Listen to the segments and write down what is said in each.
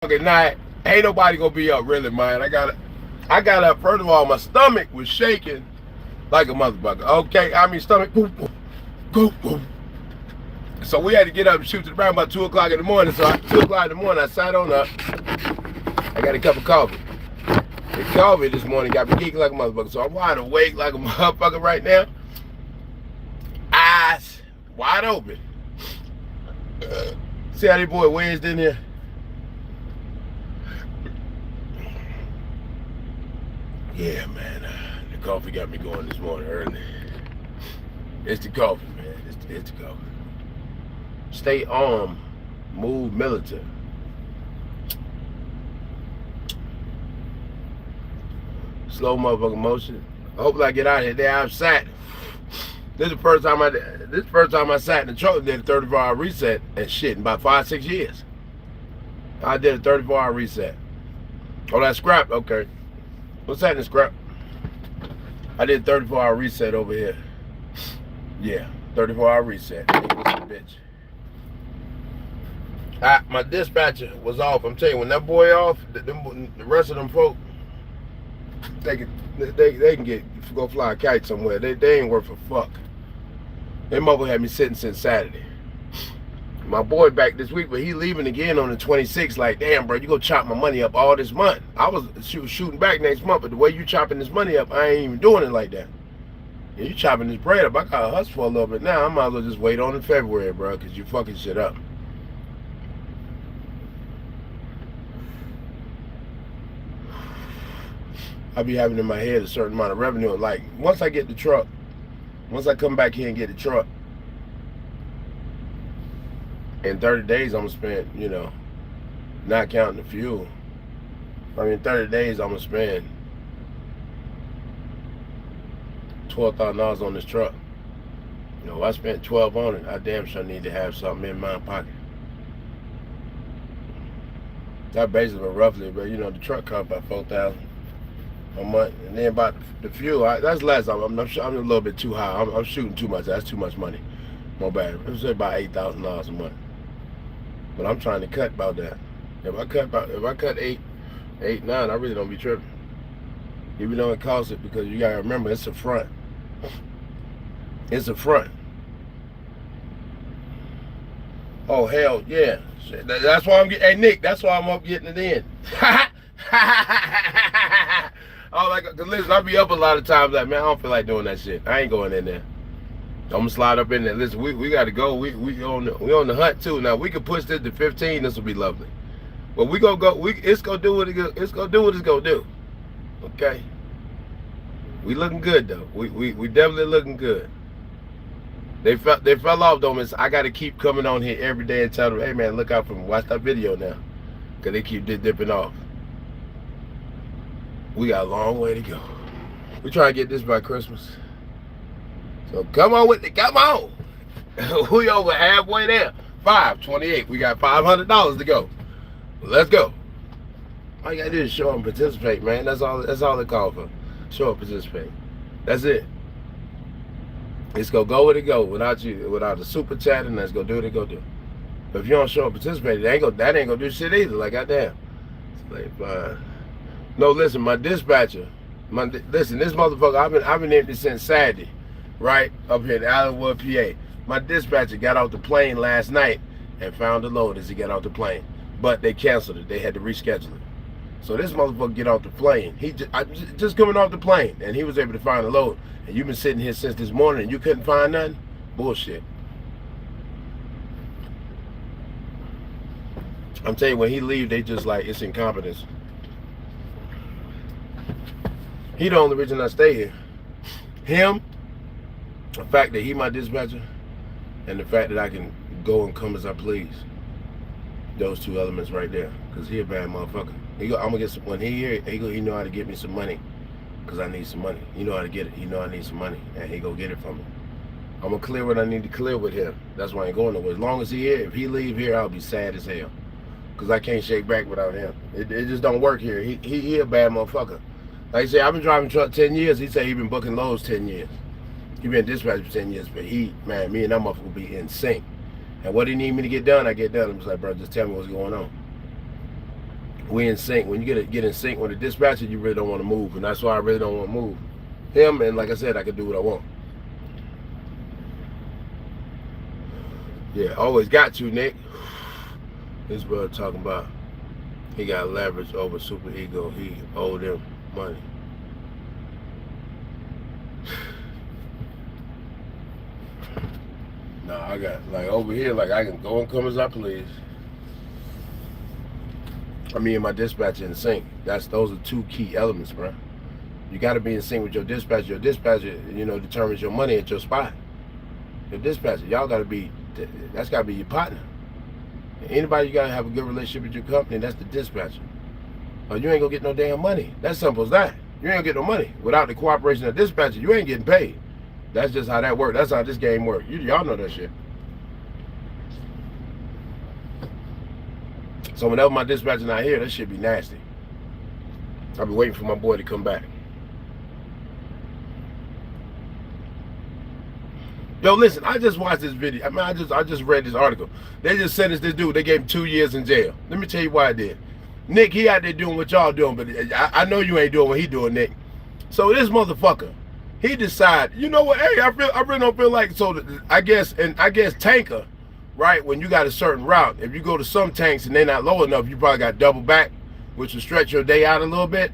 fucking night. Ain't nobody gonna be up really, man. I got up. First of all, my stomach was shaking like a motherfucker. Okay, I mean stomach. Boom, boom, boom, boom. So we had to get up and shoot to the ground about 2 o'clock in the morning. So 2 o'clock in the morning, I sat on up. I got a cup of coffee. The coffee this morning got me geeking like a motherfucker. So I'm wide awake like a motherfucker right now. Eyes wide open. See how this boy wedged in here? Yeah, man. The coffee got me going this morning early. It's the coffee, man. It's the coffee. Stay armed. Move militant. Slow motherfucking motion. I hope I get out of here. There I'm sat. This is the first time I sat in the truck and did a 34-hour reset and shit in about 5-6 years. I did a 34-hour reset. Oh, that's scrap? Okay. What's that in scrap? I did a 34-hour reset over here. Yeah, 34-hour reset. Bitch. My dispatcher was off. I'm telling you, when that boy off, the rest of them folk, they can go fly a kite somewhere. They ain't worth a fuck. They mother had me sitting since Saturday. My boy back this week, but he leaving again on the 26th. Like, damn, bro, you gonna chop my money up all this month. I was shooting back next month, but the way you chopping this money up, I ain't even doing it like that. Yeah, you chopping this bread up. I got a hustle for a little bit now. I might as well just wait on in February, bro, because you fucking shit up. I be having in my head a certain amount of revenue. Like, once I get the truck, once I come back here and get the truck, in 30 days, I'm going to spend, you know, not counting the fuel. I mean, 30 days, I'm going to spend $12,000 on this truck. You know, if I spent $12 on it, I damn sure need to have something in my pocket. That basically roughly, but, you know, the truck cost about $4,000 a month. And then about the fuel, that's less. I'm a little bit too high. I'm shooting too much. That's too much money. My bad. Let's say about $8,000 a month. But I'm trying to cut about that. If I cut eight, 9, I really don't be tripping. Even though it costs it, because you gotta remember it's a front. It's a front. Oh hell yeah. That's why I'm getting. Hey Nick, that's why I'm up getting it in. Oh, like, cause listen, I be up a lot of times. Like, man, I don't feel like doing that shit. I ain't going in there. I'm gonna slide up in there. Listen, we gotta go. We on the hunt too. Now we can push this to 15. This will be lovely. But we gonna go. It's gonna do what it's gonna do. What it's gonna do. Okay. We looking good though. We definitely looking good. They fell off though, miss. I gotta keep coming on here every day and tell them, hey man, look out for me. Watch that video now, cause they keep dipping off. We got a long way to go. We try to get this by Christmas. So come on with it, come on. We over halfway there. 528. We got $500 to go. Let's go. All you gotta do is show up and participate, man. That's all it calls for. Show up, participate. That's it. It's gonna go where it go without the super chatting. Let's go do what it go do. But if you don't show up, participate, that ain't gonna do shit either. Like goddamn. It's like fine. No, listen, my dispatcher. Listen, this motherfucker. I've been empty since Saturday. Right up here in Allenwood, PA. My dispatcher got off the plane last night and found the load as he got off the plane, but they canceled it. They had to reschedule it. So this motherfucker get off the plane. I just coming off the plane, and he was able to find the load. And you've been sitting here since this morning, and you couldn't find nothing? Bullshit. I'm telling you, when he leave, they just like it's incompetence. He the only reason I stay here. Him. The fact that he my dispatcher and the fact that I can go and come as I please. Those two elements right there. Because he a bad motherfucker. I'm gonna get some, when he here, he know how to get me some money. Because I need some money. You know how to get it. You know I need some money. And he go get it from me. I'm gonna clear what I need to clear with him. That's why I ain't going nowhere. As long as he here, if he leave here, I'll be sad as hell. Because I can't shake back without him. It just don't work here. He a bad motherfucker. Like I say, I've been driving truck 10 years. He said he been booking loads 10 years. He been dispatched for 10 years, but man, me and that motherfucker will be in sync. And what he need me to get done, I get done. I'm just like, bro, just tell me what's going on. We in sync. When you get in sync with the dispatcher, you really don't want to move, and that's why I really don't want to move him. And like I said, I can do what I want. Yeah, always got to, Nick. This brother talking about he got leverage over super ego. He owed him money. No, I got like over here, like I can go and come as I please. I mean, my dispatcher in sync. Those are two key elements, bro. You got to be in sync with your dispatcher. Your dispatcher, you know, determines your money at your spot. Your dispatcher, y'all got to be. That's got to be your partner. Anybody you got to have a good relationship with your company. That's the dispatcher. Or you ain't gonna get no damn money. That's simple as that. You ain't gonna get no money without the cooperation of the dispatcher. You ain't getting paid. That's just how that works. That's how this game works. Y'all know that shit. So whenever my dispatcher not here, that shit be nasty. I'll be waiting for my boy to come back. Yo, listen, I just watched this video. I mean, I just read this article. They just sentenced this dude. They gave him 2 years in jail. Let me tell you why I did. Nick, he out there doing what y'all doing, but I know you ain't doing what he doing, Nick. So this motherfucker, he decided, you know what? Hey, I really don't feel like. So I guess tanker, right? When you got a certain route, if you go to some tanks and they're not low enough, you probably got double back, which will stretch your day out a little bit.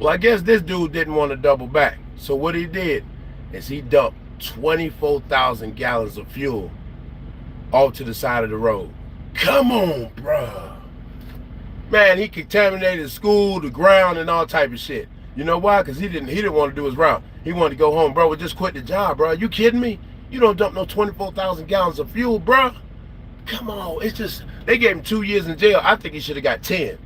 Well, I guess this dude didn't want to double back. So what he did is he dumped 24,000 gallons of fuel off to the side of the road. Come on, bruh. Man, he contaminated the school, the ground, and all type of shit. You know why? Because he didn't want to do his route. He wanted to go home. Bro, just quit the job, bro. You kidding me? You don't dump no 24,000 gallons of fuel, bro. Come on. It's just, they gave him 2 years in jail. I think he should have got 10.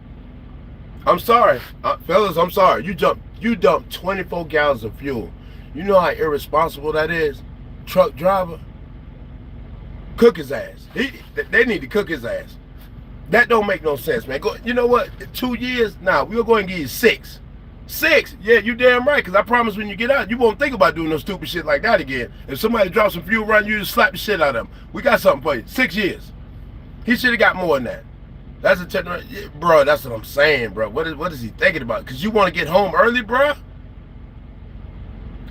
I'm sorry. Fellas, I'm sorry. You dumped 24 gallons of fuel. You know how irresponsible that is? Truck driver, cook his ass. They need to cook his ass. That don't make no sense, man. You know what? 2 years? Nah, we'll go and give you 6. 6? Yeah, you damn right, because I promise when you get out, you won't think about doing no stupid shit like that again. If somebody drops some fuel around you, just slap the shit out of them. We got something for you. 6 years. He should have got more than that. That's a technical, bro, that's what I'm saying, bro. What is he thinking about? Because you want to get home early, bro?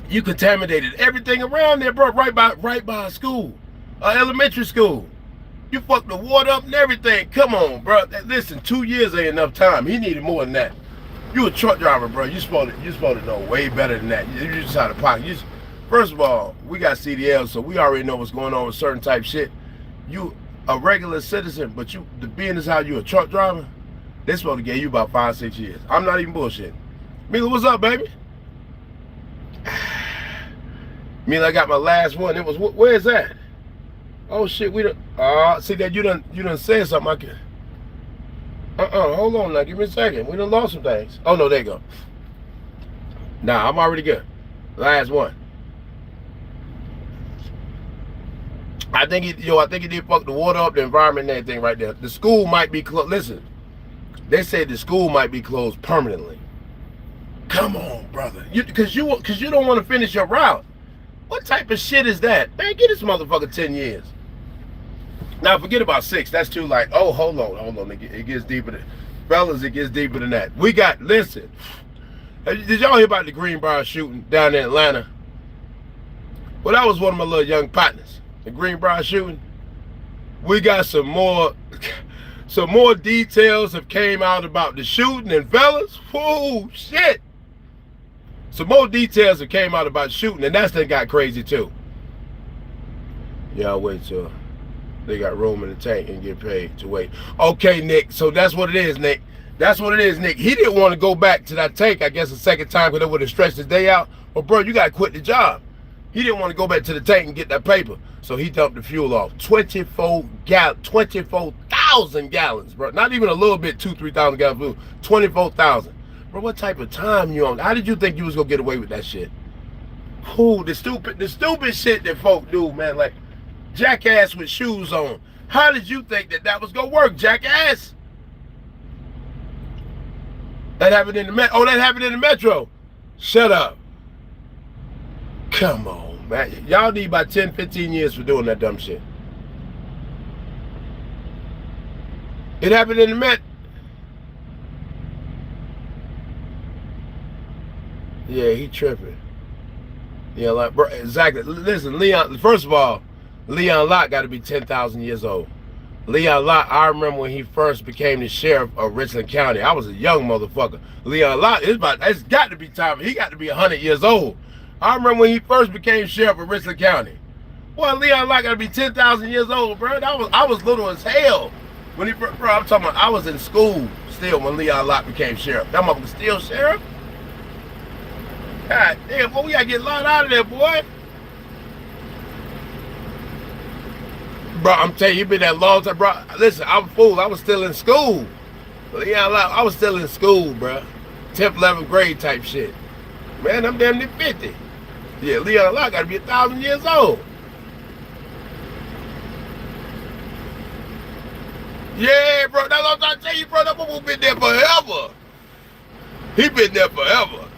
You contaminated everything around there, bro, right by a school, elementary school. You fucked the water up and everything. Come on, bro. Listen, 2 years ain't enough time. He needed more than that. You a truck driver, bro. You supposed to know way better than that. You just out of pocket. First of all, we got CDL, so we already know what's going on with certain type shit. You a regular citizen, but being as how you a truck driver, they're supposed to give you about 5-6 years. I'm not even bullshitting. Mila, what's up, baby? Mila, I got my last one. It was, where's that? Oh shit, we done, see that you done said something I can. Hold on now, give me a second. We done lost some things. Oh no, there you go. Nah, I'm already good. Last one. I think he did fuck the water up, the environment and everything right there. The school might be closed. Listen, they said the school might be closed permanently. Come on, brother. Because you don't want to finish your route. What type of shit is that? Man, get this motherfucker 10 years. Now forget about 6. That's too like, oh, hold on. It gets deeper than, fellas, it gets deeper than that. We got, listen. Did y'all hear about the Greenbrier shooting down in Atlanta? Well, that was one of my little young partners. The Greenbrier shooting. We got some more details have came out about the shooting, and fellas, whoa, shit. Some more details have came out about shooting, and that thing got crazy too. Y'all wait till they got room in the tank and get paid to wait. Okay, Nick, so that's what it is, Nick. That's what it is, Nick. He didn't want to go back to that tank, I guess, a second time because it would have stretched his day out. But, bro, you got to quit the job. He didn't want to go back to the tank and get that paper. So he dumped the fuel off. 24,000 gallons, bro. Not even a little bit, 2,000-3,000 gallons of fuel. 24,000. Bro, what type of time you on? How did you think you was going to get away with that shit? Ooh, the stupid shit that folk do, man. Like, jackass with shoes on. How did you think that was going to work, jackass? That happened in the metro. Oh, that happened in the metro. Shut up. Come on, man. Y'all need about 10, 15 years for doing that dumb shit. It happened in the metro. Yeah, he tripping. Yeah, like, bro, exactly. Listen, Leon, first of all, Leon Lott got to be 10,000 years old. Leon Lott, I remember when he first became the sheriff of Richland County. I was a young motherfucker. Leon Lott, it's got to be time. He got to be 100 years old. I remember when he first became sheriff of Richland County. Boy, Leon Lott got to be 10,000 years old, bro. I was little as hell when he, bro, I'm talking about, I was in school still when Leon Lott became sheriff. That motherfucker still sheriff? God damn, boy, we gotta get Lott out of there, boy. Bro, I'm telling you, he been that long time, bro. Listen, I'm a fool. I was still in school. Leon Lott, I was still in school, bro. 10th, 11th grade type shit. Man, I'm damn near 50. Yeah, Leon Lott gotta be 1,000 years old. Yeah, bro, that's what I'm trying to tell you, bro. That motherfucker been there forever. He been there forever.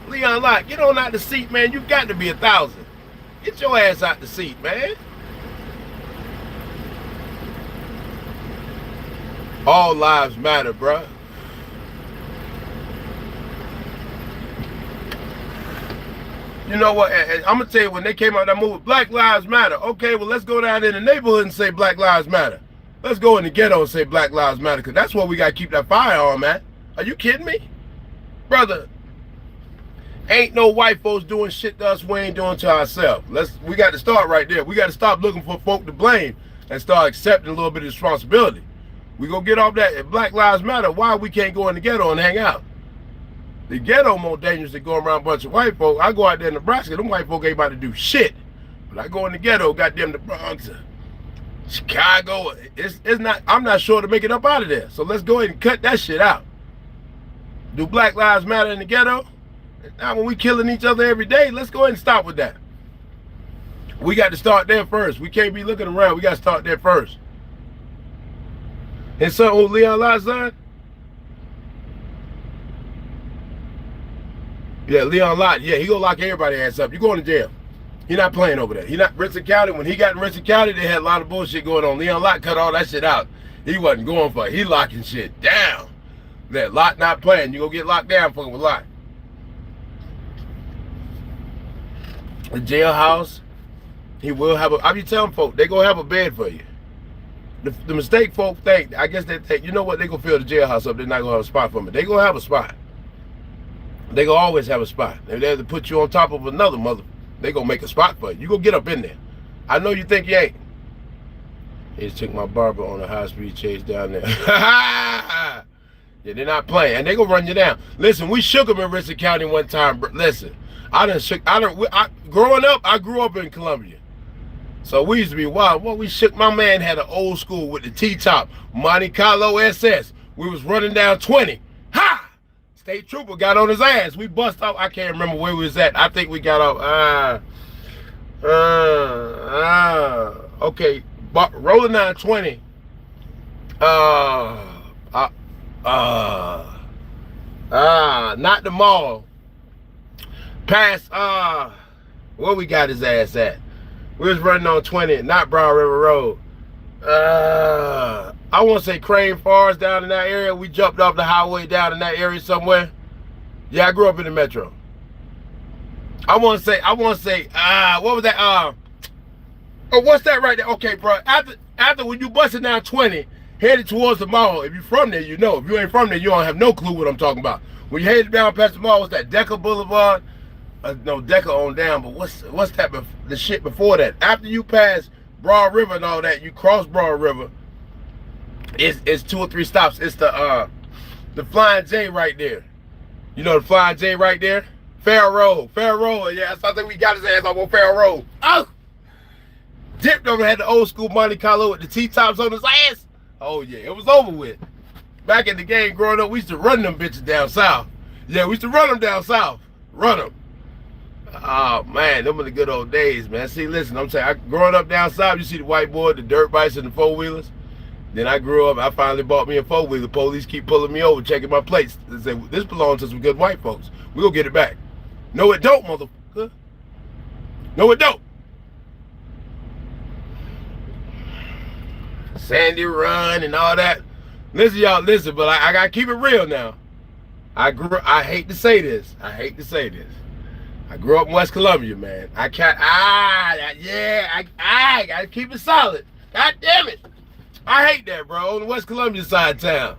Leon Lott, get on out the seat, man. You got to be 1,000. Get your ass out the seat, man. All lives matter, bro. You know what? I'm going to tell you, when they came out with that movie, Black Lives Matter. Okay, well, let's go down in the neighborhood and say Black Lives Matter. Let's go in the ghetto and say Black Lives Matter, because that's what we got to keep that fire on, man. Are you kidding me? Brother, ain't no white folks doing shit to us we ain't doing to ourselves. We got to start right there. We got to stop looking for folk to blame and start accepting a little bit of responsibility. We gonna get off that. If Black Lives Matter, why we can't go in the ghetto and hang out? The ghetto more dangerous than going around a bunch of white folk. I go out there in Nebraska, them white folk ain't about to do shit. But I go in the ghetto, goddamn the Bronx, Chicago. It's not. I'm not sure to make it up out of there. So let's go ahead and cut that shit out. Do Black Lives Matter in the ghetto? Now when we killing each other every day, let's go ahead and stop with that. We got to start there first. We can't be looking around. We got to start there first. His son, who Leon Lott's son? Yeah, Leon Lott. Yeah, he gonna lock everybody's ass up. You going to jail. He not playing over there. He not Richland County. When he got in Richland County, they had a lot of bullshit going on. Leon Lott cut all that shit out. He wasn't going for it. He locking shit down. That Lott not playing. You gonna get locked down fucking with Lott. The jailhouse, he will have a, I be telling folk, they gonna have a bed for you. The mistake folk think, I guess they think, you know what, they gonna fill the jailhouse up, they're not gonna have a spot for me. They gonna have a spot. They gonna always have a spot. If they have to put you on top of another mother, they gonna make a spot for you. You gonna get up in there. I know you think you ain't. They just took my barber on a high-speed chase down there. Yeah, they're not playing, and they gonna run you down. Listen, we shook them in Richland County one time. Listen, growing up, I grew up in Columbia. So we used to be wild. Well, we shook, my man had an old school with the T-top, Monte Carlo SS. We was running down 20. Ha! State trooper got on his ass. We bust off, I can't remember where we was at. I think we got off, okay, rolling down 20. Not the mall. Past, where we got his ass at? We was running on 20, not Brown River Road. I want to say Crane Forest down in that area. We jumped off the highway down in that area somewhere. Yeah, I grew up in the metro. I want to say, what was that? Oh, what's that right there? Okay, bro. After when you busted down 20, headed towards the mall. If you're from there, you know. If you ain't from there, you don't have no clue what I'm talking about. When you headed down past the mall, what's that? Decker Boulevard? No, Decker on down, but what's that? The shit before that. After you pass Broad River and all that, you cross Broad River. It's 2 or 3 stops. It's the Flying J right there. You know the Flying J right there? Fair Road. Yeah, so I think we got his ass off on Fair Road. Oh! Dipped over, had the old school Monte Carlo with the T-tops on his ass. Oh yeah, it was over with. Back in the game growing up, we used to run them bitches down south. Yeah, we used to run them down south. Run them. Oh man, them were the good old days, man. See, listen, I'm saying, growing up down south, you see the white boy, the dirt bikes and the 4-wheelers. Then I grew up, I finally bought me a 4-wheeler. Police keep pulling me over, checking my plates. They say, this belongs to some good white folks. We gonna get it back. No, it don't, motherfucker. No, it don't. Sandy Run and all that. Listen, y'all, listen, but I gotta keep it real now. I hate to say this. I grew up in West Columbia, man. I gotta keep it solid. God damn it. I hate that, bro. On the West Columbia side of town.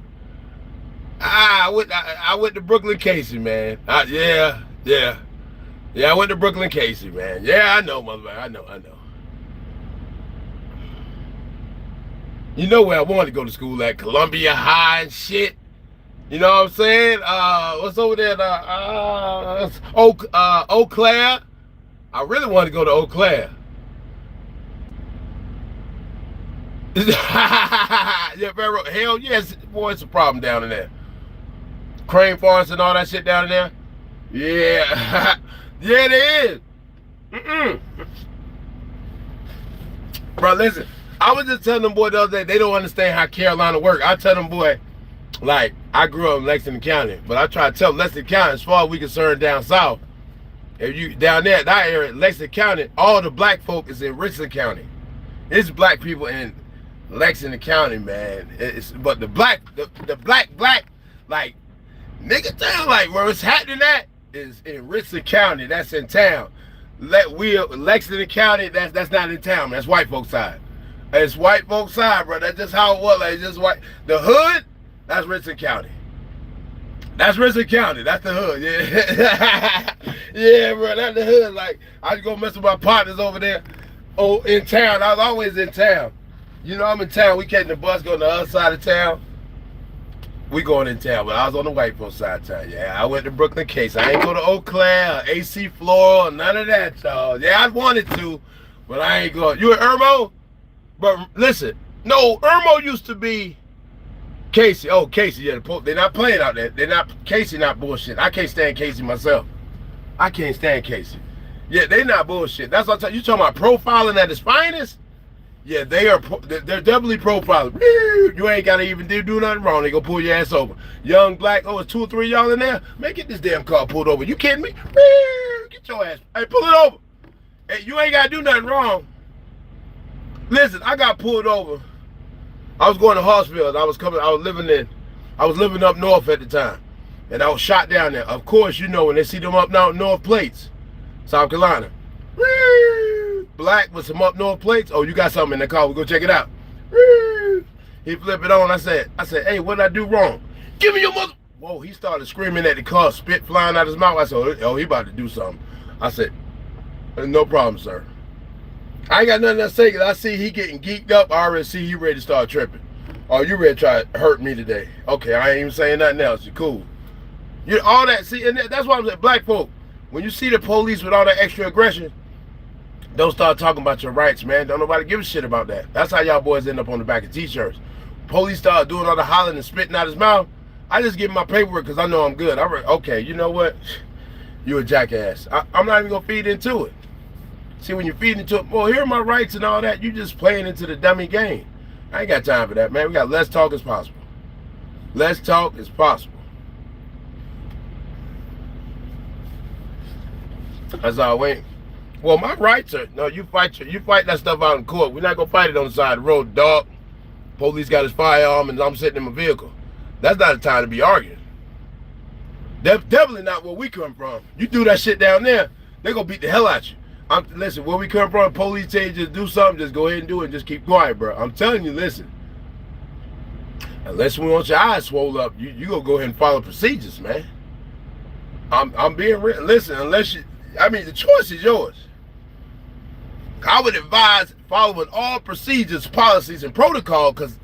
I went to Brooklyn Casey, man. I went to Brooklyn Casey, man. Yeah, I know, motherfucker. I know. You know where I wanted to go to school at? Columbia High and shit. You know what I'm saying? What's over there? Eau Claire. I really wanted to go to Eau Claire. Yeah, hell yes, boy, it's a problem down in there. Crane Forest and all that shit down in there. Yeah, yeah, there is. Bro, listen, I was just telling them boy the other day, they don't understand how Carolina work. I tell them boy, like, I grew up in Lexington County, but I try to tell Lexington County, as far as we concerned down south, if you down there, that area, Lexington County, all the black folk is in Richland County. It's black people in Lexington County, man. But the black, like, nigga town, like, where it's happening at is in Richland County. That's in town. Lexington County, that's not in town. That's white folks side. It's white folks side, bro. That's just how it was. Like, it's just white. The hood, that's Richland County. That's Richland County. That's the hood. Yeah, yeah, bro. That's the hood. Like, I just go mess with my partners over there. Oh, in town. I was always in town. You know, I'm in town. We catching the bus going to the other side of town. We going in town, but I was on the white folks side of town. Yeah, I went to Brooklyn Case. I ain't go to Eau Claire or AC Floral, none of that, y'all. Yeah, I wanted to, but I ain't going. You at Irmo? But listen, no, Irmo used to be Casey. Oh, Casey, yeah, they're not playing out there. Casey not bullshit. I can't stand Casey myself. I can't stand Casey. Yeah, they not bullshit. That's what I'm talking. You talking about profiling at its finest? Yeah, they're definitely profiling. You ain't gotta even do nothing wrong. They gonna pull your ass over. Young black, oh, it's 2 or 3 y'all in there. Man, get this damn car pulled over. You kidding me? Get your ass. Hey, pull it over. Hey, you ain't gotta do nothing wrong. Listen, I got pulled over. I was going to Hospital. I was living up north at the time. And I was shot down there. Of course, you know, when they see them up north plates, South Carolina. Black with some up north plates. Oh, you got something in the car. We'll go check it out. He flipped it on. I said, hey, what did I do wrong? Give me your mother. Whoa, he started screaming at the car, spit flying out his mouth. I said, oh, he about to do something. I said, no problem, sir. I ain't got nothing to say because I see he getting geeked up. I already see he ready to start tripping. Oh, you ready to try to hurt me today? Okay, I ain't even saying nothing else. You're cool. You all that, see, and that's why I'm saying, black folk, when you see the police with all that extra aggression, don't start talking about your rights, man. Don't nobody give a shit about that. That's how y'all boys end up on the back of t-shirts. Police start doing all the hollering and spitting out his mouth. I just give him my paperwork because I know I'm good. Okay, you know what? You a jackass. I'm not even going to feed into it. See, when you feed into it, well, here are my rights and all that, you just playing into the dummy game. I ain't got time for that, man. We got less talk as possible. Less talk as possible. That's all wait. Well, my rights are, no, you fight that stuff out in court. We're not going to fight it on the side of the road, dog. Police got his firearm and I'm sitting in my vehicle. That's not the time to be arguing. Definitely not where we come from. You do that shit down there, they're going to beat the hell out you. Listen, where we come from, police tell you just do something, just go ahead and do it and just keep quiet, bro. I'm telling you, listen. Unless we want your eyes swole up, you going to go ahead and follow procedures, man. I'm being real. Listen, unless you, I mean, the choice is yours. I would advise following all procedures, policies, and protocol, because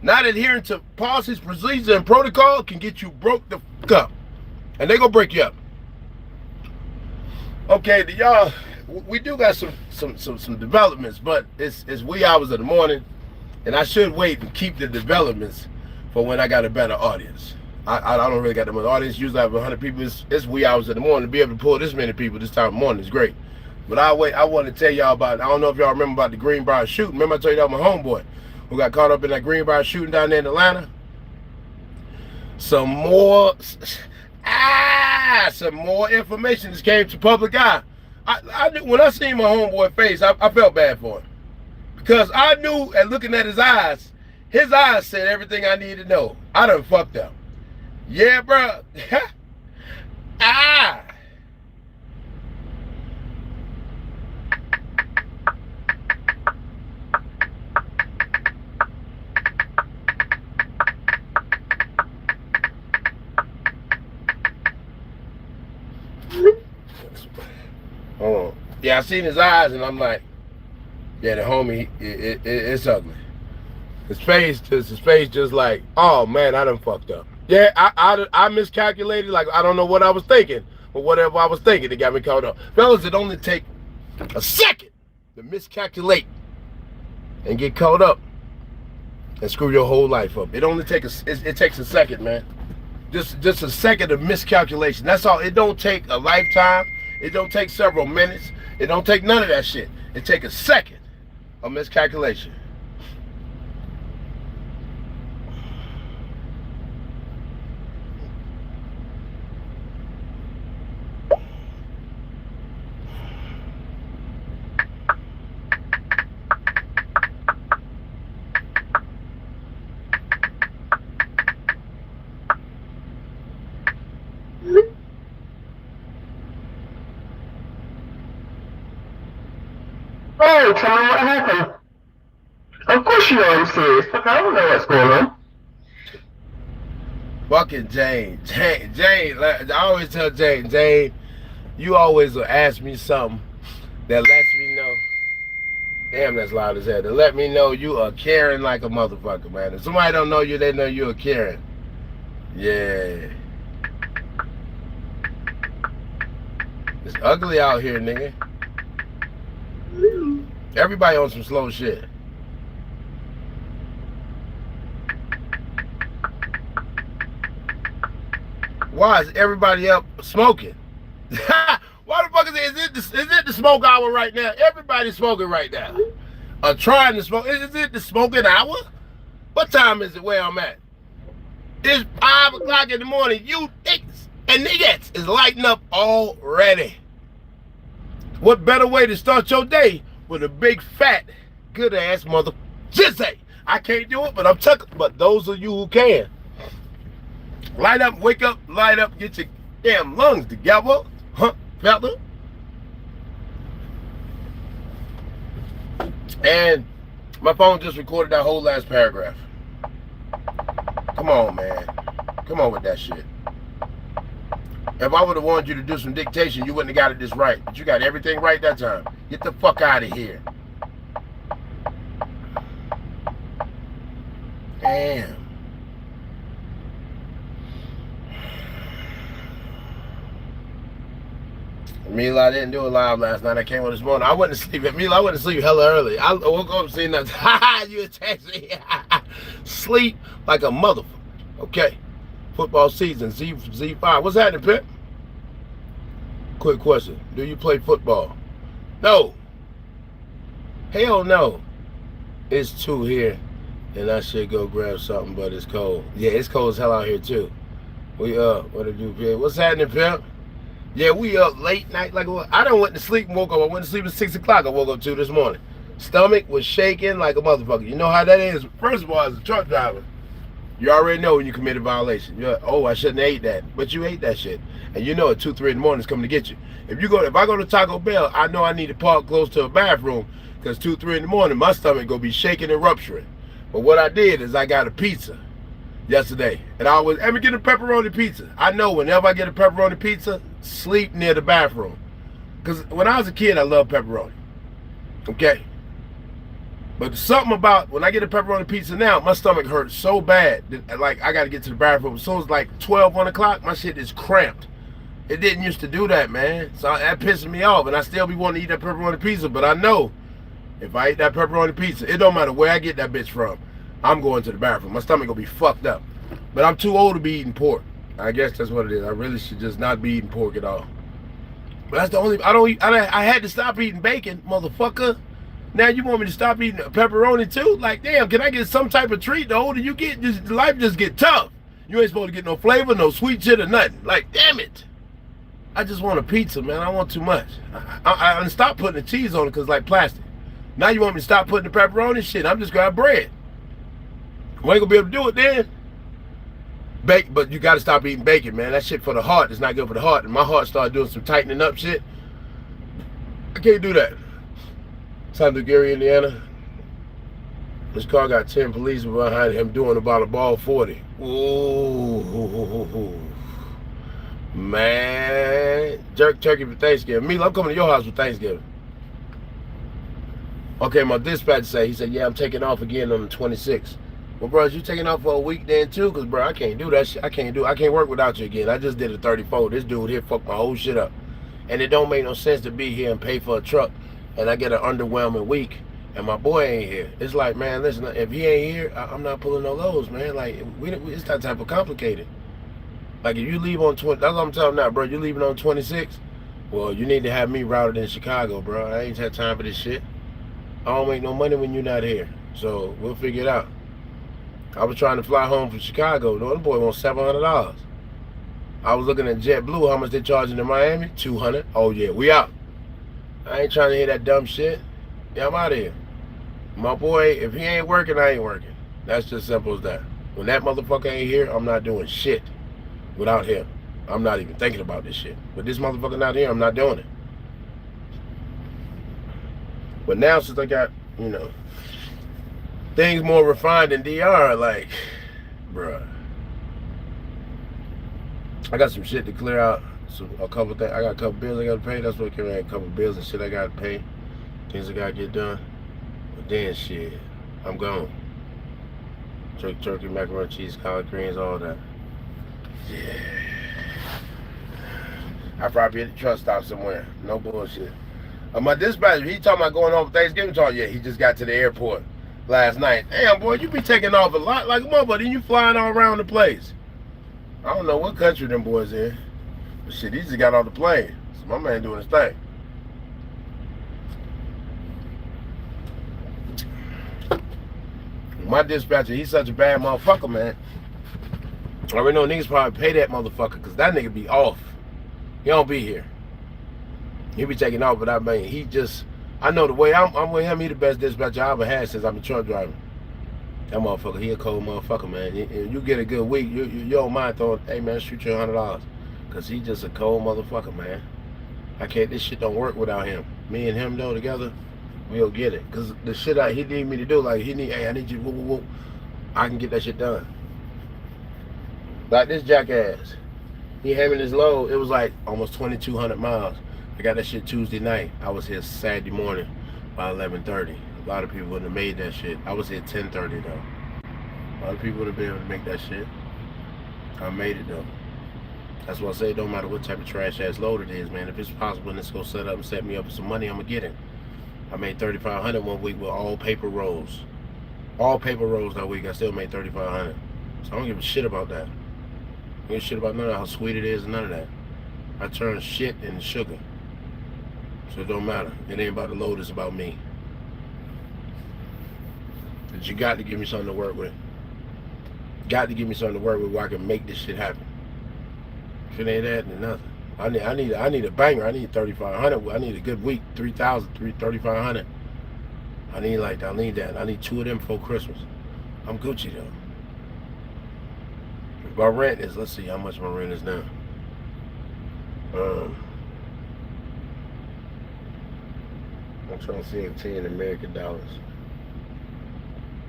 not adhering to policies, procedures, and protocol can get you broke the fuck up. And they gonna break you up. Okay, y'all, we do got some developments, but it's wee hours of the morning, and I should wait and keep the developments for when I got a better audience. I don't really got that much audience. Usually I have 100 people. It's wee hours of the morning. To be able to pull this many people this time of morning is great. But I want to tell y'all about, I don't know if y'all remember about the Greenbrier shooting. Remember I told you about my homeboy who got caught up in that Greenbrier shooting down there in Atlanta? Some more information just came to public eye. I knew, when I seen my homeboy face, I felt bad for him. Because I knew, at looking at his eyes said everything I needed to know. I done fucked up. Yeah, bro. Ah. Hold on. Yeah, I seen his eyes, and I'm like, yeah, the homie, it's ugly. His face just like, oh man, I done fucked up. Yeah, I miscalculated. Like, I don't know what I was thinking, but whatever I was thinking, it got me caught up. Fellas, it only take a second to miscalculate and get caught up and screw your whole life up. It only takes it takes a second, man. Just a second of miscalculation. That's all. It don't take a lifetime. It don't take several minutes. It don't take none of that shit. It take a second of miscalculation. Oh, tell me what happened. Of course you know I'm serious. Fuck, I don't know what's going on. Fucking Jane. I always tell Jane, you always will ask me something that lets me know. Damn, that's loud as hell. To let me know you are caring like a motherfucker, man. If somebody don't know you, they know you are caring. Yeah. It's ugly out here, nigga. Everybody on some slow shit. Why is everybody up smoking? Why the fuck is it the smoke hour right now? Everybody's smoking right now. Trying to smoke. Is it the smoking hour? What time is it where I'm at? It's 5 o'clock in the morning. You niggas and niggas is lighting up already. What better way to start your day with a big fat good ass mother jizzy? I can't do it, but I'm tucking. But those of you who can, light up, wake up, light up, get your damn lungs together, huh, fella? And my phone just recorded that whole last paragraph. Come on, man. Come on with that shit. If I would have wanted you to do some dictation, you wouldn't have got it this right. But you got everything right that time. Get the fuck out of here. Damn. Mila, I didn't do a live last night. I came on this morning. I went to sleep. Mila, I went to sleep hella early. I woke up and seen that. Ha! You attacked me. Sleep like a motherfucker. Okay. Football season, Z5. What's happening, Pip? Quick question. Do you play football? No. Hell no. It's 2 here, and I should go grab something, but it's cold. Yeah, it's cold as hell out here, too. We up. What it do, Pip? What's happening, Pip? Yeah, we up late night. Like I done went to sleep and woke up. I went to sleep at 6 o'clock. I woke up 2 this morning. Stomach was shaking like a motherfucker. You know how that is? First of all, as a truck driver, you already know when you commit a violation. You're like, oh, I shouldn't have ate that. But you ate that shit. And you know at 2, 3 in the morning it's coming to get you. If I go to Taco Bell, I know I need to park close to a bathroom because 2, 3 in the morning, my stomach gonna be shaking and rupturing. But what I did is I got a pizza yesterday. And I was, let me get a pepperoni pizza. I know whenever I get a pepperoni pizza, sleep near the bathroom. Because when I was a kid, I loved pepperoni. Okay? But something about when I get a pepperoni pizza now, my stomach hurts so bad that like I gotta get to the bathroom. As soon as like 12, 1 o'clock, my shit is cramped. It didn't used to do that, man. So that pisses me off. And I still be wanting to eat that pepperoni pizza, but I know if I eat that pepperoni pizza, it don't matter where I get that bitch from, I'm going to the bathroom. My stomach gonna be fucked up. But I'm too old to be eating pork. I guess that's what it is. I really should just not be eating pork at all. But that's the only, I had to stop eating bacon, motherfucker. Now you want me to stop eating pepperoni too? Like, damn, can I get some type of treat? The older you get, life just get tough. You ain't supposed to get no flavor, no sweet shit or nothing. Like, damn it. I just want a pizza, man. I want too much. I stopped putting the cheese on it because it's like plastic. Now you want me to stop putting the pepperoni? Shit, I'm just gonna have bread. We ain't gonna be able to do it then. Bake, but you gotta stop eating bacon, man. That shit for the heart. It's not good for the heart. And my heart started doing some tightening up shit. I can't do that. Time to Gary, Indiana. This car got 10 police behind him doing about a ball 40. Ooh, man. Jerk turkey for Thanksgiving. Mila, I'm coming to your house for Thanksgiving. Okay, my dispatcher said, he said, yeah, I'm taking off again on the 26th. Well, bro, you taking off for a week then too? Because, bro, I can't do that shit. I can't work without you again. I just did a 34. This dude here fucked my whole shit up. And it don't make no sense to be here and pay for a truck and I get an underwhelming week and my boy ain't here. It's like, man, listen, if he ain't here, I'm not pulling no loads, man. Like, it's that type of complicated. Like, if you leave on 20, that's what I'm telling now, bro. You leaving on 26? Well, you need to have me routed in Chicago, bro. I ain't had time for this shit. I don't make no money when you're not here. So, we'll figure it out. I was trying to fly home from Chicago. The other boy wants $700. I was looking at JetBlue, how much they charging in Miami? $200. Oh, yeah, we out. I ain't trying to hear that dumb shit. Yeah, I'm out of here. My boy, if he ain't working, I ain't working. That's just simple as that. When that motherfucker ain't here, I'm not doing shit without him. I'm not even thinking about this shit. But this motherfucker not here, I'm not doing it. But now since I got, you know, things more refined in DR, like, bruh. I got some shit to clear out. A couple things. I got a couple bills I gotta pay. That's what came out. A couple bills and shit I gotta pay. Things I gotta get done. But then shit, I'm gone. Turkey, macaroni, cheese, collard greens, all that. Yeah. I probably hit the truck stop somewhere. No bullshit. My dispatcher, he talking about going home for Thanksgiving talk. Yeah, he just got to the airport last night. Damn, boy, you be taking off a lot like a motherfucker. Then you flying all around the place. I don't know what country them boys in. But shit, he just got off the plane. So my man doing his thing. My dispatcher, he's such a bad motherfucker, man. I already know niggas probably pay that motherfucker because that nigga be off. He don't be here. He be taking off, but I mean, he just, I know the way I'm with him, he the best dispatcher I ever had since I'm a truck driver. That motherfucker, he a cold motherfucker, man. You get a good week, you don't mind throwing, hey man, shoot you $100. Cause he just a cold motherfucker, man. I can't, this shit don't work without him. Me and him though together, we'll get it. Cause the shit he need me to do, like hey, I need you, whoop, whoop, whoop. I can get that shit done. Like this jackass, he having his load, it was like almost 2,200 miles. I got that shit Tuesday night. I was here Saturday morning by 11:30. A lot of people wouldn't have made that shit. I was here 10:30 though. A lot of people would have been able to make that shit. I made it though. That's why I say it don't matter what type of trash ass load it is, man. If it's possible and it's gonna set up and set me up for some money, I'm gonna get it. I made $3,500 one week with all paper rolls. All paper rolls that week, I still made $3,500. So I don't give a shit about that. I don't give a shit about none of how sweet it is and none of that. I turn shit into sugar. So it don't matter. It ain't about the load, it's about me. But you got to give me something to work with. Got to give me something to work with where I can make this shit happen. If it ain't that, then nothing. I need a banger. I need 3,500. I need a good week. 3,000, 3,500. I need that. I need 2 of them before Christmas. I'm Gucci though. My rent is, let's see how much my rent is now. I'm trying to see it in American dollars.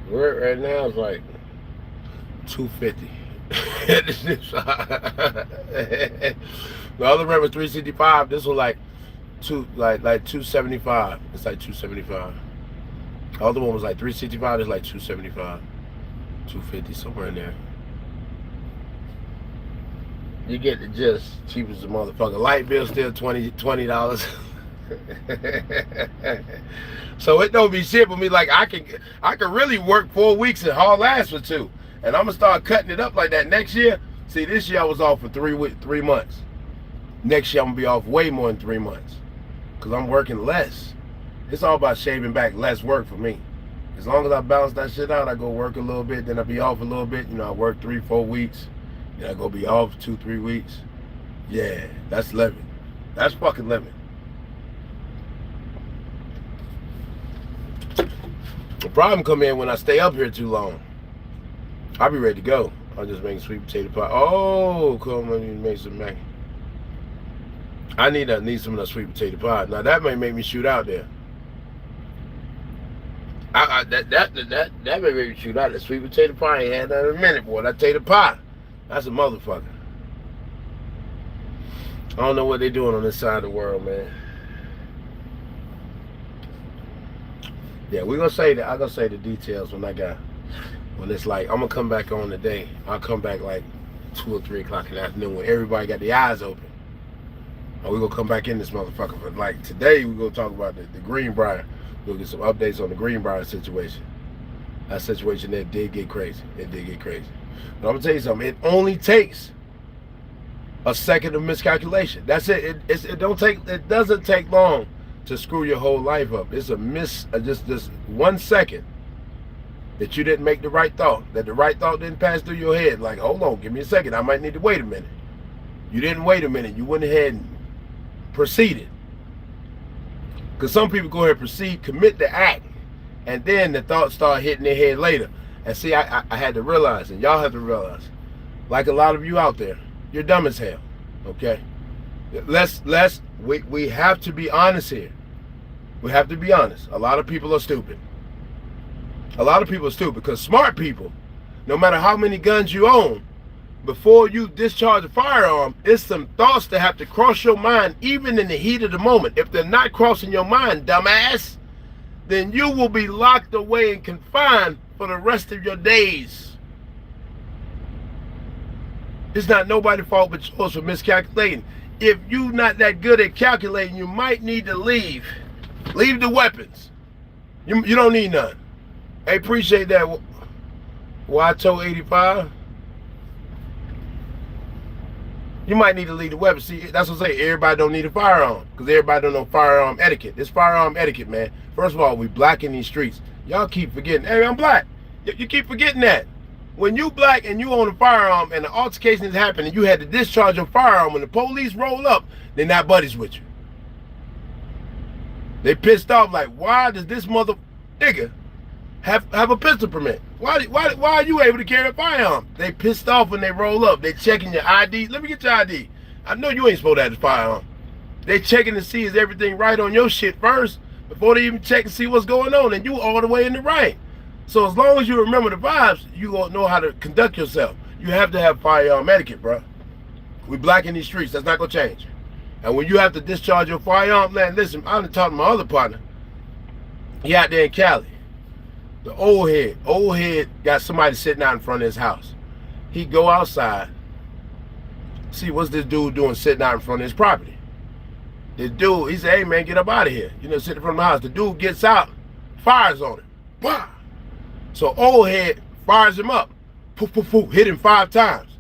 Rent right now is like $250. The other rent was $365. This was like $275. It's like $275. The other one was like $365. It's like $275, $250, somewhere in there. You get the gist. Cheap as a motherfucker. Light bill still $20. So it don't be shit for me. Like I can really work 4 weeks and haul ass for 2. And I'm gonna start cutting it up like that next year. See, this year I was off for 3 months. Next year I'm gonna be off way more than 3 months. Cause I'm working less. It's all about shaving back less work for me. As long as I balance that shit out, I go work a little bit, then I be off a little bit. You know, I work 3-4 weeks. Then I go be off 2-3 weeks. Yeah, that's living. That's fucking living. The problem come in when I stay up here too long. I'll be ready to go. I'm just making sweet potato pie. Oh, cool. I need to make some mac. I need some of that sweet potato pie. Now that may make me shoot out there. That may make me shoot out. The sweet potato pie ain't had that in a minute, boy. That potato pie, that's a motherfucker. I don't know what they're doing on this side of the world, man. Yeah, we're gonna say that. I'm gonna say the details when it's like, I'm gonna come back on today. I'll come back like 2 or 3 o'clock in the afternoon when everybody got the eyes open. And we're gonna come back in this motherfucker. But like today, we're gonna talk about the Greenbrier. We'll get some updates on the Greenbrier situation. That situation that did get crazy. It did get crazy. But I'm gonna tell you something. It only takes a second of miscalculation. That's it. It doesn't take long to screw your whole life up. It's a just 1 second that you didn't make the right thought. That the right thought didn't pass through your head. Like, hold on, give me a second. I might need to wait a minute. You didn't wait a minute. You went ahead and proceeded. Because some people go ahead and proceed, commit the act, and then the thoughts start hitting their head later. And see, I had to realize, and y'all have to realize, like a lot of you out there, you're dumb as hell. Okay? We have to be honest here. We have to be honest. A lot of people are stupid. A lot of people are stupid because smart people, no matter how many guns you own, before you discharge a firearm, it's some thoughts that have to cross your mind even in the heat of the moment. If they're not crossing your mind, dumbass, then you will be locked away and confined for the rest of your days. It's not nobody's fault but yours for miscalculating. If you're not that good at calculating, you might need to leave. Leave the weapons. You don't need none. I appreciate that. Wato 85. You might need to leave the weapons. See, that's what I say. Everybody don't need a firearm because everybody don't know firearm etiquette. It's firearm etiquette, man. First of all, we black in these streets. Y'all keep forgetting. Hey, I'm black. You keep forgetting that. When you black and you own a firearm and the altercation is happening, you had to discharge your firearm. When the police roll up, they're not buddies with you. They pissed off like, why does this mother nigga have a pistol permit? Why are you able to carry a firearm? They pissed off when they roll up. They checking your ID. Let me get your ID. I know you ain't supposed to have the firearm. They checking to see is everything right on your shit first before they even check and see what's going on, and you all the way in the right. So as long as you remember the vibes, you gonna know how to conduct yourself. You have to have firearm etiquette, bro. We black in these streets. That's not gonna change. And when you have to discharge your firearm, man, listen, I done talked to my other partner. He out there in Cali. The old head got somebody sitting out in front of his house. He go outside, see what's this dude doing sitting out in front of his property. This dude, he said, hey man, get up out of here. You know, sitting in front of my house. The dude gets out, fires on him. Wow. So old head fires him up. Poof, poof, poof, hit him 5 times.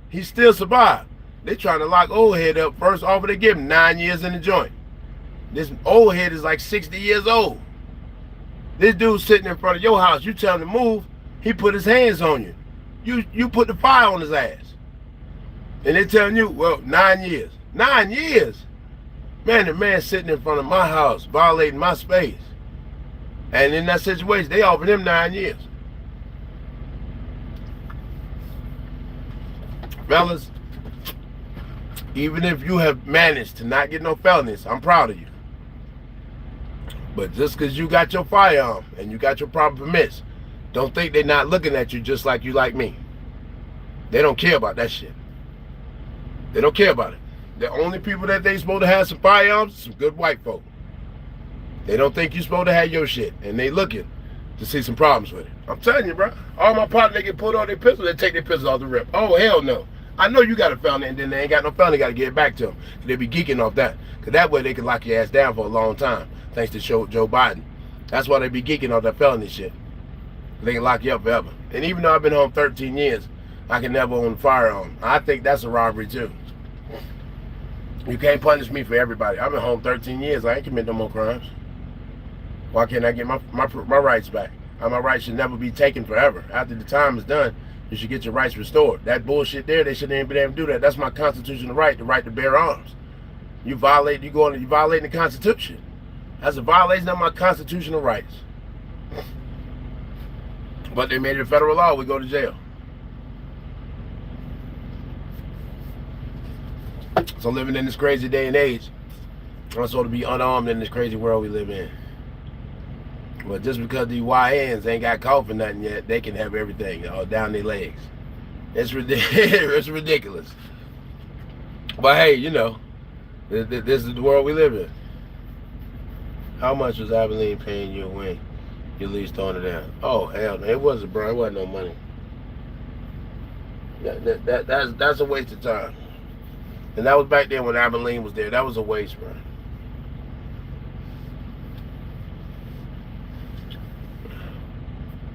He still survived. They trying to lock old head up. First offer they give him 9 years in the joint. This old head is like 60 years old. This dude sitting in front of your house, you tell him to move, he put his hands on you. You put the fire on his ass. And they telling you, well, 9 years. 9 years? Man, the man sitting in front of my house, violating my space. And in that situation, they offered him 9 years. Fellas, even if you have managed to not get no felonies, I'm proud of you. But just because you got your firearm and you got your proper permits, don't think they're not looking at you just like you like me. They don't care about that shit. They don't care about it. The only people that they supposed to have some firearms, some good white folk. They don't think you're supposed to have your shit, and they looking to see some problems with it. I'm telling you, bro. All my partners, they get pulled on their pistol, they take their pistols off the rip. Oh, hell no. I know you got a felony, and then they ain't got no felony, got to get it back to them. They be geeking off that. Because that way they can lock your ass down for a long time, thanks to Joe Biden. That's why they be geeking off that felony shit. They can lock you up forever. And even though I've been home 13 years, I can never own a firearm. I think that's a robbery, too. You can't punish me for everybody. I've been home 13 years. I ain't commit no more crimes. Why can't I get my rights back? My rights should never be taken forever. After the time is done, you should get your rights restored. That bullshit there, they shouldn't even be able to do that. That's my constitutional right, the right to bear arms. You violating the Constitution. That's a violation of my constitutional rights. But they made it a federal law, we go to jail. So living in this crazy day and age, I'm supposed to be unarmed in this crazy world we live in. But just because these YNs ain't got caught for nothing yet, they can have everything all down their legs. It's it's ridiculous. But hey, you know, this is the world we live in. How much was Abilene paying you when you leased on it down? Oh hell no, it wasn't, bro. It wasn't no money. That's a waste of time. And that was back then when Abilene was there. That was a waste, bro.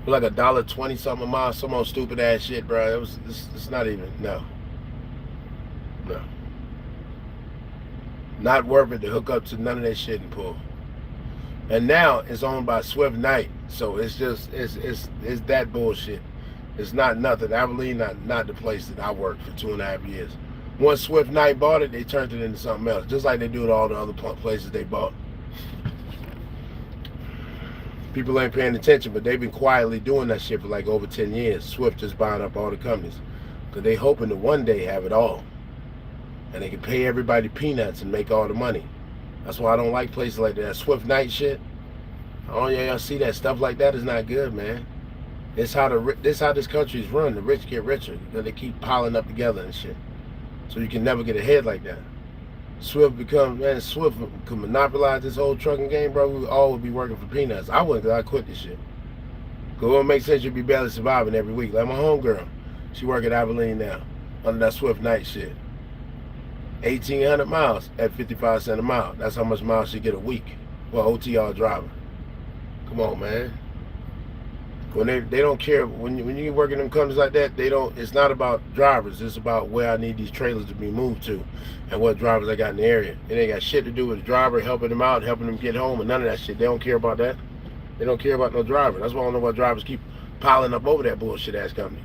Like $1.20 something a mile, some old stupid ass shit, bro. It's not even, no. Not worth it to hook up to none of that shit and pull. And now it's owned by Swift Knight, so it's just it's that bullshit. It's not nothing. Abilene not the place that I worked for 2.5 years. Once Swift Knight bought it, they turned it into something else, just like they do at all the other places they bought. People ain't paying attention, but they've been quietly doing that shit for like over 10 years. Swift just buying up all the companies because they hoping to one day have it all, and they can pay everybody peanuts and make all the money. That's why I don't like places like that. Swift Knight shit. Oh yeah, y'all see that stuff like that is not good, man. This how this country's run. The rich get richer because they keep piling up together and shit. So you can never get ahead like that. Swift could monopolize this whole trucking game, bro. We all would be working for peanuts. I wouldn't, because I quit this shit. Because it won't make sense you'd be barely surviving every week. Like my homegirl, she work at Abilene now under that Swift Knight shit. 1,800 miles at 55 cents a mile. That's how much miles she get a week for an OTR driver. Come on, man. When they don't care, when you work in them companies like that, they don't. It's not about drivers. It's about where I need these trailers to be moved to, and what drivers I got in the area. It ain't got shit to do with the driver helping them out, helping them get home, and none of that shit. They don't care about that. They don't care about no driver. That's why I don't know why drivers keep piling up over that bullshit ass company,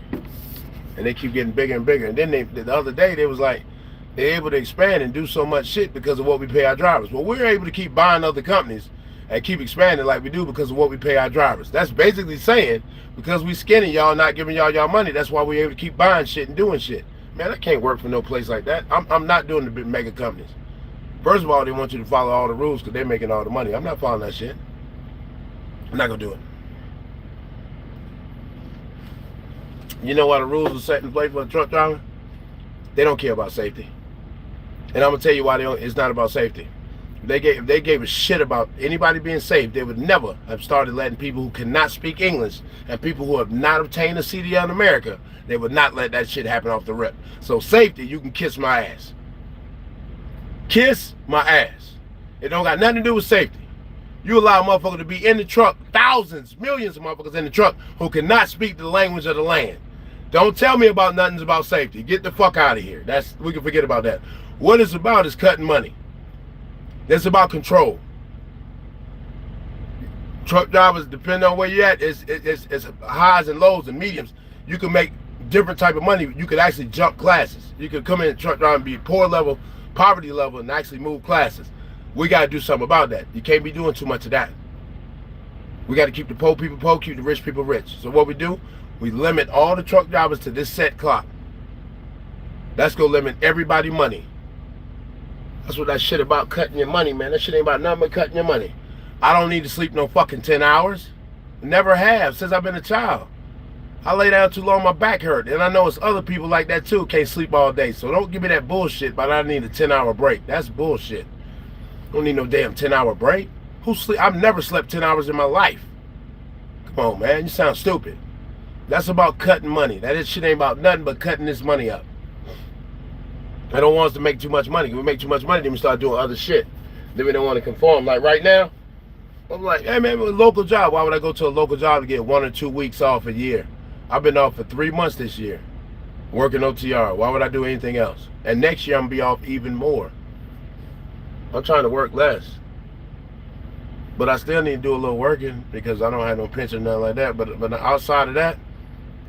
and they keep getting bigger and bigger. And then the other day they was like, they're able to expand and do so much shit because of what we pay our drivers. Well, we're able to keep buying other companies and keep expanding like we do because of what we pay our drivers. That's basically saying, because we skinny y'all, not giving y'all money, that's why we're able to keep buying shit and doing shit. Man, I can't work for no place like that. I'm not doing the big mega companies. First of all, they want you to follow all the rules because they're making all the money. I'm not following that shit. I'm not gonna do it. You know why the rules are set in place for a truck driver? They don't care about safety. And I'm gonna tell you why it's not about safety. If they gave a shit about anybody being safe, they would never have started letting people who cannot speak English and people who have not obtained a CDL in America, they would not let that shit happen off the rip. So safety, you can kiss my ass. Kiss my ass. It don't got nothing to do with safety. You allow a motherfucker to be in the truck, thousands, millions of motherfuckers in the truck who cannot speak the language of the land. Don't tell me about nothing's about safety. Get the fuck out of here. We can forget about that. What it's about is cutting money. It's about control. Truck drivers, depending on where you're at, it's highs and lows and mediums. You can make different type of money. You could actually jump classes. You could come in truck driving and be poor level, poverty level, and actually move classes. We got to do something about that. You can't be doing too much of that. We got to keep the poor people poor, keep the rich people rich. So what we do, we limit all the truck drivers to this set clock. That's going to limit everybody money. That's what that shit about, cutting your money, man. That shit ain't about nothing but cutting your money. I don't need to sleep no fucking 10 hours. Never have since I've been a child. I lay down too long, my back hurt. And I know it's other people like that too, can't sleep all day. So don't give me that bullshit, but I need a 10-hour break. That's bullshit. Don't need no damn 10-hour break. Who sleep? I've never slept 10 hours in my life. Come on, man. You sound stupid. That's about cutting money. That shit ain't about nothing but cutting this money up. I don't want us to make too much money. If we make too much money, then we start doing other shit. Then we don't want to conform. Like right now, I'm like, hey man, a local job. Why would I go to a local job to get 1 or 2 weeks off a year? I've been off for 3 months this year, working OTR. Why would I do anything else? And next year I'm gonna be off even more. I'm trying to work less, but I still need to do a little working because I don't have no pension or nothing like that. But outside of that,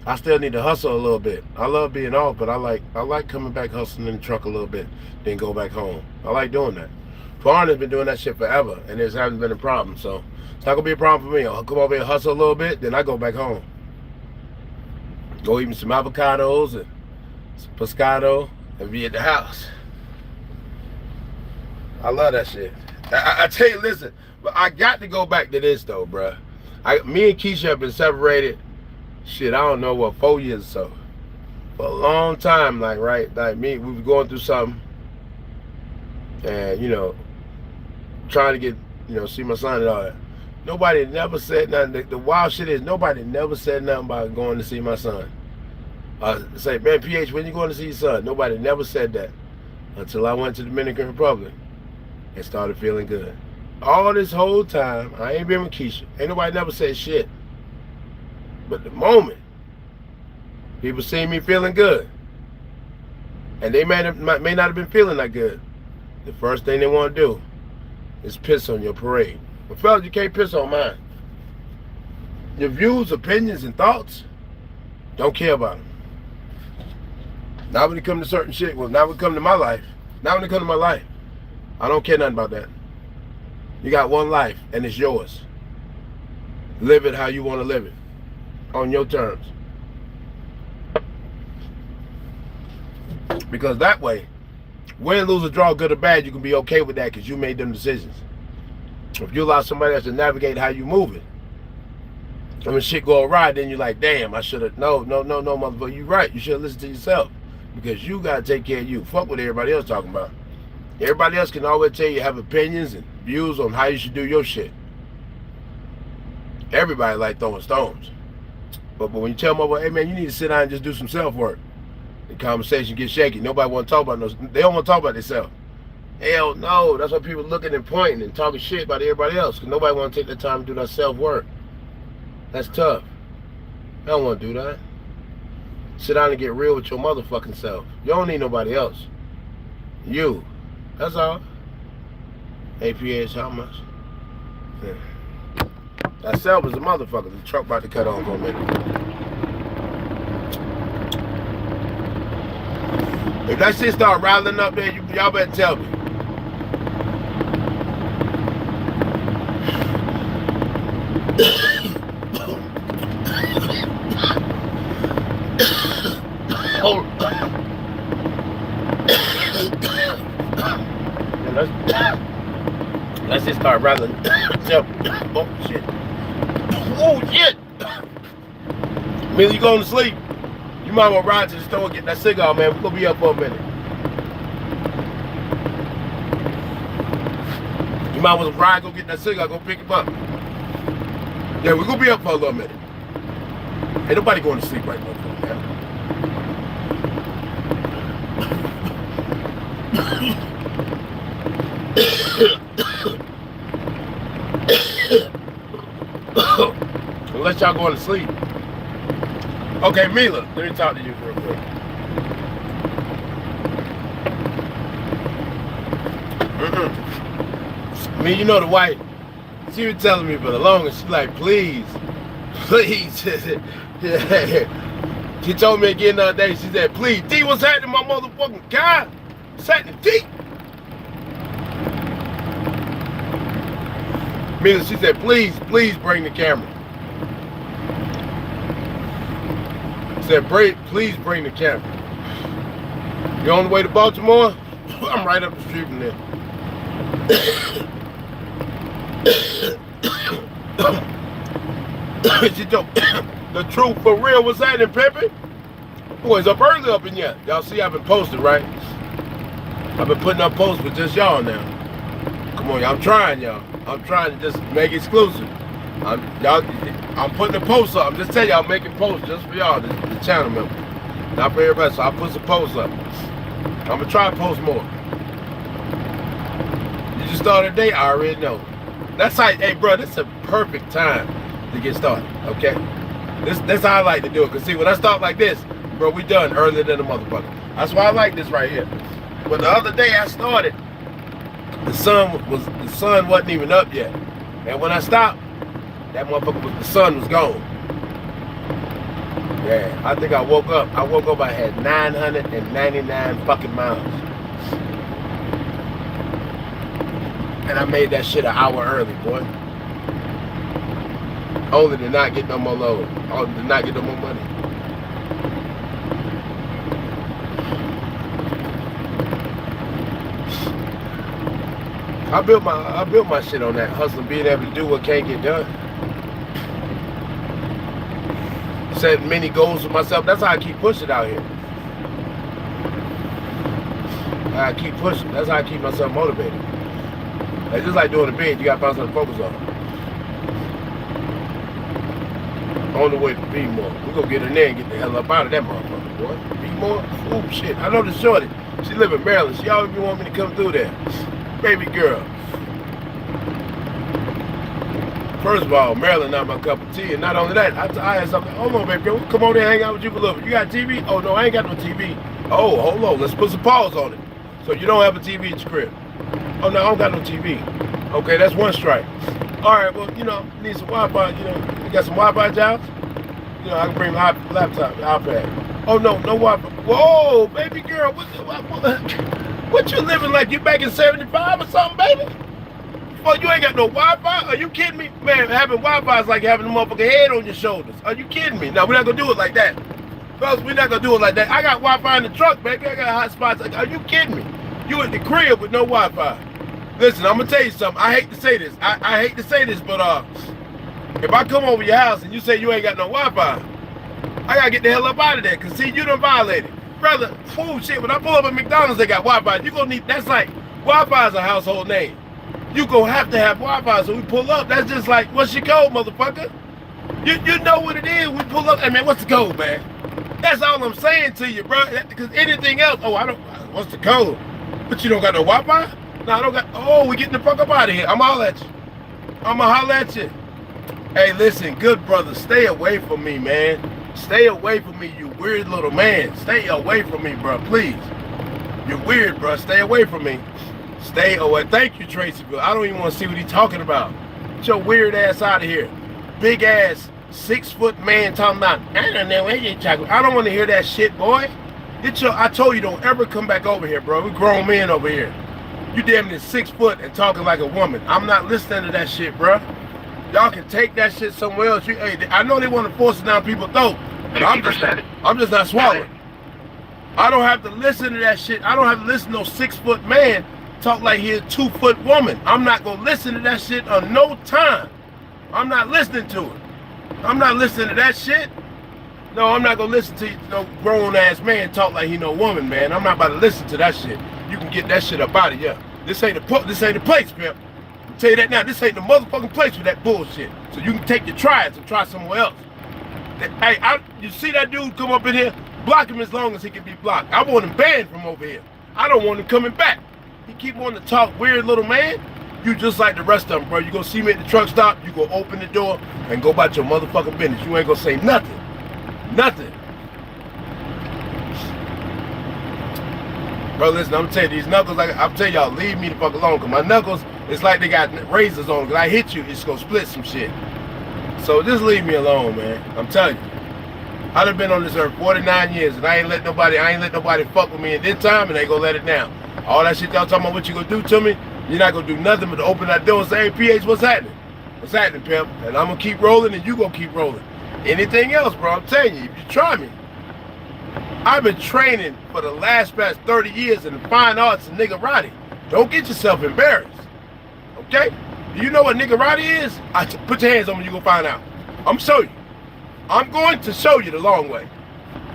I still need to hustle a little bit. I love being off, but I like coming back hustling in the truck a little bit, then go back home. I like doing that. Foreign has been doing that shit forever, and there hasn't been a problem. So it's not gonna be a problem for me. I'll come over here and hustle a little bit, then I go back home. Go eat some avocados and some pescado and be at the house. I love that shit. I tell you, listen, but I got to go back to this though, bruh. Me and Keisha have been separated, shit, I don't know what, 4 years or so. For a long time, like, right? Like me, we were going through something and, you know, trying to get, you know, see my son and all that. Nobody never said nothing. The wild shit is nobody never said nothing about going to see my son. Say, man, PH, when you going to see your son? Nobody never said that until I went to the Dominican Republic and started feeling good. All this whole time, I ain't been with Keisha. Ain't nobody never said shit. But the moment people see me feeling good, and they may not have been feeling that good, the first thing they want to do is piss on your parade. But fellas, you can't piss on mine. Your views, opinions, and thoughts, don't care about them. Now when it comes to certain shit, well, now when it comes to my life, I don't care nothing about that. You got one life, and it's yours. Live it how you want to live it, on your terms. Because that way, win, lose, or draw, good or bad, you can be okay with that because you made them decisions. If you allow somebody else to navigate how you move it, and when shit go awry, then you're like, damn, I should have, no, motherfucker, you right. You should have listened to yourself because you got to take care of you. Fuck what everybody else talking about. Everybody else can always tell you have opinions and views on how you should do your shit. Everybody like throwing stones. But when you tell them, hey man, you need to sit down and just do some self-work, the conversation gets shaky. Nobody want to talk about those. They don't want to talk about themselves. Hell no. That's why people looking and pointing and talking shit about everybody else, because nobody want to take the time to do that self-work. That's tough. I don't want to do that. Sit down and get real with your motherfucking self. You don't need nobody else. You. That's all. APH, how much? Yeah. That self is a motherfucker. The truck about to cut on for a minute. If that shit start rattling up there, y'all better tell me. Let's just start rattling. Oh shit. Oh shit. Millie, you going to sleep? You might want to ride to the store and get that cigar, man. We're gonna be up for a minute. You might want to ride, go get that cigar, go pick him up. Yeah, we're gonna be up for a little minute. Ain't nobody going to sleep right now, man. Unless y'all going to sleep. Okay, Mila, let me talk to you real quick. I mean, you know the wife, she was telling me for the longest, she's like, please. She told me again the other day, she said, please, D, what's happening, my motherfucking guy? What's happening, D? Mila, she said, please bring the camera. Said, please bring the camera. You on the way to Baltimore? I'm right up the street from there. She told the truth for real. What's happening, Peppy? Boys up early up in here. Y'all see I've been posting, right? I've been putting up posts with just y'all now. Come on, y'all. I'm trying, y'all. I'm trying to just make it exclusive. I'm putting the posts up. I'm just telling y'all, I'm making posts just for y'all, the channel members. Not for everybody, so I'll put some posts up. I'm gonna try to post more. You just started a day, I already know. That's how, hey bro, this is a perfect time to get started, okay? That's how I like to do it. Cause see, when I start like this, bro, we done earlier than the motherfucker. That's why I like this right here. But the other day I started, the sun wasn't even up yet. And when I stopped, that motherfucker the sun was gone. Yeah, I think I woke up. I had 999 fucking miles. And I made that shit an hour early, boy. Only to not get no more load. Only to not get no more money. I built my shit on that hustle, being able to do what can't get done. Set many goals for myself. That's how I keep pushing out here. I keep pushing. That's how I keep myself motivated. It's just like doing a bid. You gotta find something to focus on. On the way to be more. We gonna get in there and get the hell up out of that motherfucker, boy. Be more. Ooh, shit. I know the shorty. She live in Maryland. She always been wanting me to come through there. Baby girl. First of all, Maryland not my cup of tea, and not only that, I had something. Hold on, baby girl, come on there, hang out with you for a little bit. You got TV? Oh no, I ain't got no TV. Oh, hold on, let's put some pause on it. So you don't have a TV at your crib? Oh no, I don't got no TV. Okay, that's one strike. All right, well, you know, need some Wi-Fi. You know, you got some Wi-Fi jobs? You know, I can bring my laptop, iPad. Oh no, no Wi-Fi. Whoa, baby girl, what you living like? You back in '75 or something, baby? Oh, you ain't got no Wi-Fi? Are you kidding me? Man, having Wi-Fi is like having a motherfucking head on your shoulders. Are you kidding me? No, we're not gonna do it like that. Fellas, we're not gonna do it like that. I got Wi-Fi in the truck, baby. I got hotspots. Are you kidding me? You at the crib with no Wi-Fi. Listen, I'm gonna tell you something. I hate to say this. I hate to say this, but if I come over your house and you say you ain't got no Wi-Fi, I gotta get the hell up out of there. Cause see, you done violated. Brother, food shit, when I pull up at McDonald's, they got Wi-Fi. You gonna need, that's like, Wi-Fi is a household name. You gonna have to have Wi-Fi, so we pull up. That's just like, what's your code, motherfucker? You know what it is. We pull up. Hey man, what's the code, man? That's all I'm saying to you, bro. Because anything else, oh, I don't. What's the code? But you don't got no Wi-Fi? No, I don't got. Oh, we getting the fuck up out of here. I'ma holler at you. I'ma holler at you. Hey, listen, good brother, stay away from me, man. Stay away from me, you weird little man. Stay away from me, bro, please. You're weird, bro. Stay away from me. Stay away. Thank you, Tracy. I don't even want to see what he's talking about. Get your weird ass out of here. Big ass, 6-foot man talking about, I don't know what you're talking about. I don't want to hear that shit, boy. I told you, don't ever come back over here, bro. We grown men over here. You damn near 6 foot and talking like a woman. I'm not listening to that shit, bro. Y'all can take that shit somewhere else. Hey, I know they want to force it down people's throat, but I'm just not swallowing. I don't have to listen to that shit. I don't have to listen to no 6-foot man talk like he's a 2-foot woman. I'm not gonna listen to that shit on no time. I'm not listening to it. I'm not listening to that shit. No, I'm not gonna listen to no grown ass man talk like he no woman, man. I'm not about to listen to that shit. You can get that shit up out of here. This ain't the place, pimp. I'll tell you that now. This ain't the motherfucking place for that bullshit. So you can take your tries and try somewhere else. Hey, you see that dude come up in here? Block him as long as he can be blocked. I want him banned from over here. I don't want him coming back. He keep wanting to talk weird, little man. You just like the rest of them, bro. You gonna see me at the truck stop, you gonna open the door and go about your motherfucking business. You ain't gonna say nothing. Nothing. Bro, listen, I'm telling you, these knuckles, I'm telling y'all, leave me the fuck alone. Cause my knuckles, it's like they got razors on. Cause I hit you, it's gonna split some shit. So just leave me alone, man. I'm telling you. I done been on this earth 49 years and I ain't let nobody fuck with me in this time and they gonna let it down. All that shit y'all talking about what you gonna do to me, you're not gonna do nothing but open that door and say, hey, PH, what's happening? What's happening, pimp? And I'm gonna keep rolling and you gonna keep rolling. Anything else, bro, I'm telling you, if you try me. I've been training for the past 30 years in the fine arts of niggerati. Don't get yourself embarrassed, okay? Do you know what niggerati is? Put your hands on me, you gonna find out. I'm gonna show you. I'm going to show you the long way.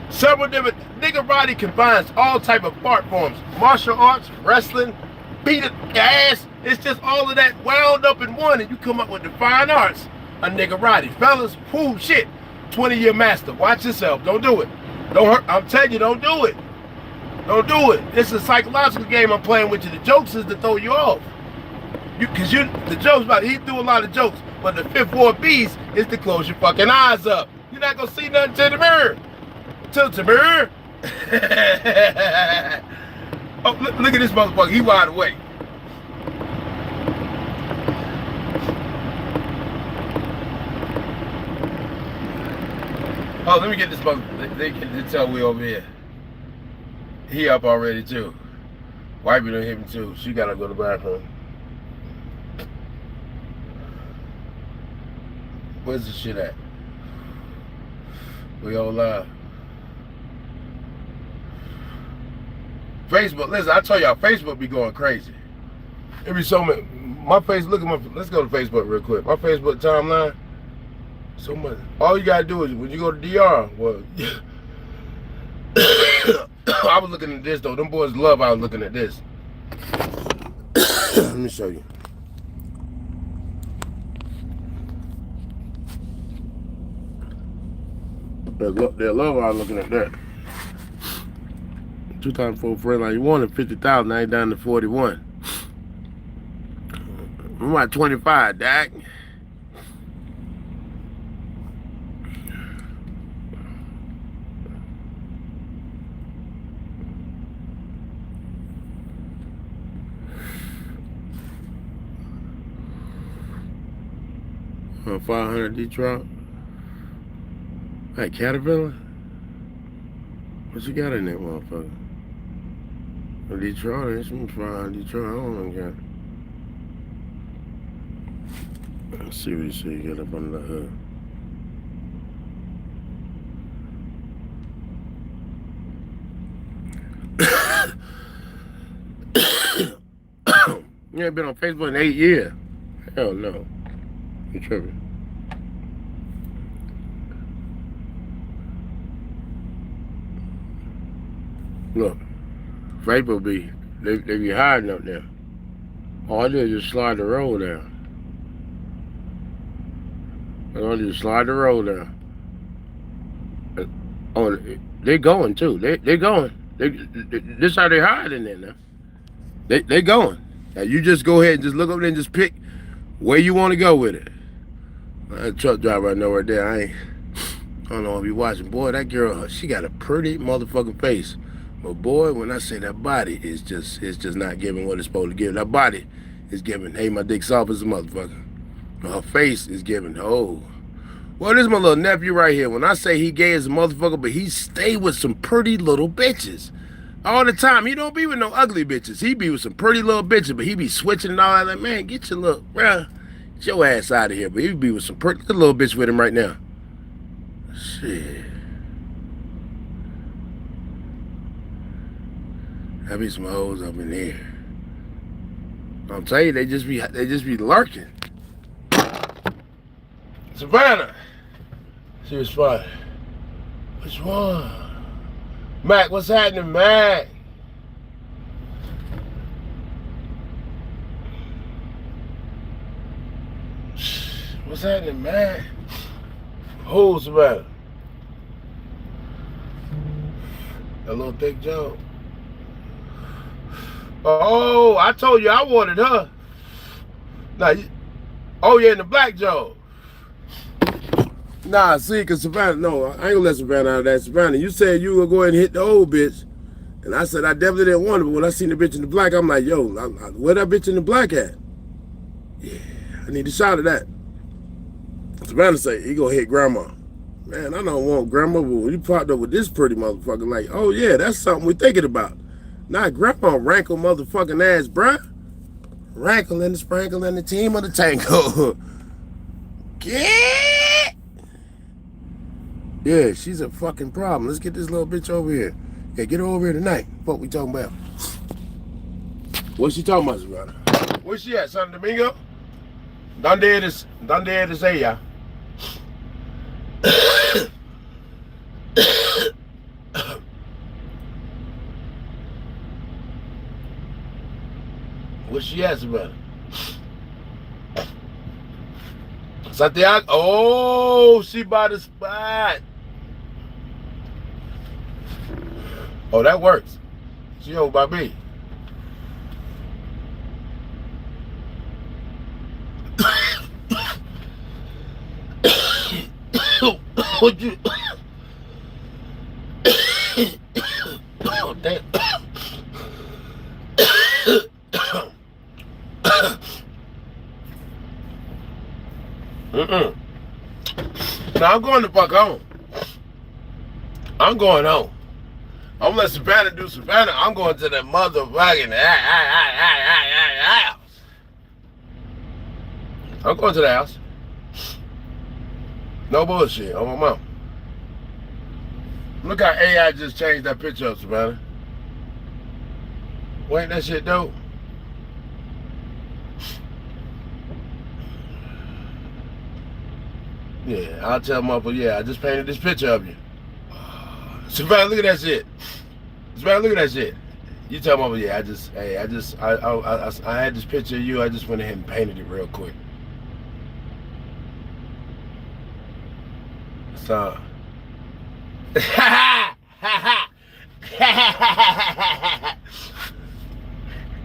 Several different, niggerati combines all type of art forms. Martial arts, wrestling, beating your ass. It's just all of that wound up in one and you come up with the fine arts of niggerati. Fellas, whoo, shit. 20-year master. Watch yourself. Don't do it. Don't hurt. I'm telling you, don't do it. Don't do it. It's a psychological game I'm playing with you. The jokes is to throw you off. The jokes about he threw a lot of jokes, but the fifth ward beast is to close your fucking eyes up. You're not gonna see nothing to the mirror. To the mirror. Oh, look at this motherfucker. He wide awake. Oh, let me get this motherfucker. They can tell we over here. He up already too. Wifey done hit him too. She gotta go to the bathroom. Where's the shit at? We all live. Facebook, listen, I tell y'all, Facebook be going crazy. It be so many. My face, look at my, let's go to Facebook real quick. My Facebook timeline, so much. All you gotta do is, when you go to DR, well, I was looking at this though. Them boys love I was looking at this. Let me show you. They love I was looking at that. 2004 Freightliner, you wanted 50,000, now you down to 41. I'm at 25, Dak. On 500 Detroit. Hey, Caterpillar? What you got in that motherfucker? Detroit, there's some 500 Detroit. I don't know. Let's see what you see. You got up under the hood. You ain't been on Facebook in 8 years. Hell no. You tripping. Look, Facebook they be hiding up there. All I did is just slide the road down. All I did is slide the road down. Oh, they going too. They going. This how they hiding there now. They going. Now you just go ahead and just look up there and just pick where you want to go with it. That truck driver I know right there. I don't know if you watching. Boy, that girl, she got a pretty motherfucking face. But boy, when I say that body is just not giving what it's supposed to give. That body is giving, hey, my dick soft as a motherfucker. Her face is giving, oh. Well, this is my little nephew right here. When I say he gay as a motherfucker, but he stay with some pretty little bitches. All the time. He don't be with no ugly bitches. He be with some pretty little bitches, but he be switching and all that. Like, man, get your little, bruh, get your ass out of here. But he be with some pretty little bitch with him right now. Shit. I be some hoes up in there. I'm telling you, they just be lurking. Savannah. She was fine. Which one? Mac, what's happening, Mac? What's happening, Mac? Who's Savannah? That little thick joke. Oh, I told you I wanted her. Nah, oh yeah, in the black joke. Nah, see, cause Savannah, no, I ain't gonna let Savannah out of that. Savannah, you said you would go ahead and hit the old bitch, and I said I definitely didn't want it. But when I seen the bitch in the black, I'm like, yo, where that bitch in the black at? Yeah, I need a shot of that. Savannah say he gonna hit grandma. Man, I don't want grandma, but when you popped up with this pretty motherfucker, like, oh yeah, that's something we're thinking about. Not grandma rankle motherfucking ass, bruh. Rankle and the sprinkle and the team of the tango. Get. Yeah, she's a fucking problem. Let's get this little bitch over here. Yeah, get her over here tonight. What we talking about? What's she talking about, Savannah? Where's she at, San Domingo? Donde eres ella? What's she at, Savannah? Santiago? Oh, she by the spot. Oh, that works. She over by me. What you? Oh, damn. Now I'm going the fuck home. I'm going home. I'm gonna let Savannah do Savannah. I'm going to that motherfucking house. I'm going to the house. No bullshit on my mom. Look how AI just changed that picture up, Savannah. Well, ain't that shit dope? Yeah, I'll tell motherfucker, yeah, I just painted this picture of you. Savannah, look at that shit. Savannah, look at that shit. You tell motherfucker, yeah, I had this picture of you, I just went ahead and painted it real quick. So,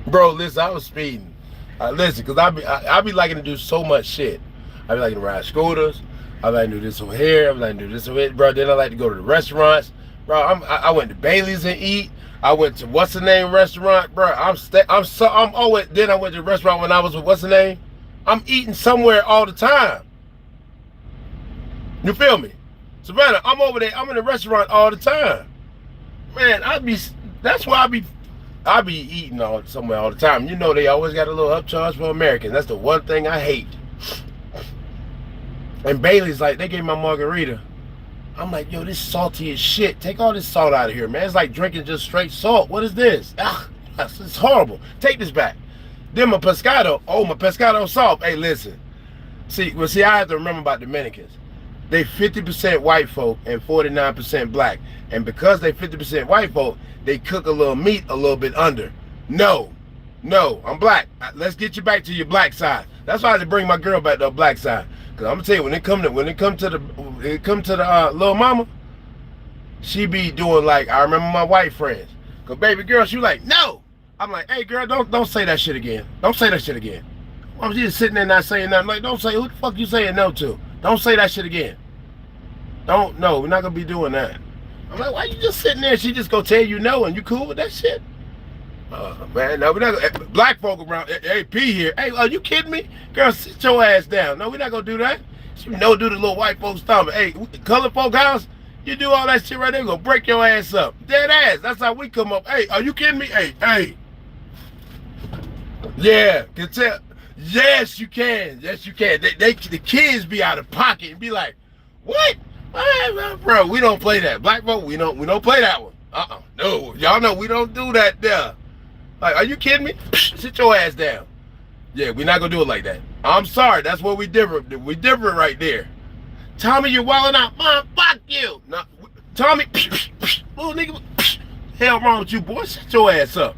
bro, listen, I was speeding. Listen, cause I be liking to do so much shit. I be liking to ride scooters. I like to do this over here. I like to do this over here, bro. Then I like to go to the restaurants, bro. I went to Bailey's and eat. I went to what's the name restaurant, bro. I'm always. Then I went to the restaurant when I was with what's the name. I'm eating somewhere all the time. You feel me? Savannah, I'm over there. I'm in the restaurant all the time. Man, that's why I be eating somewhere all the time. You know they always got a little upcharge for Americans. That's the one thing I hate. And Bailey's like, they gave my margarita. I'm like, yo, this salty as shit. Take all this salt out of here, man. It's like drinking just straight salt. What is this? Ah, it's horrible. Take this back. Then my pescado. Oh, my pescado salt. Hey, listen. See, I have to remember about Dominicans. They 50% white folk and 49% black. And because they 50% white folk, they cook a little meat a little bit under. No, I'm black. Let's get you back to your black side. That's why I had to bring my girl back to the black side. Cause I'm gonna tell you, when it come to the little mama, she be doing like, I remember my white friends. Cause baby girl, she was like, no. I'm like, hey girl, don't say that shit again. Don't say that shit again. I'm just sitting there not saying nothing. Like, don't say, who the fuck you saying no to? Don't say that shit again. No, we're not gonna be doing that. I'm like, why you just sitting there? She just gonna tell you no, and you cool with that shit? Man, no, we're not gonna, black folk around, hey, P here. Hey, are you kidding me? Girl, sit your ass down. No, we're not gonna do that. She no do the little white folks stomach. Hey, colored folk house, you do all that shit right there, we're gonna break your ass up. Dead ass, that's how we come up. Hey, are you kidding me? Hey. Yeah, can tell. Yes, you can. Yes, you can. The kids be out of pocket and be like, what? Bro, we don't play that. Black folk, we don't play that one. No, y'all know we don't do that there. Like, are you kidding me? Sit your ass down. Yeah, we're not gonna do it like that. I'm sorry, that's where we different. We different right there. Tommy, you're wilding out. Mom, fuck you. No, Tommy, little nigga, hell wrong with you, boy? Sit your ass up.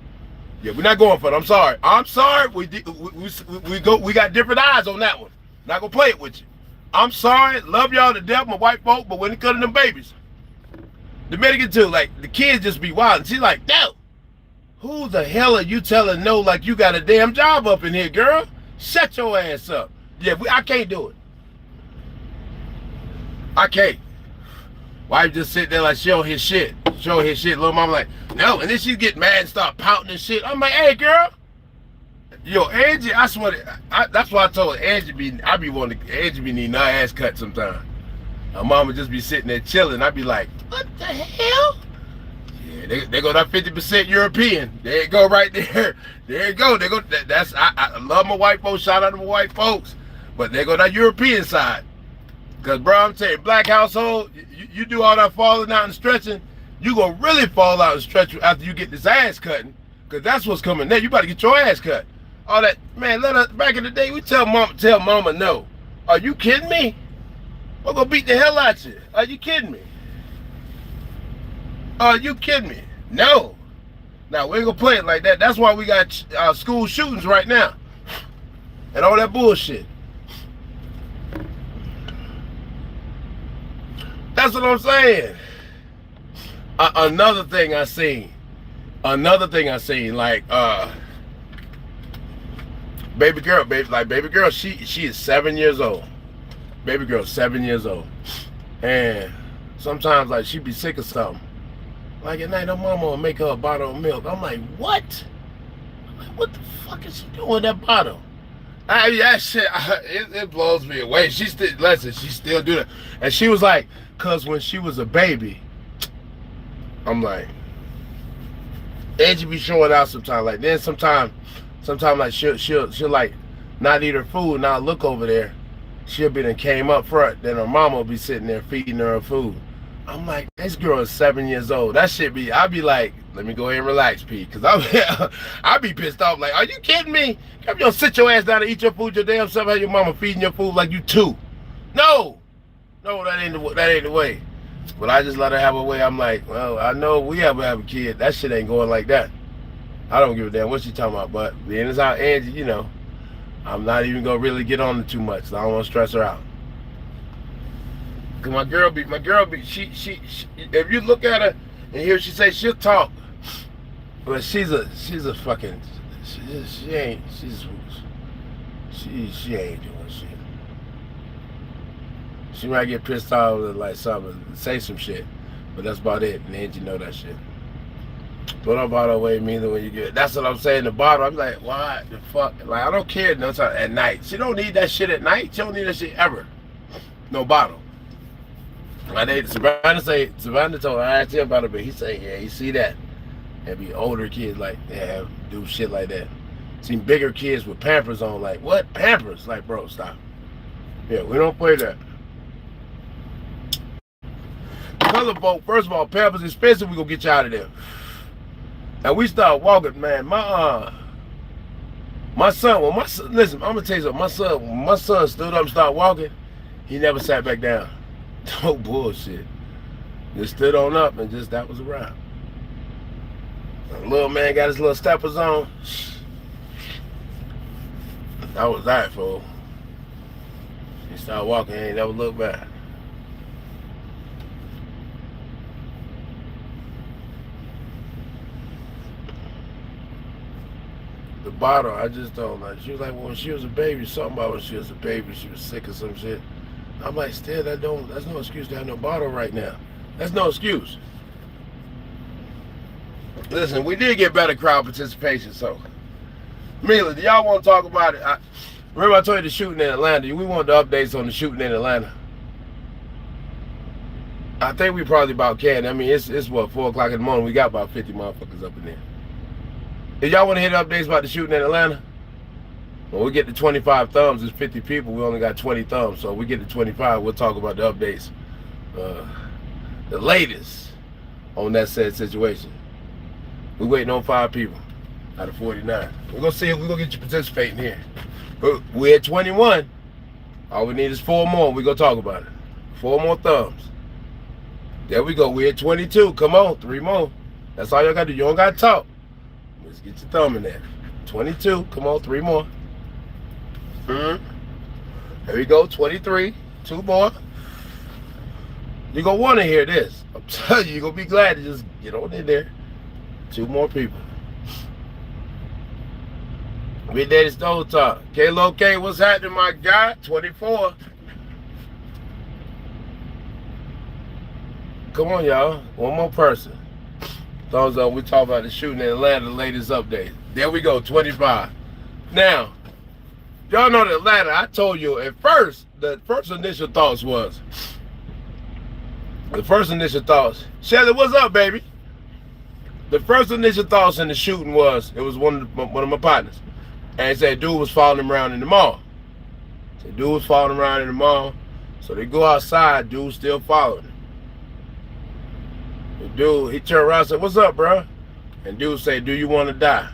Yeah, we're not going for it. I'm sorry. We got different eyes on that one. Not gonna play it with you. I'm sorry. Love y'all to death, my white folk, but when it comes to them babies, Dominican too, like the kids just be wild. And she's like, no. Who the hell are you telling no like you got a damn job up in here, girl? Shut your ass up. Yeah, I can't do it. I can't. Wife just sit there like she don't hear shit. She don't hear shit. Little mama like, no. And then she get mad and start pouting and shit. I'm like, hey, girl. Yo, Angie, I swear, that's why I told her, Angie be needing her ass cut sometimes. Her mama just be sitting there chilling. I be like, what the hell? Yeah, they go that 50% European. There you go right there. There you go. I love my white folks. Shout out to my white folks. But they go that European side. Because, bro, I'm telling you, black household, you do all that falling out and stretching, you going to really fall out and stretch after you get this ass cutting. Because that's what's coming there. You better get your ass cut. All that, man, back in the day, we tell mama no. Are you kidding me? We're going to beat the hell out of you. Are you kidding me? Are you kidding me? No. Now, we ain't going to play it like that. That's why we got school shootings right now. And all that bullshit. That's what I'm saying. Another thing I seen, like, baby girl, she is 7 years old. Baby girl, 7 years old. And sometimes, like, she be sick of something. Like, at night, her mama will make her a bottle of milk. I'm like, what? What the fuck is she doing with that bottle? That shit, it blows me away. She still do that. And she was like, cause when she was a baby, I'm like, Angie be showing out sometimes. Like, then sometimes like she'll like not eat her food, and I'll look over there. She'll be done came up front. Then her mama will be sitting there feeding her food. I'm like, this girl is 7 years old. That shit be, I be like, let me go ahead and relax, P. Cause I be pissed off. Like, are you kidding me? Come on, sit your ass down and eat your food your damn self. Have your mama feeding your food like you two. No. No, that ain't the way. But I just let her have her way. I'm like, well, I know we ever have a kid. That shit ain't going like that. I don't give a damn what she talking about. But being as how Angie, you know, I'm not even gonna really get on her too much. So I don't want to stress her out. Cause my girl be, she if you look at her and hear she say she'll talk, but she's a fucking, she ain't doing shit. She might get pissed off with like something, say some shit, but that's about it. And Angie know that shit. Don't know about her way neither when you get. That's what I'm saying. The bottle, I'm like, why the fuck? Like I don't care no time at night. She don't need that shit at night. She don't need that shit ever. No bottle. Savannah told her, I asked him about it, but he said, yeah, you see that. There be older kids like do shit like that. Seen bigger kids with Pampers on, like, what? Pampers? Like, bro, stop. Yeah, we don't play that. Color boat, first of all, Pampers expensive, we gonna get you out of there. And we start walking, man. My son, listen, I'm gonna tell you something. When my son stood up and started walking, he never sat back down. No bullshit. Just stood on up and just that was a wrap. The little man got his little steppers on. That was that, fool. He started walking, he ain't never looked back. The bottle, I just don't like. She was like, well, when she was a baby, something about when she was a baby, she was sick or some shit. I'm like, still, that's no excuse to have no bottle right now. That's no excuse. Listen, we did get better crowd participation, so. Mila, do y'all want to talk about it? Remember I told you the shooting in Atlanta. We want the updates on the shooting in Atlanta. I think we probably about can. I mean, it's what, 4 o'clock in the morning. We got about 50 motherfuckers up in there. If y'all want to hear the updates about the shooting in Atlanta, when we get to 25 thumbs, it's 50 people. We only got 20 thumbs. So we get to 25, we'll talk about the updates. The latest on that said situation. We're waiting on 5 people out of 49. We're going to see if we're going to get you participating here. But we're at 21. All we need is 4 more. We're going to talk about it. 4 more thumbs. There we go. We're at 22. Come on. 3 more. That's all y'all got to do. You don't got to talk. Let's get your thumb in there. 22. Come on. 3 more. There we go. 23. 2 more. You're going to want to hear this. I'm telling you, you're going to be glad to just get on in there. 2 more people. Big Daddy Stole Talk. K-Lo K, what's happening, my guy? 24. Come on, y'all. 1 more person. Thumbs up. We talk about the shooting in Atlanta, the latest update. There we go, 25. Now, y'all know that Atlanta, I told you at first, the first initial thoughts, Shelly, what's up, baby? The first initial thoughts in the shooting was, it was one of my partners. And he said dude was following him around in the mall. So they go outside, dude still following him. The dude, he turned around and said, what's up, bro? And dude said, do you want to die?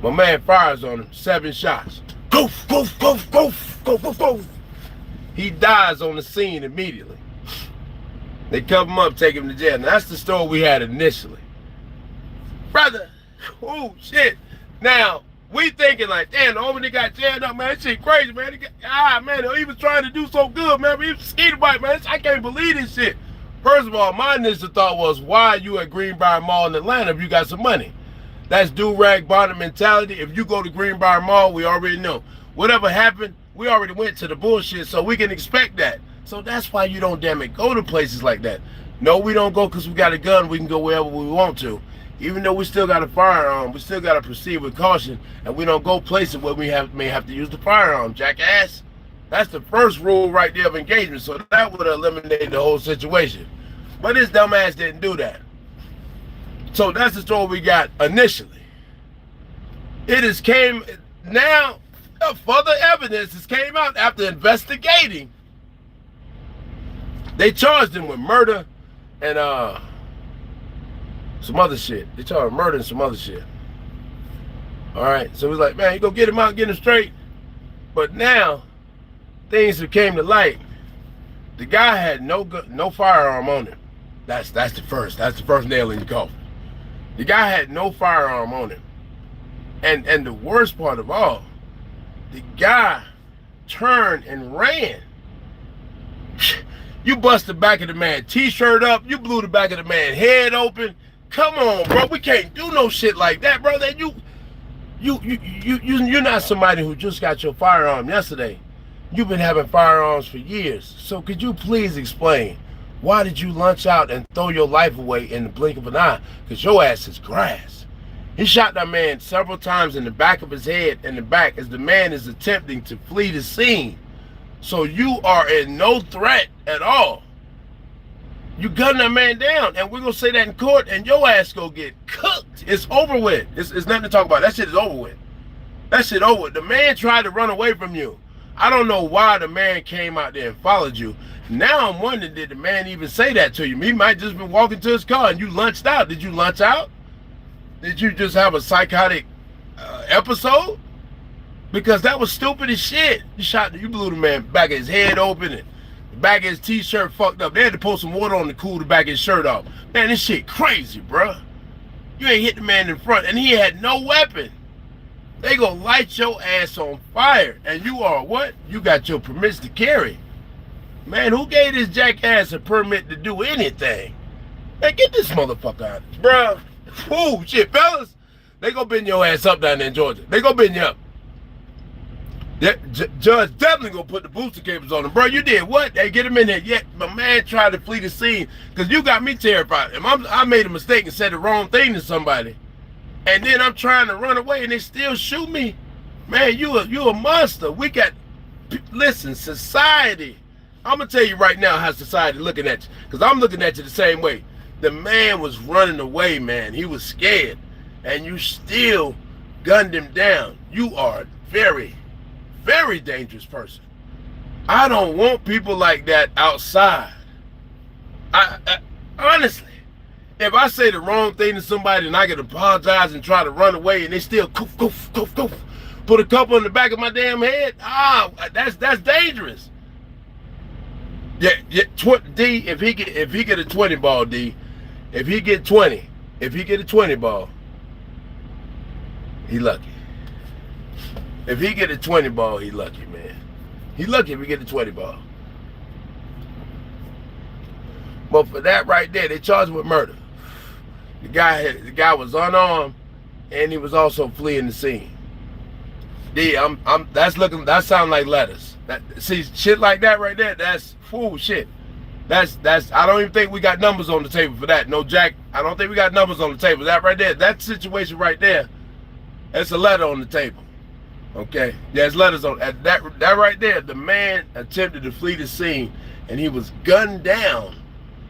My man fires on him, 7 shots. Goof, goof, goof, goof, goof, goof, goof. He dies on the scene immediately. They cover him up, take him to jail. Now, that's the story we had initially. Brother, oh, shit. Now, we thinking like, damn, the homie got jammed up, man. That shit crazy, man. He was trying to do so good, man. He was a skeeter bite, man. I can't believe this shit. First of all, my initial thought was, why are you at Greenbrier Mall in Atlanta if you got some money? That's do-rag bonnet mentality. If you go to Greenbrier Mall, we already know. Whatever happened, we already went to the bullshit, so we can expect that. So that's why you don't, damn it, go to places like that. No, we don't go because we got a gun. We can go wherever we want to. Even though we still got a firearm, we still got to proceed with caution, and we don't go places where we may have to use the firearm, jackass. That's the first rule right there of engagement, so that would eliminate the whole situation. But this dumbass didn't do that. So that's the story we got initially. It has came, now further evidence has came out after investigating. They charged him with murder and some other shit. They charged him murder and some other shit. All right, so he's like, man, you go get him out, get him straight. But now, things that came to light, the guy had no firearm on him. That's the first nail in the coffin. The guy had no firearm on him. And the worst part of all, the guy turned and ran. You bust the back of the man t-shirt up, you blew the back of the man head open. Come on, bro. We can't do no shit like that, bro. That you're not somebody who just got your firearm yesterday. You've been having firearms for years. So could you please explain, why did you lunch out and throw your life away in the blink of an eye? Because your ass is grass. He shot that man several times in the back of his head and the back as the man is attempting to flee the scene. So you are in no threat at all. You gunned that man down, and we're going to say that in court, and your ass going to get cooked. It's over with. It's nothing to talk about. That shit is over with. That shit over with. The man tried to run away from you. I don't know why the man came out there and followed you. Now I'm wondering, did the man even say that to you? He might just been walking to his car and you lunched out. Did you lunch out? Did you just have a psychotic episode? Because that was stupid as shit. You blew the man back of his head open and the back of his t-shirt fucked up. They had to pour some water on to cool the back of his shirt off. Man, this shit crazy, bruh. You ain't hit the man in front, and he had no weapon. They gonna light your ass on fire, and you are what? You got your permits to carry. Man, who gave this jackass a permit to do anything? Man, get this motherfucker out, bruh. Ooh, shit, fellas. They gonna bend your ass up down there in Georgia. They gonna bend you up. Judge definitely gonna put the booster cables on him. Bro, you did what? They get him in there. Yet my man tried to flee the scene because you got me terrified. And I made a mistake and said the wrong thing to somebody. And then I'm trying to run away and they still shoot me. Man, you a monster. We got, listen, society. I'm gonna tell you right now how society looking at you. Because I'm looking at you the same way. The man was running away, man. He was scared. And you still gunned him down. You are a very, very dangerous person. I don't want people like that outside. I honestly, if I say the wrong thing to somebody and I can apologize and try to run away and they still goof, goof, goof, goof, put a couple in the back of my damn head, that's dangerous. Yeah, D, if he get a 20 ball, D, if he get a 20 ball, he lucky. If he get a 20 ball, he lucky, man. He lucky if he get a 20 ball. But for that right there, they charged him with murder. The guy was unarmed, and he was also fleeing the scene. D, that sound like letters. See, shit like that right there, that's fool shit. That's I don't even think we got numbers on the table for that. No, Jack, I don't think we got numbers on the table. That right there, that situation right there, that's a letter on the table. Okay, there's letters on that right there. The man attempted to flee the scene, and he was gunned down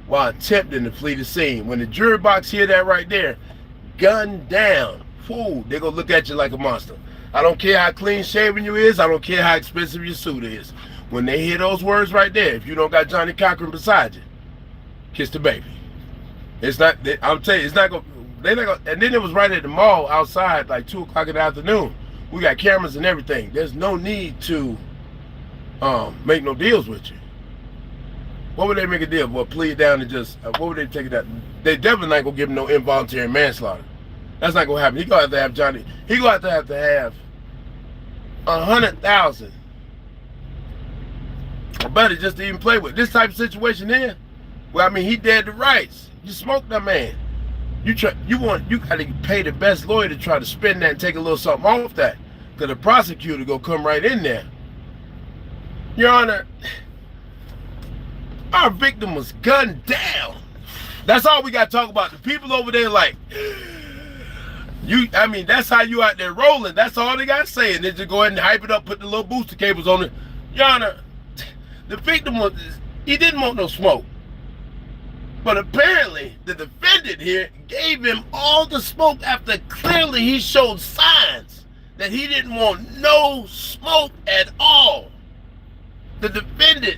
while attempting to flee the scene. When the jury box hear that right there, gunned down, fool, they gonna look at you like a monster. I don't care how clean shaven you is. I don't care how expensive your suit is. When they hear those words right there, if you don't got Johnny Cochran beside you, kiss the baby. It's not. I'm telling you, it's not gonna. They're not gonna. And then it was right at the mall outside, like 2 o'clock in the afternoon. We got cameras and everything. There's no need to make no deals with you. What would they make a deal? Well, plead down and just, what would they take it out? They definitely not gonna give him no involuntary manslaughter. That's not gonna happen. He gonna have to have Johnny. He gonna have to have 100,000. Or better, just to even play with this type of situation here. Well, I mean, he dead to rights. You smoked that man. You gotta pay the best lawyer to try to spin that and take a little something off that. Cause the prosecutor gonna come right in there. Your Honor, our victim was gunned down. That's all we gotta talk about. The people over there like, I mean, that's how you out there rolling. That's all they gotta say. And then just go ahead and hype it up, put the little booster cables on it. Your Honor, the victim he didn't want no smoke. But apparently, the defendant here gave him all the smoke after clearly he showed signs that he didn't want no smoke at all. The defendant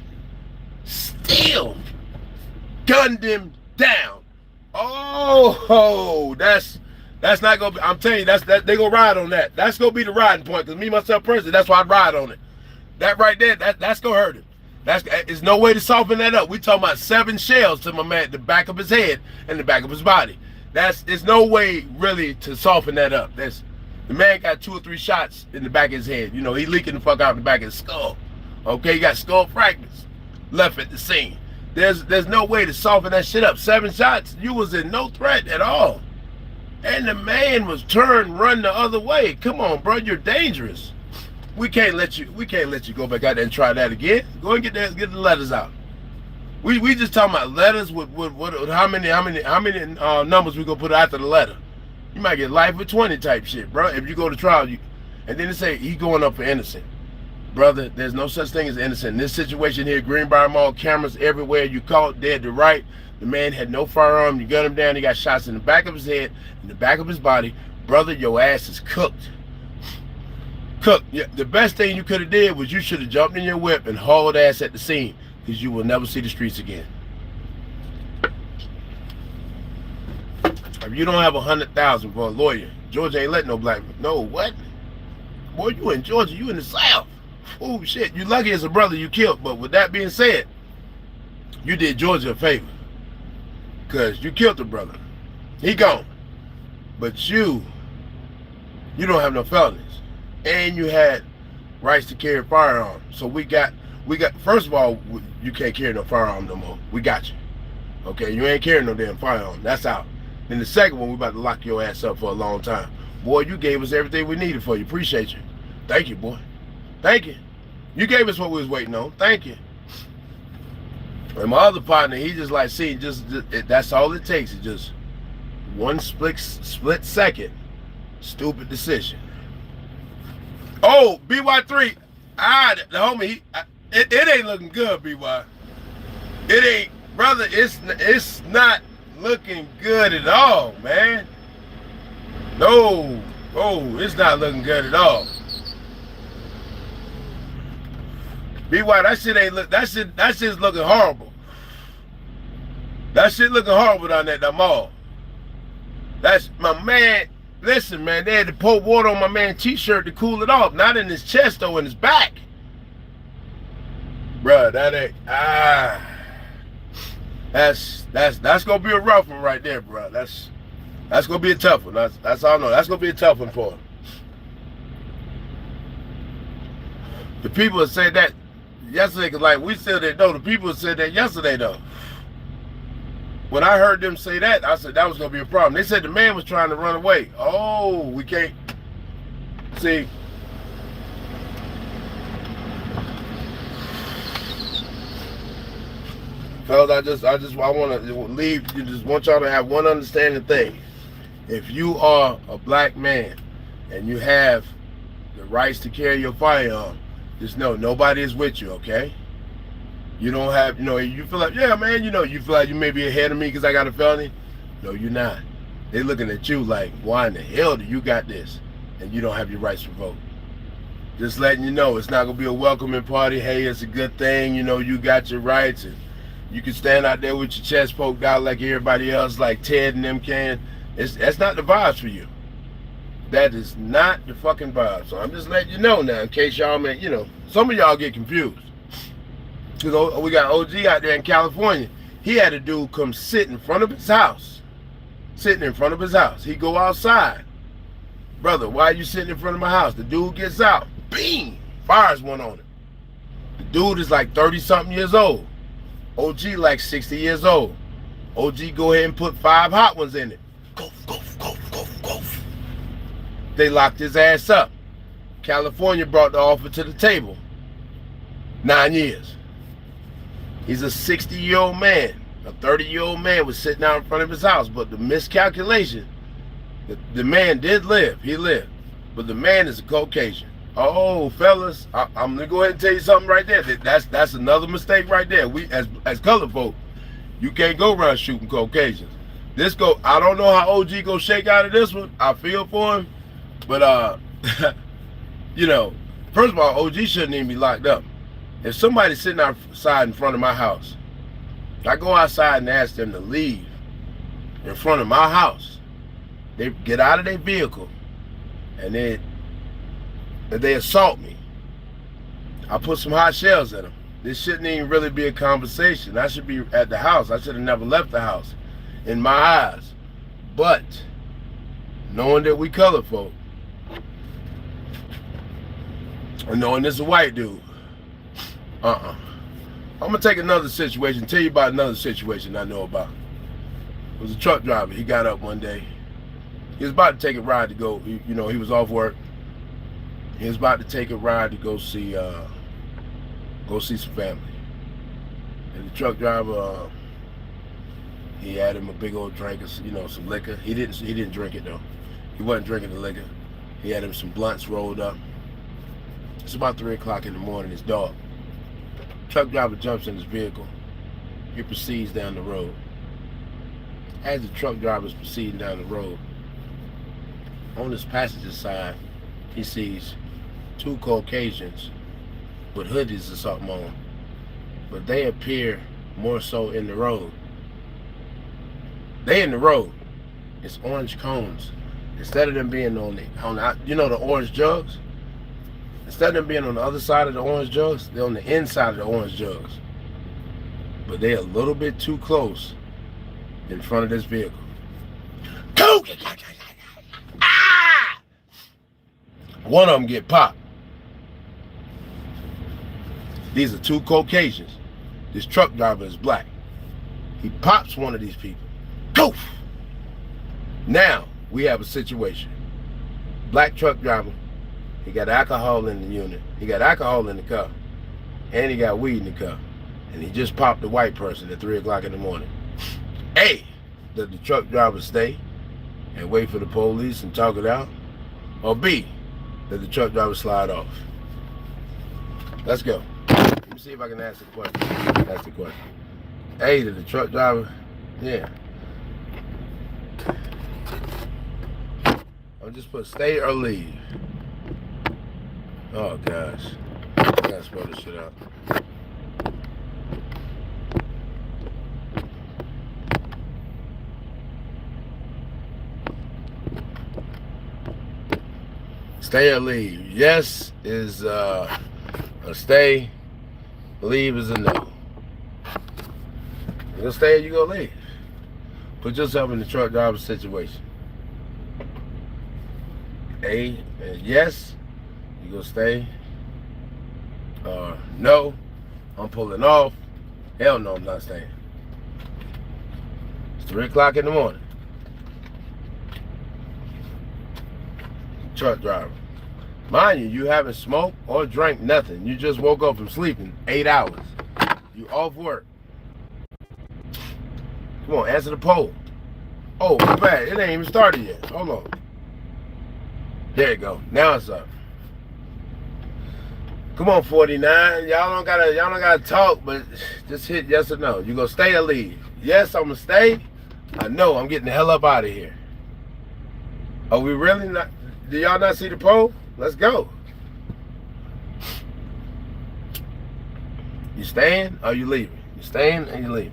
still gunned him down. Oh, that's not gonna be. I'm telling you, they gonna ride on that. That's gonna be the riding point. Cause me myself personally, that's why I ride on it. That right there, that's gonna hurt him. There's no way to soften that up. We talking about 7 shells to my man, the back of his head and the back of his body. There's no way really to soften that up. The man got 2 or 3 shots in the back of his head. You know, he leaking the fuck out in the back of his skull. Okay, he got skull fragments left at the scene. There's no way to soften that shit up. 7 shots, you was in no threat at all. And the man was run the other way. Come on, bro, you're dangerous. We can't let you go back out there and try that again. Go and get the letters out. We just talking about letters with how many numbers we gonna put after the letter. You might get life with 20 type shit, bro. If you go to trial, and then they say he going up for innocent. Brother, there's no such thing as innocent. In this situation here, Greenbrier Mall, cameras everywhere. You caught dead to right. The man had no firearm. You gun him down. He got shots in the back of his head, in the back of his body. Brother, your ass is cooked. Cooked. Yeah, the best thing you could have did was you should have jumped in your whip and hauled ass at the scene, because you will never see the streets again. If you don't have 100,000 for a lawyer, Georgia ain't letting no black man. No, what? Boy, you in Georgia, you in the South. Oh shit, you lucky as a brother you killed. But with that being said, you did Georgia a favor, because you killed the brother. He gone. But you don't have no felonies. And you had rights to carry a firearm. So we got, first of all, you can't carry no firearm no more. We got you. Okay, you ain't carrying no damn firearm. That's out. Then the second one, we about to lock your ass up for a long time. Boy, you gave us everything we needed for you. Appreciate you. Thank you, boy. Thank you. You gave us what we was waiting on. Thank you. And my other partner, he just like, see, that's all it takes. Is just one split second, stupid decision. Oh, BY3, the homie, it ain't looking good, BY. It ain't, brother, it's not looking good at all, man. No, it's not looking good at all. BY, that shit's looking horrible. That shit looking horrible down there at the mall. That's my man. Listen, man, they had to pour water on my man's t-shirt to cool it off. Not in his chest, though, in his back. Bruh, that ain't, that's gonna be a rough one right there, bruh. That's gonna be a tough one. That's all I know. That's gonna be a tough one for him. The people that said that yesterday, cause like we still didn't know. The people said that yesterday, though. When I heard them say that, I said that was going to be a problem. They said the man was trying to run away. Oh, we can't. See. Fellas, I want to leave. You just want y'all to have one understanding thing. If you are a black man and you have the rights to carry your firearm, just know nobody is with you, okay? You don't have, you feel like, yeah, man, you feel like you may be ahead of me because I got a felony. No, you're not. They're looking at you like, why in the hell do you got this and you don't have your rights to vote? Just letting you know, it's not going to be a welcoming party. Hey, it's a good thing, you got your rights and you can stand out there with your chest poked out like everybody else, like Ted and them can. That's not the vibes for you. That is not the fucking vibe. So I'm just letting you know now, in case y'all, man, some of y'all get confused. Because we got OG out there in California. He had a dude come sit in front of his house. Sitting in front of his house. He go outside. Brother, why are you sitting in front of my house? The dude gets out. Bing! Fires one on him. The dude is like 30-something years old. OG like 60 years old. OG go ahead and put 5 hot ones in it. Go. They locked his ass up. California brought the offer to the table. 9 years. He's a 60-year-old man. A 30-year-old man was sitting out in front of his house. But the miscalculation, the man did live. He lived. But the man is a Caucasian. Oh, fellas, I'm going to go ahead and tell you something right there. That's another mistake right there. We, as colored folk, you can't go around shooting Caucasians. I don't know how OG go shake out of this one. I feel for him. But, first of all, OG shouldn't even be locked up. If somebody's sitting outside in front of my house, I go outside and ask them to leave in front of my house. They get out of their vehicle and they assault me. I put some hot shells in them. This shouldn't even really be a conversation. I should be at the house. I should have never left the house, in my eyes. But knowing that we colored folk, and knowing this is a white dude, I'm gonna take another situation, tell you about another situation I know about. It was a truck driver. He got up one day. He was about to take a ride to go, you know, he was off work. He was about to take a ride to go see some family. And the truck driver, he had him a big old drink of, you know, some liquor. He didn't drink it though. He wasn't drinking the liquor. He had him some blunts rolled up. It's about 3 o'clock in the morning. It's dark. Truck driver jumps in his vehicle. He proceeds down the road. As the truck driver is proceeding down the road, on his passenger side, he sees 2 Caucasians with hoodies or something on, but they appear more so in the road. They in the road. It's orange cones. Instead of them being on the you know, the orange jugs. Instead of them being on the other side of the orange jugs, they're on the inside of the orange jugs. But they're a little bit too close in front of this vehicle. One of them get popped. These are 2 Caucasians. This truck driver is black. He pops one of these people. Goof! Now we have a situation. Black truck driver. He got alcohol in the unit. He got alcohol in the car. And he got weed in the car. And he just popped the white person at 3 o'clock in the morning. A, does the truck driver stay and wait for the police and talk it out? Or B, does the truck driver slide off? Let's go. Let me see if I can ask the question. Ask the question. A, did the truck driver? Yeah. I'll just put stay or leave. Oh gosh. I gotta spell this shit out. Stay or leave. Yes is a stay. Leave is a no. You gonna stay or you gonna leave? Put yourself in the truck driver situation. A, yes, you gonna stay. No, I'm pulling off. Hell no, I'm not staying. It's 3 o'clock in the morning. Truck driver. Mind you, you haven't smoked or drank nothing. You just woke up from sleeping 8 hours. You off work. Come on, answer the poll. Oh, my bad. It ain't even started yet. Hold on. There you go. Now it's up. Come on, 49. Y'all don't gotta talk, but just hit yes or no. You gonna stay or leave? Yes, I'm gonna stay. I know I'm getting the hell up out of here. Are we really not? Do y'all not see the poll? Let's go. You staying or you leaving? You staying or you leaving?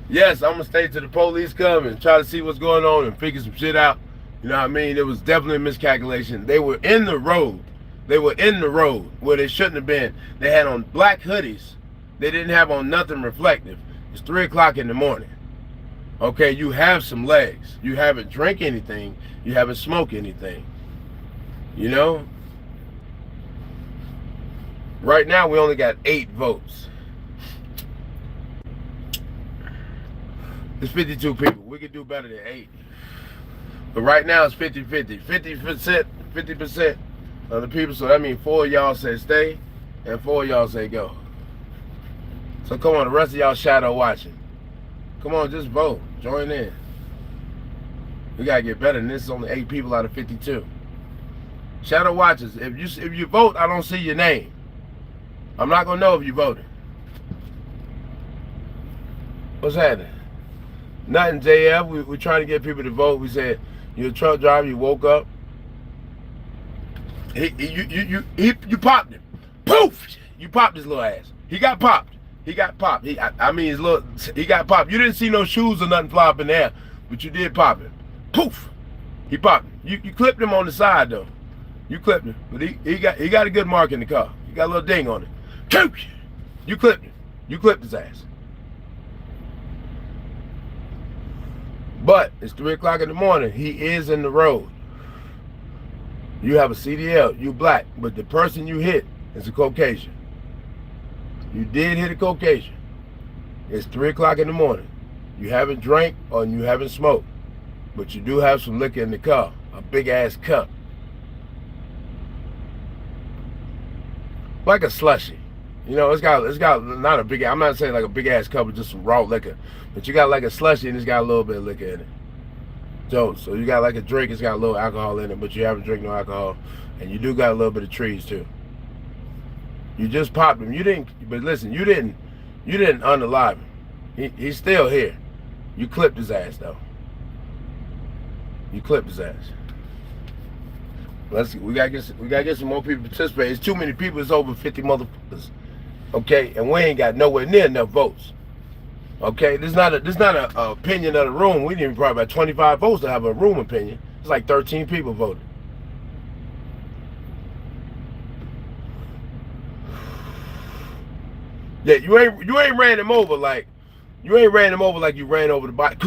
Yes, I'm gonna stay till the police come and try to see what's going on and figure some shit out. You know what I mean? It was definitely a miscalculation. They were in the road. They were in the road where they shouldn't have been. They had on black hoodies. They didn't have on nothing reflective. It's 3 o'clock in the morning. Okay, you have some legs. You haven't drank anything. You haven't smoked anything. You know? Right now, we only got 8 votes. It's 52 people. We could do better than 8. But right now, it's 50-50. 50% of the people. So that means 4 of y'all say stay and 4 of y'all say go. So come on, the rest of y'all shadow watching. Come on, just vote. Join in. We got to get better than this. It's only 8 people out of 52. Shadow watchers, if you vote, I don't see your name. I'm not going to know if you voted. What's happening? Nothing, JF. We're trying to get people to vote. We said, you're a truck driver, you woke up. You popped him. Poof! You popped his little ass. He got popped. He got popped. He got popped. You didn't see no shoes or nothing fly up in the air, but you did pop him. Poof! He popped him. You clipped him on the side though. You clipped him, but he got a good mark in the car. He got a little ding on it. You clipped him. You clipped his ass. But it's 3 o'clock in the morning. He is in the road. You have a CDL. You black. But the person you hit is a Caucasian. You did hit a Caucasian. It's 3 o'clock in the morning. You haven't drank or you haven't smoked. But you do have some liquor in the car. A big ass cup. Like a slushy. You know, it's got not a big, I'm not saying like a big ass cup of just some raw liquor. But you got like a slushy and it's got a little bit of liquor in it. So you got like a drink, it's got a little alcohol in it, but you haven't drank no alcohol. And you do got a little bit of trees too. You just popped him. You didn't, but listen, you didn't unalive him. He's still here. You clipped his ass though. You clipped his ass. Let's see. We gotta get some more people to participate. It's too many people. It's over 50 motherfuckers. Okay, and we ain't got nowhere near enough votes. Okay, this is not a opinion of the room. We need probably about 25 votes to have a room opinion. It's like 13 people voted. Yeah, you ain't ran him over like you ran over the bike.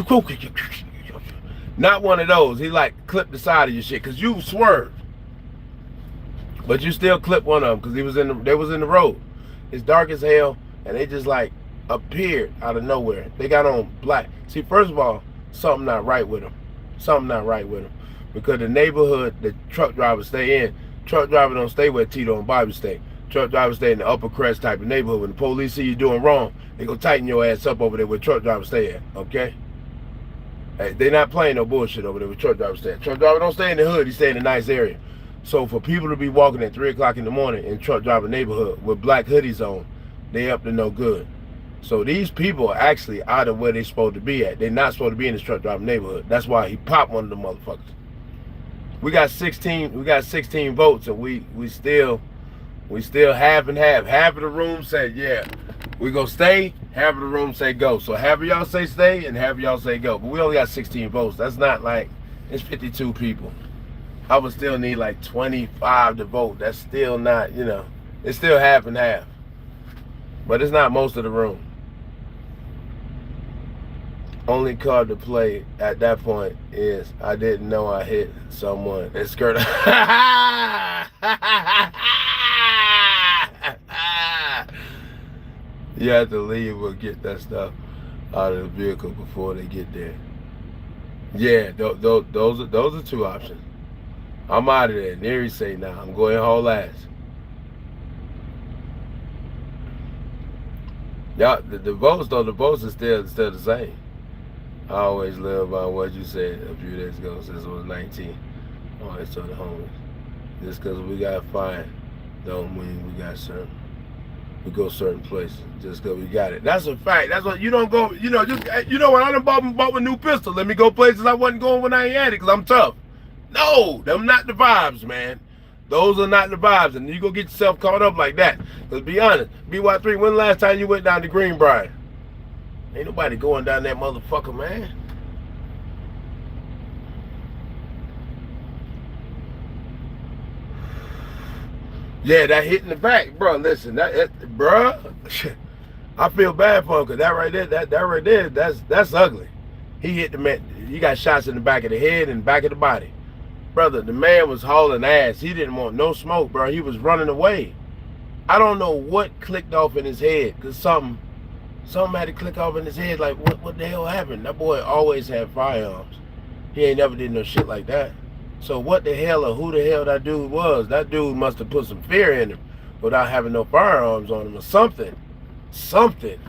Not one of those. He like clipped the side of your shit because you swerved, but you still clipped one of them because they was in the road. It's dark as hell, and they just like appeared out of nowhere. They got on black. See, first of all, something not right with them. Something not right with them because the neighborhood the truck drivers stay in, truck driver don't stay where Tito and Bobby stay. Truck drivers stay in the upper crest type of neighborhood. When the police see you doing wrong, they go tighten your ass up over there where truck drivers stay at. Okay. Hey, they not playing no bullshit over there with truck drivers stay at. Truck driver don't stay in the hood, he stay in a nice area. So for people to be walking at 3 o'clock in the morning in truck driver neighborhood with black hoodies on, they up to no good. So these people are actually out of where they supposed to be at. They're not supposed to be in this truck driver neighborhood. That's why he popped one of the motherfuckers. We got 16 votes, and we still half and half. Half of the room said, yeah, we gonna stay. Half of the room say go. So half of y'all say stay and half of y'all say go. But we only got 16 votes. That's not like, it's 52 people. I would still need like 25 to vote. That's still not, you know, it's still half and half. But it's not most of the room. Only card to play at that point is I didn't know I hit someone. It's skirt. You have to leave or get that stuff out of the vehicle before they get there. Yeah, those are two options. I'm out of there. Neri say now, I'm going whole ass. Y'all, the votes though, the votes are still the same. I always live by what you said a few days ago since I was 19. I always told the homies, just because we got fined don't mean we got certain. We go certain places just because we got it. That's a fact. That's what you don't go. You know, when I done bought a new pistol, let me go places I wasn't going when I ain't had it because I'm tough. No, them not the vibes, man. Those are not the vibes, and you go get yourself caught up like that. Because be honest, BY3, when the last time you went down to Greenbrier? Ain't nobody going down that motherfucker, man. Yeah, that hit in the back, bro. Listen, bro, I feel bad for him because that right there, that's ugly. He hit the man. He got shots in the back of the head and back of the body. Brother, the man was hauling ass. He didn't want no smoke, bro. He was running away. I don't know what clicked off in his head because something had to click off in his head. Like, what the hell happened? That boy always had firearms. He ain't never did no shit like that. So what the hell or who the hell that dude was? That dude must have put some fear in him without having no firearms on him or something. Something.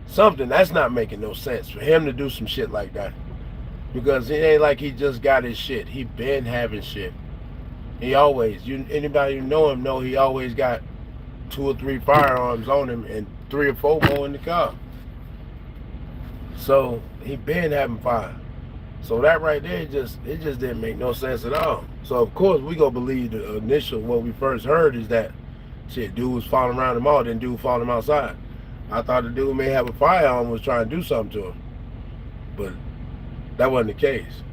That's not making no sense for him to do some shit like that. Because it ain't like he just got his shit. He been having shit. He always, anybody who know him know he always got 2 or 3 firearms on him and 3 or 4 more in the car. So he been having fire. So that right there, it just didn't make no sense at all. So of course we gonna believe the initial, what we first heard is that shit, dude was falling around the mall, then dude followed him outside. I thought the dude may have a firearm and was trying to do something to him. But that wasn't the case.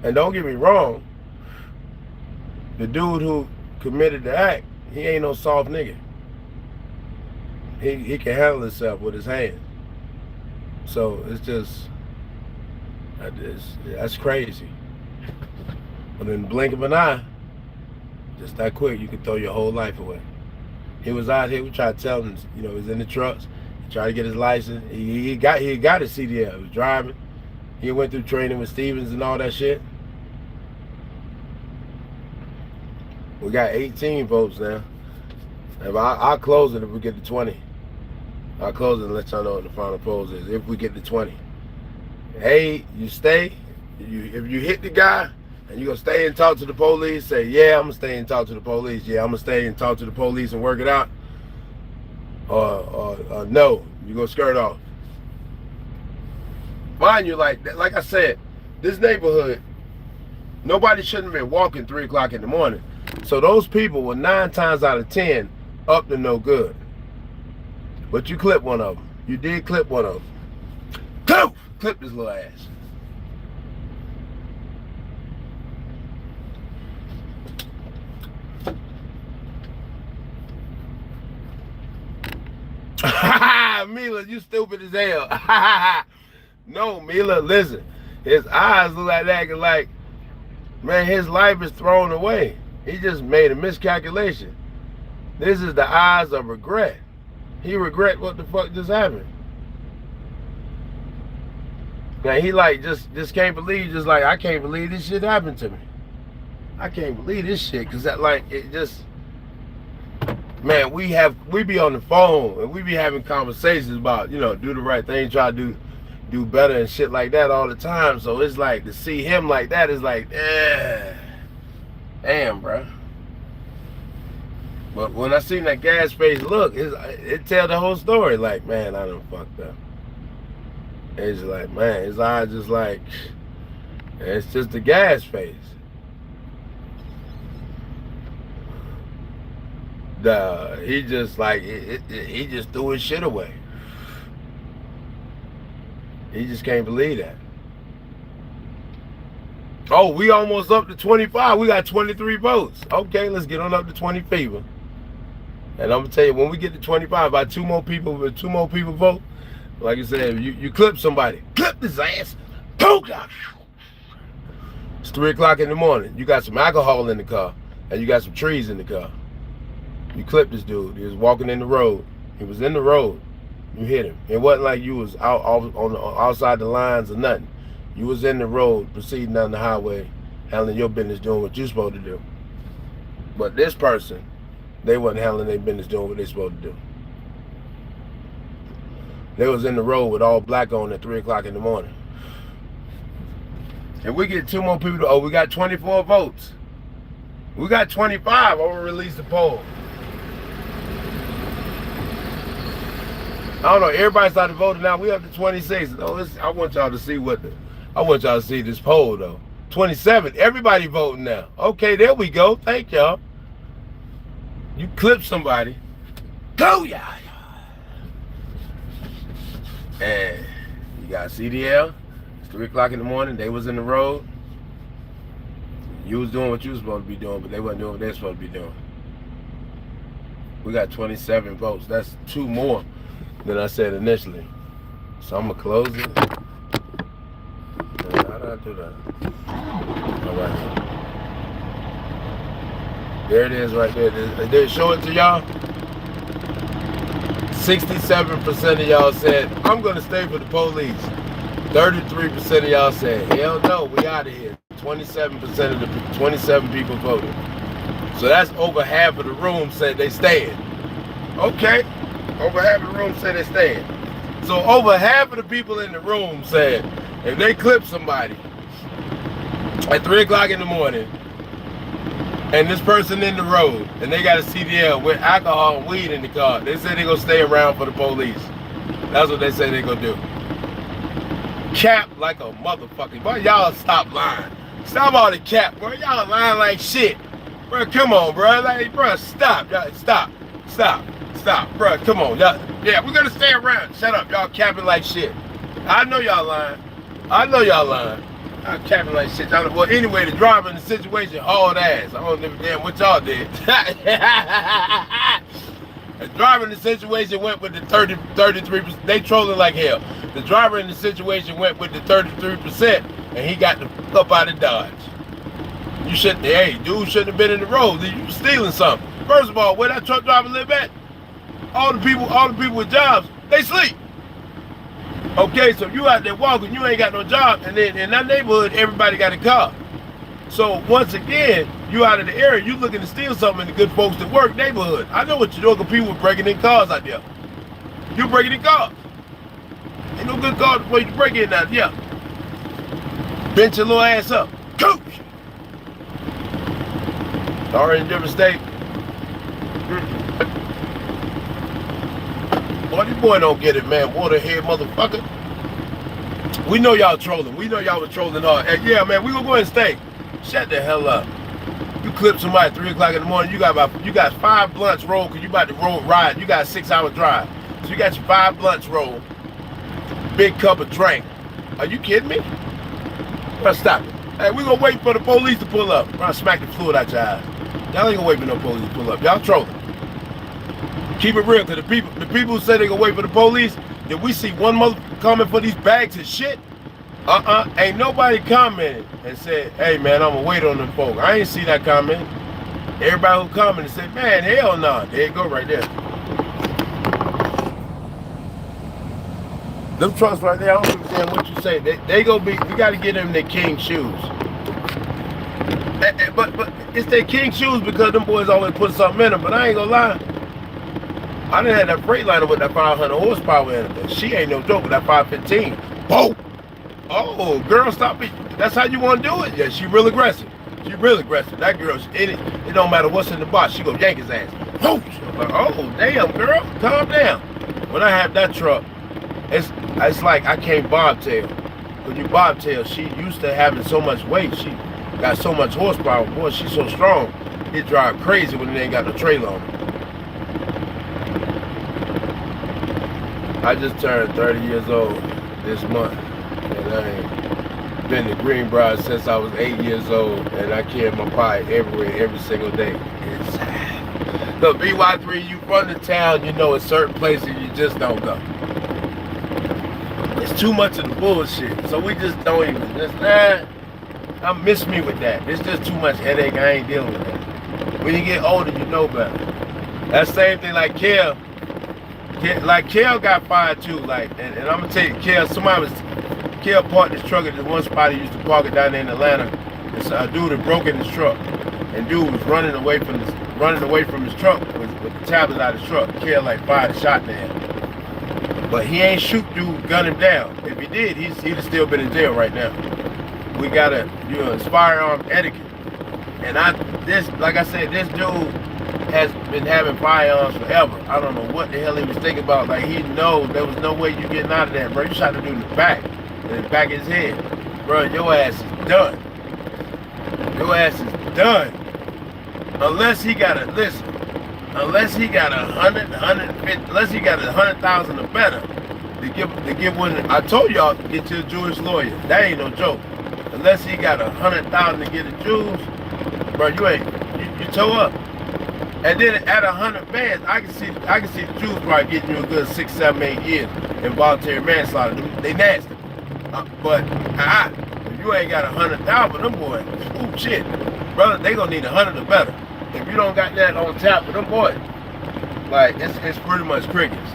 And don't get me wrong, the dude who committed the act, he ain't no soft nigga. He can handle himself with his hands. So it's just, that's crazy. But in the blink of an eye, just that quick, you can throw your whole life away. He was out here, we tried to tell him, you know, he was in the trucks, he tried to get his license. He got his CDL, he was driving. He went through training with Stevens and all that shit. We got 18 votes now. I'll close it if we get to 20. I'll close it and let y'all know what the final polls is, if we get to 20. Hey, you stay. If you hit the guy and you gonna stay and talk to the police, say, yeah, I'm gonna stay and talk to the police. Yeah, I'm gonna stay and talk to the police and work it out. Or no, you gonna skirt off. Mind you, like I said, this neighborhood, nobody shouldn't have been walking 3 o'clock in the morning. So those people were 9 times out of 10 up to no good. But you clipped one of them. You did clip one of them. Go! Clip this little ass. Mila, you stupid as hell. No, Mila, listen. His eyes look like that, like, man, his life is thrown away. He just made a miscalculation. This is the eyes of regret. He regret what the fuck just happened. Now he like just can't believe, just like, I can't believe this shit happened to me. I can't believe this shit, cause that, like, it just, man, we be on the phone and we be having conversations about, you know, do the right thing, try to do better and shit like that all the time. So it's like, to see him like that is like, damn, bro. But when I seen that gas face look, it tell the whole story. Like, man, I done fucked up. It's like, man, his eyes just like, it's just the gas face. He just like, he just threw his shit away. He just can't believe that. Oh, we almost up to 25. We got 23 votes. Okay, let's get on up to 20 people. And I'm gonna tell you, when we get to 25, about two more people vote, like I said, you clip somebody, clip his ass, poke out. It's 3 o'clock in the morning. You got some alcohol in the car, and you got some trees in the car. You clipped this dude. He was walking in the road. He was in the road. You hit him. It wasn't like you was outside the lines or nothing. You was in the road, proceeding down the highway, handling your business, doing what you're supposed to do. But this person, they wasn't handling their business, doing what they're supposed to do. They was in the road with all black on at 3 o'clock in the morning. If we get 2 more people, we got 24 votes. We got 25. I'm gonna release the poll. I don't know. Everybody started voting now. We up to 26. I want y'all to see I want y'all to see this poll though. 27. Everybody voting now. Okay, there we go. Thank y'all. You clip somebody. Go, y'all. And you got CDL. It's 3 o'clock in the morning. They was in the road. You was doing what you was supposed to be doing, but they wasn't doing what they're supposed to be doing. We got 27 votes. That's 2 more than I said initially. So I'm gonna close it. How did I do that? All right. There it is right there. Did it show it to y'all? 67% of y'all said, I'm gonna stay for the police. 33% of y'all said, hell no, we out of here. 27% of the 27 people voted. So that's over half of the room said they staying. Okay, over half of the room said they staying. So over half of the people in the room said, if they clip somebody at 3 o'clock in the morning, and this person in the road, and they got a CDL with alcohol and weed in the car, they say they gonna stay around for the police. That's what they say they gonna do. Cap like a motherfucker. Boy, y'all stop lying. Stop all the cap, bro. Y'all lying like shit. Bro, come on, bro. Like, bro, stop. Y'all, stop, bro. Come on, y'all. Yeah, we're gonna stay around. Shut up, y'all capping like shit. I know y'all lying. I'm capping like shit. Well, anyway, the driver in the situation hauled ass. I don't give a damn what y'all did. The driver in the situation went with the 33%. They trolling like hell. The driver in the situation went with the 33%, and he got the up out of Dodge. You shouldn't. Hey, dude shouldn't have been in the road. You stealing something. First of all, where that truck driver live at? All the people with jobs, they sleep. Okay, so you out there walking, you ain't got no job, and then in that neighborhood, everybody got a car. So once again, you out of the area, you looking to steal something in the good folks that work neighborhood. I know what you're doing, because people breaking in cars out there. You breaking in cars. Ain't no good car for you to break in out there. Bench your little ass up. Coach! Sorry, in a different state. Boy, this boy don't get it, man. Waterhead motherfucker. We know y'all trolling. We know y'all was trolling hard. Hey, yeah, man, we gonna go ahead and stay. Shut the hell up. You clip somebody at 3 o'clock in the morning, you got 5 blunts rolled because you about to ride. You got a 6-hour drive. So you got your 5 blunts rolled. Big cup of drink. Are you kidding me? Bro, stop it. Hey, we gonna wait for the police to pull up. Bro, smack the fluid out your eyes. Y'all ain't gonna wait for no police to pull up. Y'all trolling. Keep it real, because the people who say they gonna wait for the police, did we see one mother coming for these bags of shit? Ain't nobody commented and said, hey man, I'm gonna wait on them folks. I ain't see that comment. Everybody who commented said, man, hell no. There you go right there. Them trucks right there, I don't understand what you say. They gonna be, we gotta get them their king shoes. But it's their king shoes because them boys always put something in them, but I ain't gonna lie. I done had that Freightliner with that 500 horsepower in it, but she ain't no joke with that 515. Whoa! Oh, girl, stop it. That's how you want to do it? Yeah, she real aggressive. She real aggressive. That girl, it don't matter what's in the box, she go yank his ass. Whoosh! I'm like, oh, damn, girl, calm down. When I have that truck, it's like I can't bobtail. When you bobtail, she used to having so much weight. She got so much horsepower. Boy, she's so strong, it drive crazy when it ain't got no trailer on it. I just turned 30 years old this month, and I ain't been to Greenbrier since I was 8 years old, and I carry my pie everywhere, every single day. It's sad. Look, BY3, you from the town, you know, in certain places you just don't go. It's too much of the bullshit, so we just don't even, I miss me with that. It's just too much headache, I ain't dealing with that. When you get older, you know better. That same thing like Kel. Like Kel got fired too, like, and I'm gonna tell you, Kel parked his truck at the one spot he used to park it down there in Atlanta. And so a dude had broken his truck, and dude was running away from his truck with the tablets out of his truck. Kel like fired a shot to him, but he ain't shoot dude, gun him down. If he did, he'd have still been in jail right now. We gotta, it's firearm etiquette, and like I said, this dude has been having firearms forever. I don't know what the hell he was thinking about. Like, he knows there was no way you getting out of that, bro. You shot the dude in the back of his head. Bro, your ass is done. Your ass is done. Unless he got unless he got 150, unless he got 100,000 or better to give one. I told y'all, get you a Jewish lawyer. That ain't no joke. Unless he got 100,000 to get a Jews, bro, you toe up. And then at 100 bands, I can see the Jews probably getting you a good 6, 7, 8 years in voluntary manslaughter. They nasty. But if you ain't got 100,000, them boys, ooh shit, brother, they gonna need 100 or better. If you don't got that on tap for them boys, like it's pretty much crickets.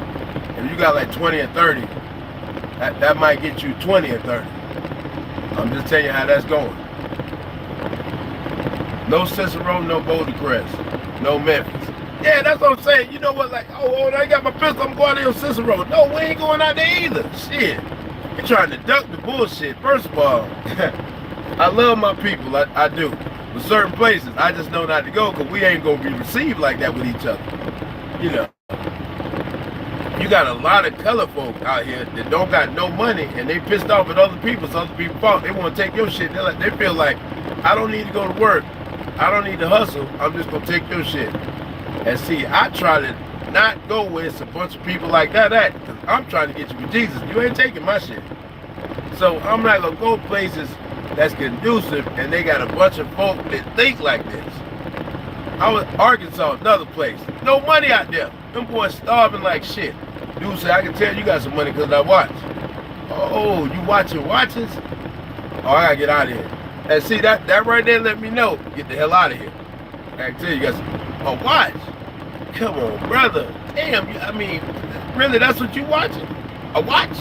If you got like 20 or 30, that might get you 20 or 30. I'm just telling you how that's going. No Cicero, no Boulder Crest. No Memphis. Yeah, that's what I'm saying. You know what? Like, oh, I got my pistol. I'm going out there on Cicero. No, we ain't going out there either. Shit. You're trying to duck the bullshit. First of all, I love my people. I do. But certain places, I just know not to go because we ain't going to be received like that with each other. You know. You got a lot of color folk out here that don't got no money and they pissed off at other people, so other people fault. They want to take your shit. They feel like, I don't need to go to work. I don't need to hustle. I'm just going to take your shit. And see, I try to not go with a bunch of people like that. I'm trying to get you with Jesus. You ain't taking my shit. So I'm not going to go places that's conducive, and they got a bunch of folk that think like this. I was Arkansas, another place. No money out there. Them boys starving like shit. Dude said, I can tell you got some money because I watch. Oh, you watching watches? Oh, I gotta get out of here. And see, that right there let me know, get the hell out of here. I can tell you got a watch. Come on, brother. Damn, I mean, really, that's what you watching? A watch?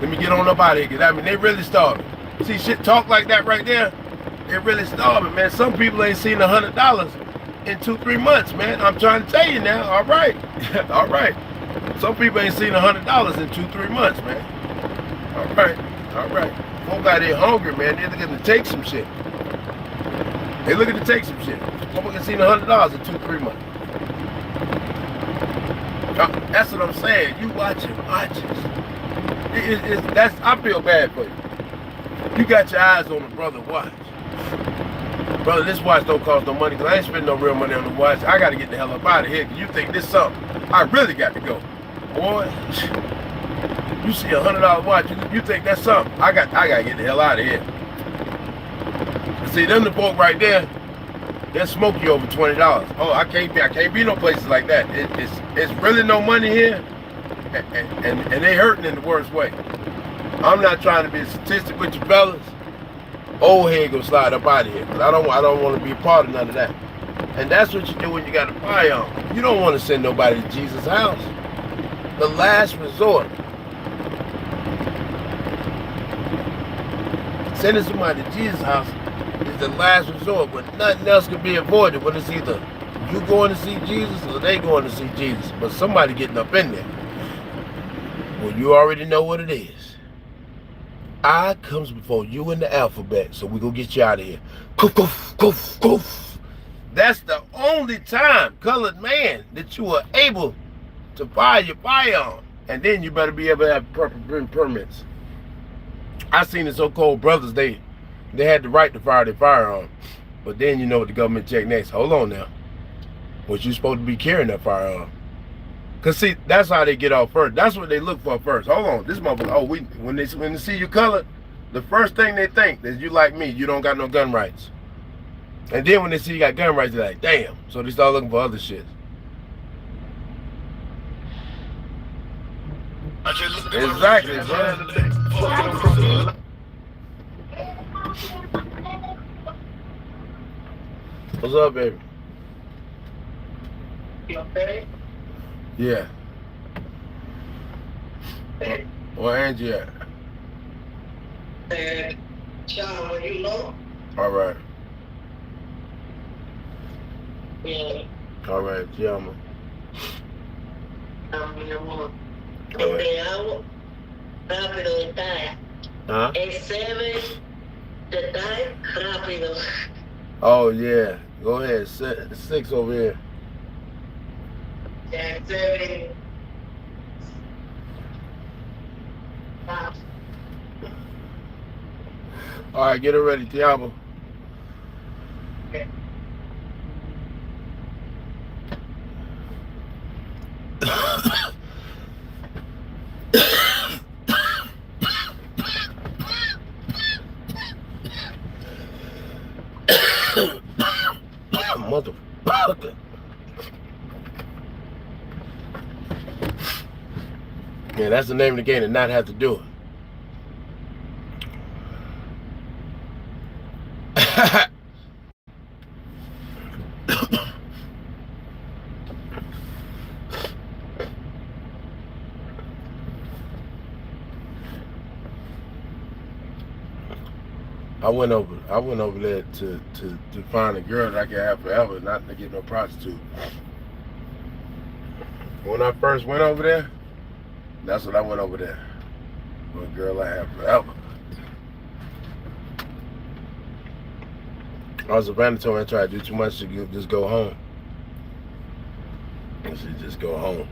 Let me get on up out of here, because I mean, they really starving. See, shit talk like that right there, they really starving, man. Some people ain't seen $100 in 2-3 months, man. I'm trying to tell you now, all right. All right. Some people ain't seen $100 in 2-3 months, man. All right. All right. Folk out here hungry, man. They're looking to take some shit. They looking to take some shit. Someone can see $100 in 2-3 months. That's what I'm saying. You watching watches. I feel bad for you. You got your eyes on the brother watch. Brother, this watch don't cost no money because I ain't spending no real money on the watch. I got to get the hell up out of here because you think this something. I really got to go. Boy, you see $100 watch, you think that's something. I got to get the hell out of here. See, them the folk right there, they'll smoke you over $20. Oh, I can't be no places like that. It's really no money here, and they hurting in the worst way. I'm not trying to be a statistic with you fellas. Old head gonna slide up out of here, because I don't want to be a part of none of that. And that's what you do when you got a firearm. You don't want to send nobody to Jesus' house. The last resort. Sending somebody to Jesus' house is the last resort, but nothing else can be avoided when it's either you going to see Jesus or they going to see Jesus. But somebody getting up in there. Well, you already know what it is. I comes before you in the alphabet, so we gonna get you out of here. Goof, goof, goof, goof. That's the only time, colored man, that you are able to buy your firearm. And then you better be able to have permits. I seen the so-called brothers, they had the right to fire their firearm. But then you know what the government check next. Hold on now. Was you supposed to be carrying that firearm? Cause see, that's how they get off first. That's what they look for first. Hold on, this motherfucker. Oh, when they see you colored, the first thing they think is you like me. You don't got no gun rights. And then when they see you got gun rights, they're like, damn. So they start looking for other shit. Exactly, man. What's up, baby? You okay? Yeah. Where Angie at? And John, when you know? All right. Yeah. All right, Giamma. Mi amor. All right. Te hago rápido de talla. Huh? Es 7 de talla rápido. Oh, yeah. Go ahead. 6 over here. Yeah, 7. All right, get it ready, Giamma. Okay. Motherfucker. Yeah, that's the name of the game, to not have to do it. I went over there to find a girl that I could have forever, not to get no prostitute. When I first went over there, that's what I went over there. For a girl I have forever. Savannah told me I tried to do too much to just go home. I should just go home.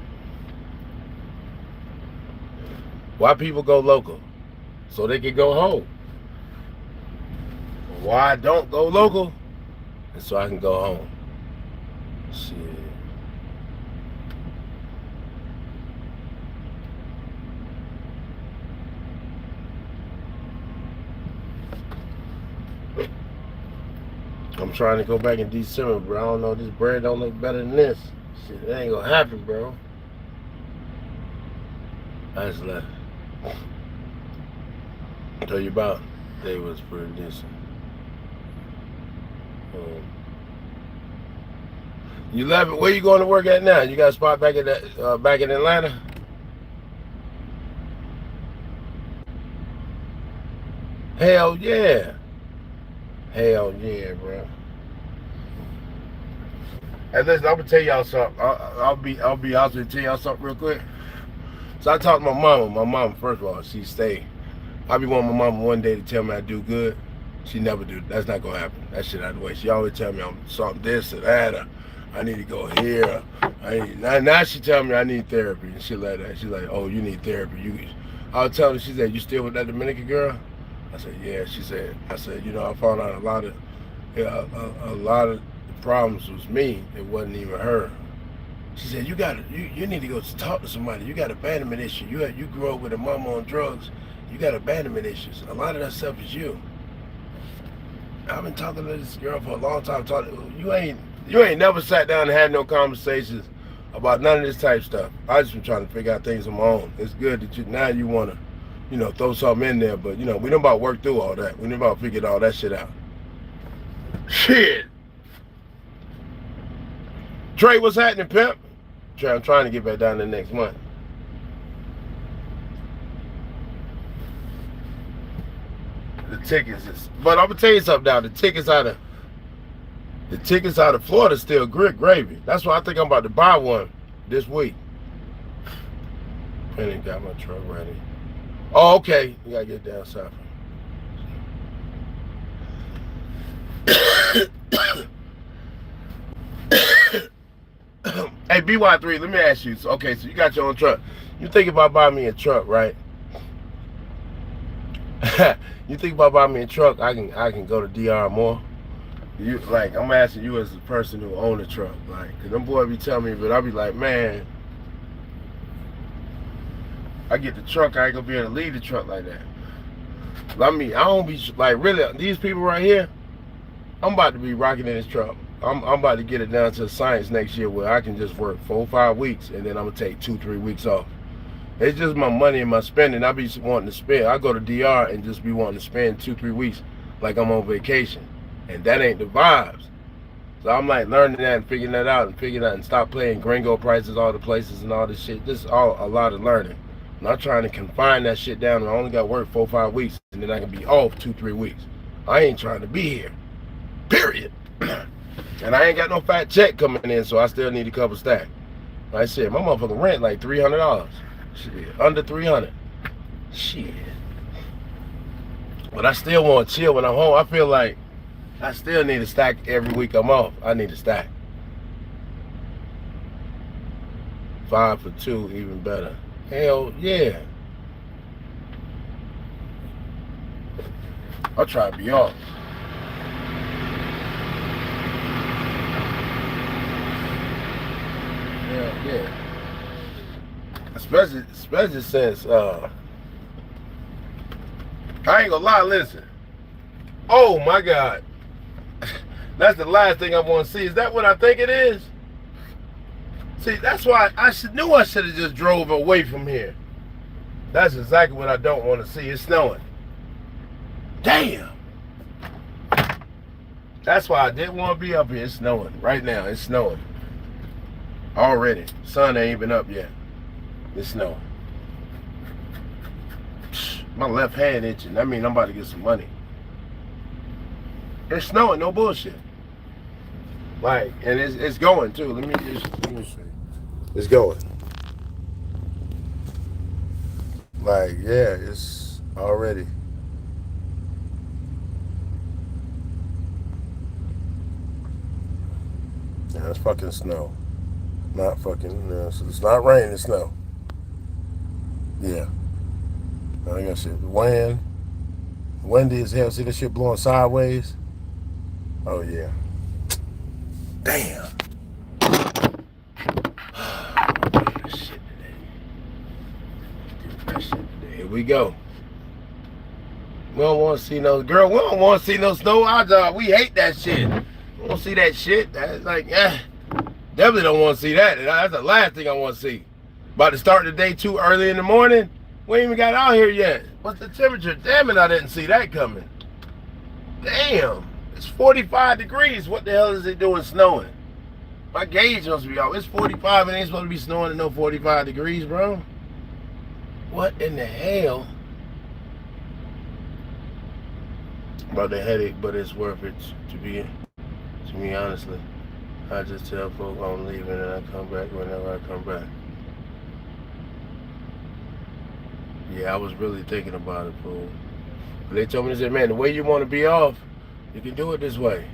Why people go local? So they can go home. Why I don't go local? And so I can go home. Shit. I'm trying to go back in December, bro. I don't know. This bread don't look better than this. Shit, it ain't gonna happen, bro. I just left. Tell you about. They was pretty decent. You left it. Where you going to work at now? You got a spot back in back in Atlanta? Hell yeah. Hell yeah, bro. Hey, listen, I'm gonna tell y'all something. I'll be honest with you, tell y'all something real quick. So I talked to my mama. My mama, first of all, she stayed. I be wanting my mama one day to tell me I do good. She never do. That's not gonna happen. That shit out of the way. She always tell me I'm something this or that, or I need to go here. Now she tell me I need therapy and shit like that. She's like, oh, you need therapy. I was telling her, she said, you still with that Dominican girl? I said, yeah. I said, you know, I found out a lot of the problems was me. It wasn't even her. She said, you need to go talk to somebody. You got abandonment issues. You grew up with a mama on drugs. You got abandonment issues. A lot of that stuff is you. I've been talking to this girl for a long time. You ain't never sat down and had no conversations about none of this type stuff. I just been trying to figure out things on my own. It's good that now you want to, you know, throw something in there, but you know, we don't about work through all that. We don't about figure all that shit out. Shit. Trey, what's happening, pimp? Trey, I'm trying to get back down there next month. The tickets is, but I'm gonna tell you something now. The tickets out of Florida still gravy. That's why I think I'm about to buy one this week. Penny got my truck ready. Oh, okay. You gotta get down south. Hey, BY3, let me ask you. So, okay, so you got your own truck. You think about buying me a truck, right? You think about buying me a truck, I can go to DR more. You like, I'm asking you as the person who own a truck, like, cause them boys be telling me, but I be like, man, I get the truck, I ain't gonna be able to leave the truck like that. I mean, I don't be like, really, these people right here, I'm about to be rocking in this truck. I'm about to get it down to the science next year where I can just work 4 or 5 weeks and then I'm gonna take 2-3 weeks off. It's just my money and my spending. I be wanting to spend. I go to DR and just be wanting to spend 2-3 weeks like I'm on vacation. And that ain't the vibes. So I'm like learning that and figuring that out and stop playing gringo prices all the places and all this shit. This is all a lot of learning. I'm not trying to confine that shit down. I only got to work 4 or 5 weeks and then I can be off 2-3 weeks. I ain't trying to be here. Period. And I ain't got no fat check coming in, so I still need a couple stack. Like I said, my motherfucking rent like $300. Shit, under 300. Shit. But I still want to chill when I'm home. I feel like I still need a stack every week I'm off. I need a stack. 5 for 2, even better. Hell yeah. I'll try to be off. Hell yeah. Especially since I ain't gonna lie, listen. Oh my God. That's the last thing I want to see. Is that what I think it is? See, that's why knew I should have just drove away from here. That's exactly what I don't want to see. It's snowing. Damn. That's why I didn't want to be up here. It's snowing. Right now, it's snowing. Already. Sun ain't even up yet. It's snowing. My left hand itching. That means I'm about to get some money. It's snowing, no bullshit. Like, and it's going too. Let me see. It's going. Like, yeah, it's already. Yeah, it's fucking snow. Not fucking, it's not rain, it's snow. Yeah. I got shit. Wind. Windy as hell. See this shit blowing sideways? Oh, yeah. Damn. Shit today. Here we go. We don't want to see no girl. We don't want to see no snow. Our job, we hate that shit. We don't see that shit. That's like, definitely don't want to see that. That's the last thing I want to see. About to start the day too early in the morning. We ain't even got out here yet. What's the temperature? Damn it, I didn't see that coming. Damn, it's 45 degrees. What the hell is it doing snowing? My gauge must be off. It's 45 and it ain't supposed to be snowing at no 45 degrees, bro. What in the hell? About the headache, but it's worth it to me, honestly. I just tell folks I'm leaving and I come back whenever I come back. Yeah, I was really thinking about it, fool. But they told me, they said, man, the way you want to be off, you can do it this way.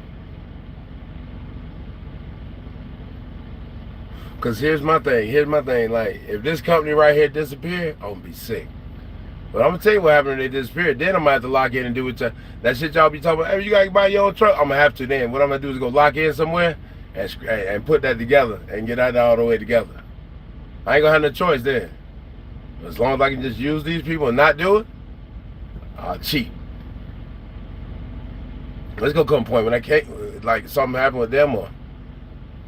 Because here's my thing, like, if this company right here disappear, I'm going to be sick. But I'm going to tell you what happened when they disappeared. Then I'm going to have to lock in and do it. That shit y'all be talking about, hey, you got to buy your own truck. I'm going to have to then. What I'm going to do is go lock in somewhere and put that together and get that all the way together. I ain't going to have no choice then. As long as I can just use these people and not do it, I'll cheat. Let's go come a point when I can't, like something happen with them or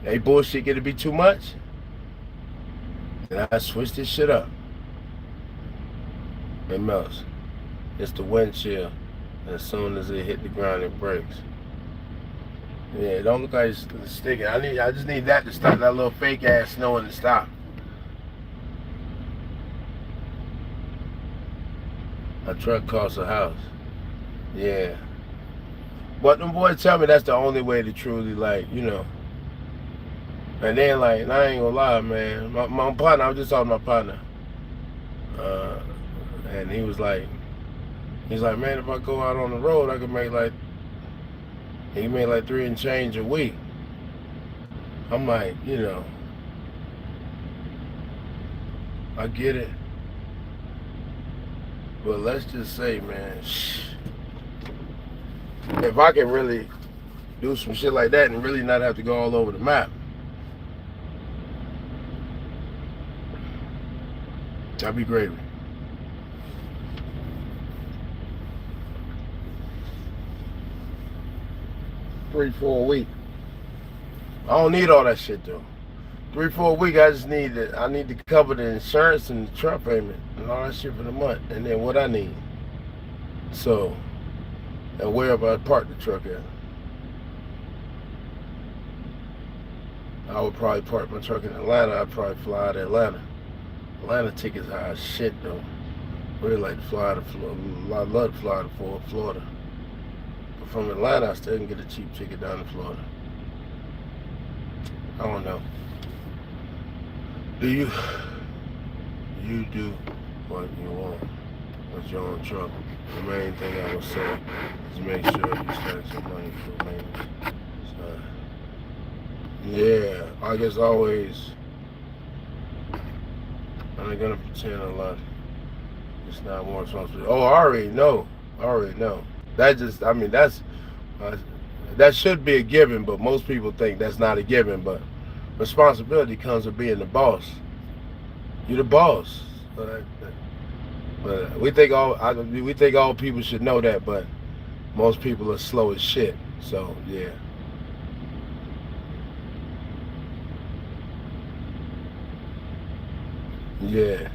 they bullshit get to be too much, and I switch this shit up. It melts. It's the wind chill. As soon as it hit the ground, it breaks. Yeah, it don't look like it's sticking. I just need that to stop, that little fake ass snowing to stop. A truck costs a house. Yeah. But them boys tell me that's the only way to truly, like, you know. And then, like, and I ain't gonna lie, man. My partner, I was just talking to my partner. And he's like, man, if I go out on the road, I could make like, he can make like 3 and change a week. I'm like, you know, I get it. But let's just say, man, if I can really do some shit like that and really not have to go all over the map, that'd be great. $3, $4 a week. I don't need all that shit though. $3, $4 a week. I just need it. I need to cover the insurance and the truck payment and all that shit for the month, and then what I need. So, and wherever I park the truck at, I would probably park my truck in Atlanta. I'd probably fly to Atlanta. Atlanta tickets high as shit though. Really like to fly to Florida. I love to fly to Florida. But from Atlanta, I still can get a cheap ticket down to Florida. I don't know. You do what you want with your own truck. The main thing I would say is make sure you stack some money for maintenance. So, yeah, I guess always. I'm not gonna pretend a lot. It's not more responsibility. Oh, I already know. That just, I mean, that should be a given, but most people think that's not a given. But responsibility comes with being the boss. You're the boss. But we think all people should know that, but most people are slow as shit. So yeah. Yeah.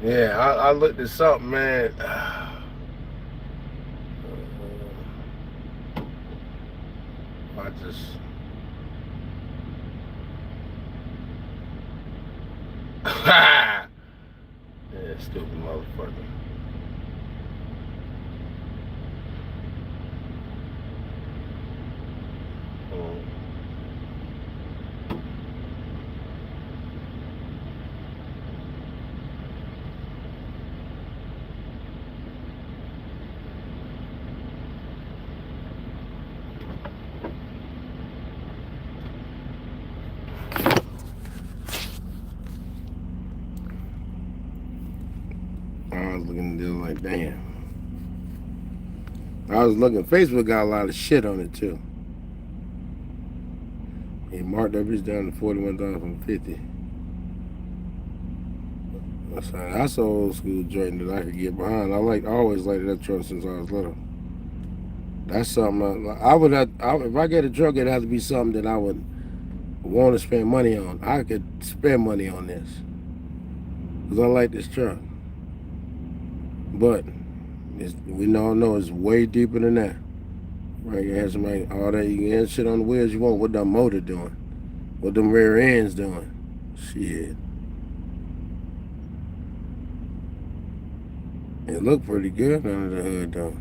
Yeah, I looked at something, man. I just... yeah, stupid motherfucker. I was looking at this like, damn. I was looking, Facebook got a lot of shit on it too. He marked that bitch down to 41,050. That's an old school joint that I could get behind. I always liked that truck since I was little. That's something I would have. If I get a truck, it'd have to be something that I would want to spend money on. I could spend money on this because I like this truck. But we all know it's way deeper than that. Right? You have somebody all that. You can get shit on the wheels you want. What that motor doing? What them rear ends doing? Shit. It looked pretty good under the hood though.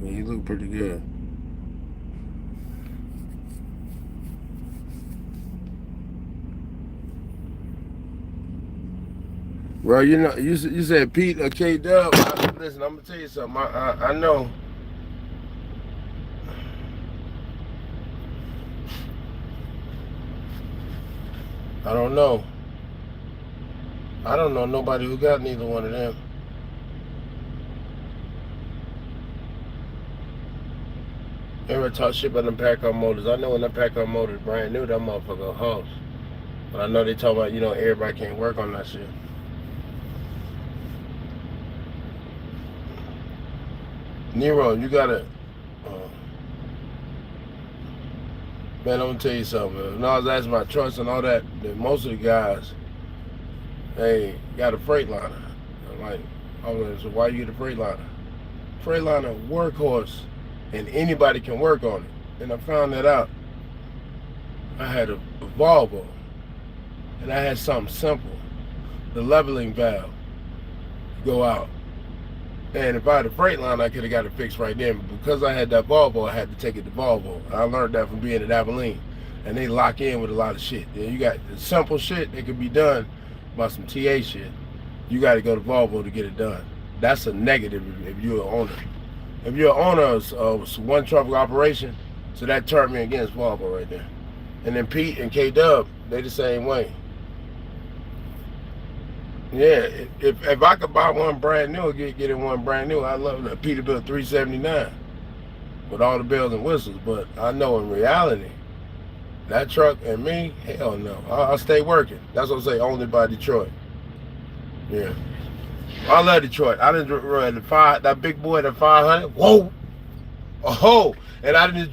He looked pretty good. Bro, you know, you said Pete or K Dub. Listen, I'm gonna tell you something. I know. I don't know. I don't know nobody who got neither one of them. Ever talk shit about them Packard motors? I know when that Packard motor is brand new, that motherfucker a house. But I know they talk about, everybody can't work on that shit. Nero, you gotta. Man, I'm gonna tell you something. When I was asking about trucks and all that, most of the guys, they got a Freightliner. I'm like, so why you get a Freightliner? Freightliner workhorse, and anybody can work on it. And I found that out. I had a Volvo, and I had something simple, the leveling valve, go out. And if I had a Freightliner, I could have got it fixed right then. But because I had that Volvo, I had to take it to Volvo. I learned that from being at Abilene. And they lock in with a lot of shit. You got the simple shit that could be done by some TA shit. You got to go to Volvo to get it done. That's a negative if you're an owner. If you're an owner of one truck operation, so that turned me against Volvo right there. And then Pete and K-Dub, they the same way. Yeah, if I could buy one brand new, get it one brand new, I love that Peterbilt 379 with all the bells and whistles. But I know in reality, that truck and me, hell no. I'll stay working. That's what I say, only by Detroit. Yeah, I love Detroit. I didn't run that big boy, the 500. Whoa, oh, and I didn't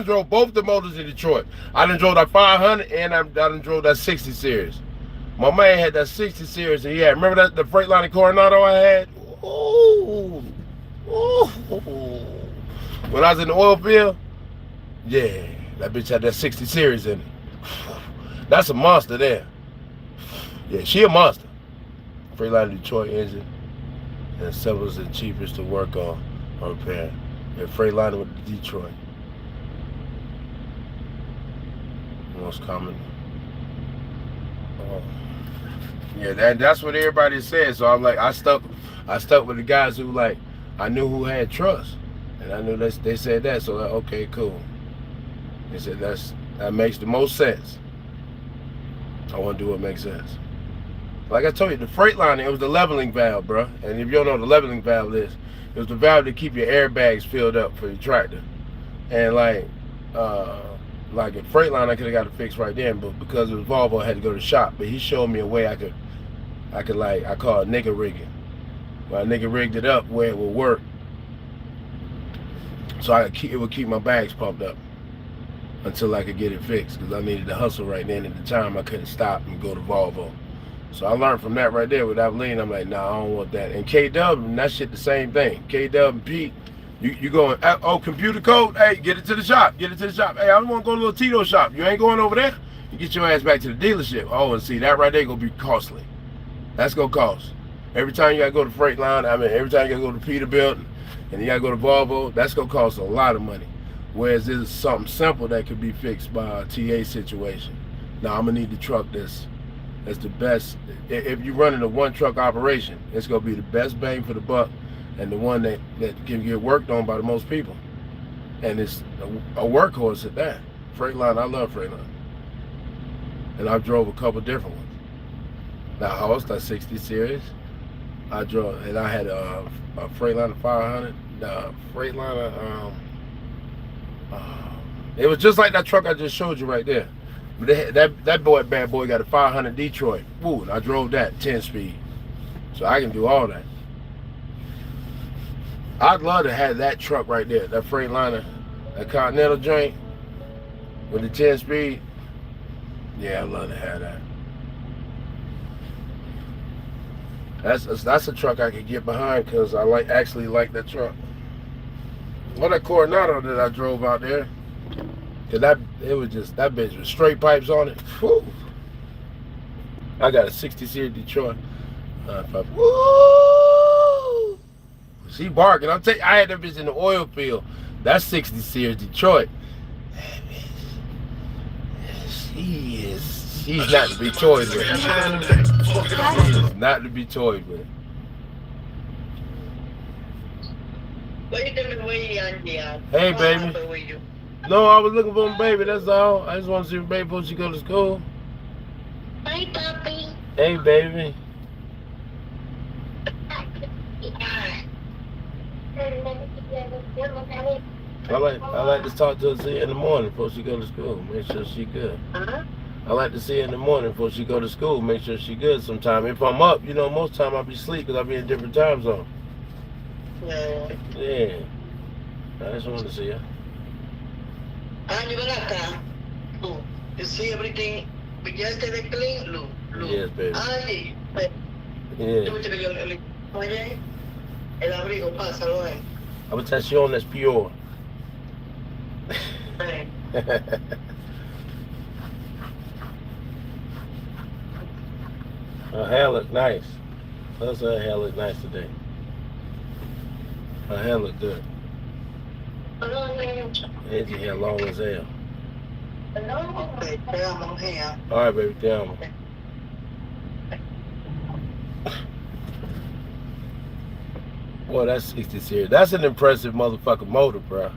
drove both the motors in Detroit. I didn't drove that 500 and I didn't drove that 60 series. My man had that 60 series, and remember that the Freightliner Coronado I had? Ooh, ooh. When I was in the oil field, yeah, that bitch had that 60 series in it. That's a monster there. Yeah, she a monster. Freightliner Detroit engine, and simplest and cheapest to work on or repair. Yeah, Freightliner with Detroit. Most common. Oh. Yeah, that's what everybody said. So I'm like, I stuck with the guys who I knew who had trust, and I knew they said that. So okay, cool. They said that makes the most sense. I want to do what makes sense. Like I told you, the Freightliner, it was the leveling valve, bro. And if you don't know what the leveling valve is, it was the valve to keep your airbags filled up for your tractor. And like a Freightliner, I could have got it fixed right then, but because it was Volvo, I had to go to the shop. But he showed me a way I could I call it nigga rigging. Well, I nigga rigged it up where it would work, so it would keep my bags pumped up until I could get it fixed, because I needed to hustle right then. At the time, I couldn't stop and go to Volvo. So I learned from that right there with Abilene. I'm like, nah, I don't want that. And K-Dub, and that shit the same thing. K-Dub and Pete, you going, oh, computer code? Hey, get it to the shop. Get it to the shop. Hey, I want to go to a little Tito shop. You ain't going over there? You get your ass back to the dealership. Oh, and see, that right there going to be costly. That's going to cost. Every time you got to go to Freightliner, every time you got to go to Peterbilt, and you got to go to Volvo, that's going to cost a lot of money. Whereas this is something simple that could be fixed by a TA situation. Now, I'm going to need the truck that's the best. If you're running a one truck operation, it's going to be the best bang for the buck and the one that can get worked on by the most people. And it's a workhorse at that. Freightliner, I love Freightliner. And I drove a couple different ones. Now, I was that 60 series. I drove, and I had a Freightliner 500, the Freightliner It was just like that truck I just showed you right there. But that bad boy got a 500 Detroit. Woo, and I drove that 10 speed. So I can do all that. I'd love to have that truck right there, that Freightliner, that Continental joint with the 10 speed. Yeah, I'd love to have that. That's a truck I could get behind because I actually like that truck. Well, that Coronado that I drove out there, cause that bitch with straight pipes on it. Whew. I got a 60 series Detroit. Woo! She barking. I had that bitch in the oil field. That's 60 series Detroit. She's not to be toyed with. She is not to be toyed with. Hey, baby. No, I was looking for my baby, that's all. I just want to see my baby before she go to school. Hey, puppy. Hey, baby. I like to talk to her, see her in the morning before she go to school. Make sure she good. I like to see her in the morning before she go to school. Make sure she good sometime. If I'm up, most time I'll be asleep because I'll be in different time zone. Yeah. I just wanted to see her. And you you see everything yesterday clean, Lou. Yes, baby. Yeah. El abrigo, pásalo, Habitación es pure. Her hair look nice. Plus her hair look nice today. Her hair look good. And your hair long as hell. Alright, baby, te amo. Boy, that's 60 series. That's an impressive motherfucking motor, bro.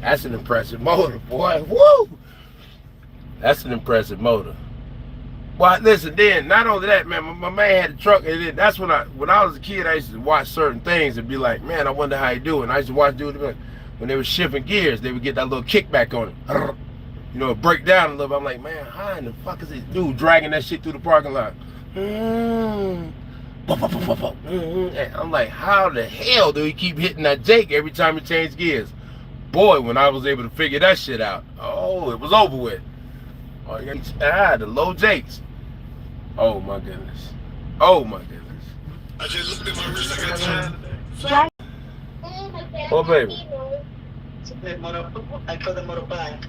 That's an impressive motor, boy. Woo! That's an impressive motor. Well, listen, then, not only that, man, my man had a truck, and then that's when I was a kid, I used to watch certain things and be like, man, I wonder how he do it. And I used to watch dudes when they were shifting gears, they would get that little kickback on it. Break down a little bit. I'm like, man, how in the fuck is this dude dragging that shit through the parking lot? And I'm like, how the hell do he keep hitting that Jake every time he changed gears? Boy, when I was able to figure that shit out, oh, it was over with. Oh, the low Jakes. Oh my goodness. Oh my goodness. I just looked at my wrist, I got time. Oh, baby. I call the motorbike.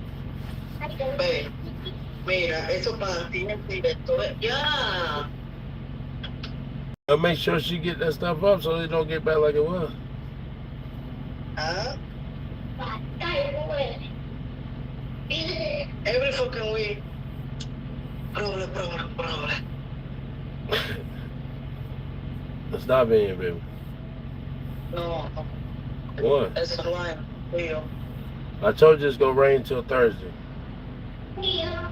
Babe, mira, esos pantines directo. Yeah. I'll make sure she get that stuff up so they don't get back like it was. Huh? Every fucking week. Problem. Stop being, baby. No. What? That's a line. Leo. I told you it's gonna rain till Thursday. Yeah.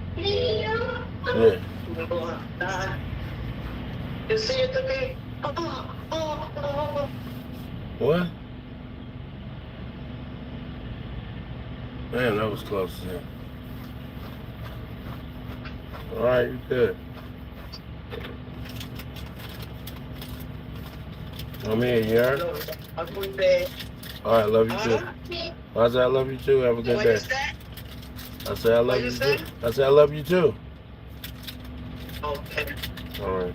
You see it to me? What? Man, that was close to him. Alright, you good. I'm here, you heard? Alright, love you too. I said I love you too. Have a good day. I said I love you too. I said I love you too. Okay. Alright.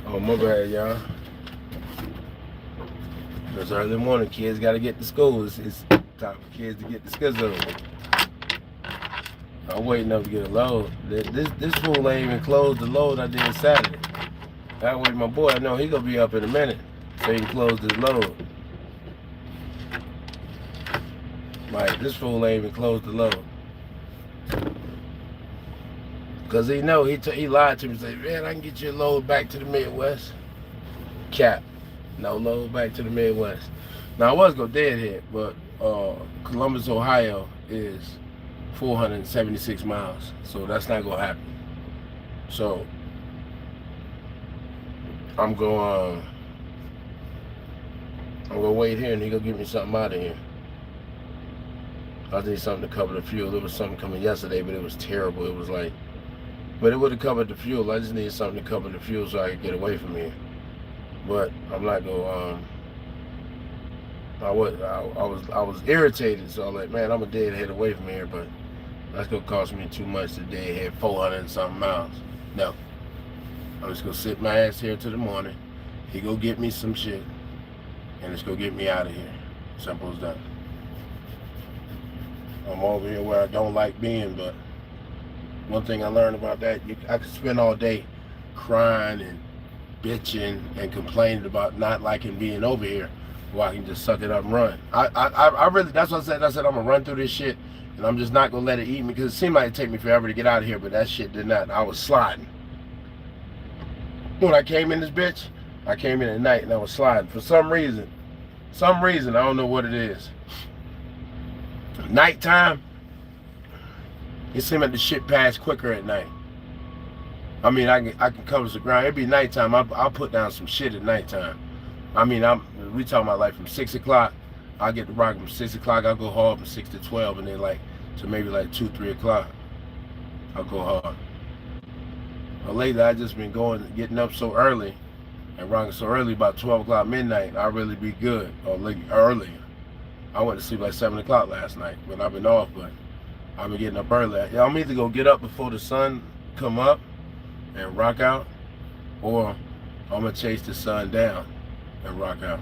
Oh, my bad, y'all. It's early morning. Kids got to get to school. It's time for kids to get to school. I'm waiting up to get a load. This fool ain't even closed the load I did Saturday. I wait my boy. I know he gonna be up in a minute, so he can close this load. Like, this fool ain't even closed the load. Cause he know he lied to me and said, man, I can get you a load back to the Midwest. Cap. No load back to the Midwest. Now I was gonna deadhead, but Columbus, Ohio is 476 miles. So that's not gonna happen. So I'm going to wait here and he gonna give me something out of here. I need something to cover the fuel. There was something coming yesterday, but it was terrible. It was like, but it would have covered the fuel. I just needed something to cover the fuel so I could get away from here. But I'm not gonna. I was irritated, so I'm like, man, I'm a dead head away from here, but that's gonna cost me too much to dead head 400 and something miles. No, I'm just gonna sit my ass here till the morning. He go get me some shit, and it's gonna get me out of here. Simple as that. I'm over here where I don't like being, but one thing I learned about that, I could spend all day crying and bitching and complaining about not liking being over here, or I can just suck it up and run. I really, that's what I said. I said I'm gonna run through this shit, and I'm just not gonna let it eat me, because it seemed like it'd take me forever to get out of here, but that shit did not. I was sliding. When I came in this bitch, I came in at night and I was sliding. For some reason, I don't know what it is. Nighttime, it seemed like the shit passed quicker at night. I mean, I can cover the ground. It'd be nighttime. I'll put down some shit at nighttime. I mean, we talking about like from 6 o'clock. I'll get to rock from 6 o'clock. I'll go hard from 6 to 12, and then like to maybe like 2, 3 o'clock, I'll go hard. But lately, I just been getting up so early and rocking so early, about 12 o'clock midnight. I really be good, or like early. I went to sleep like 7 o'clock last night, but I've been off. But I've been getting up early. I'm either gonna get up before the sun come up and rock out, or I'm gonna chase the sun down and rock out.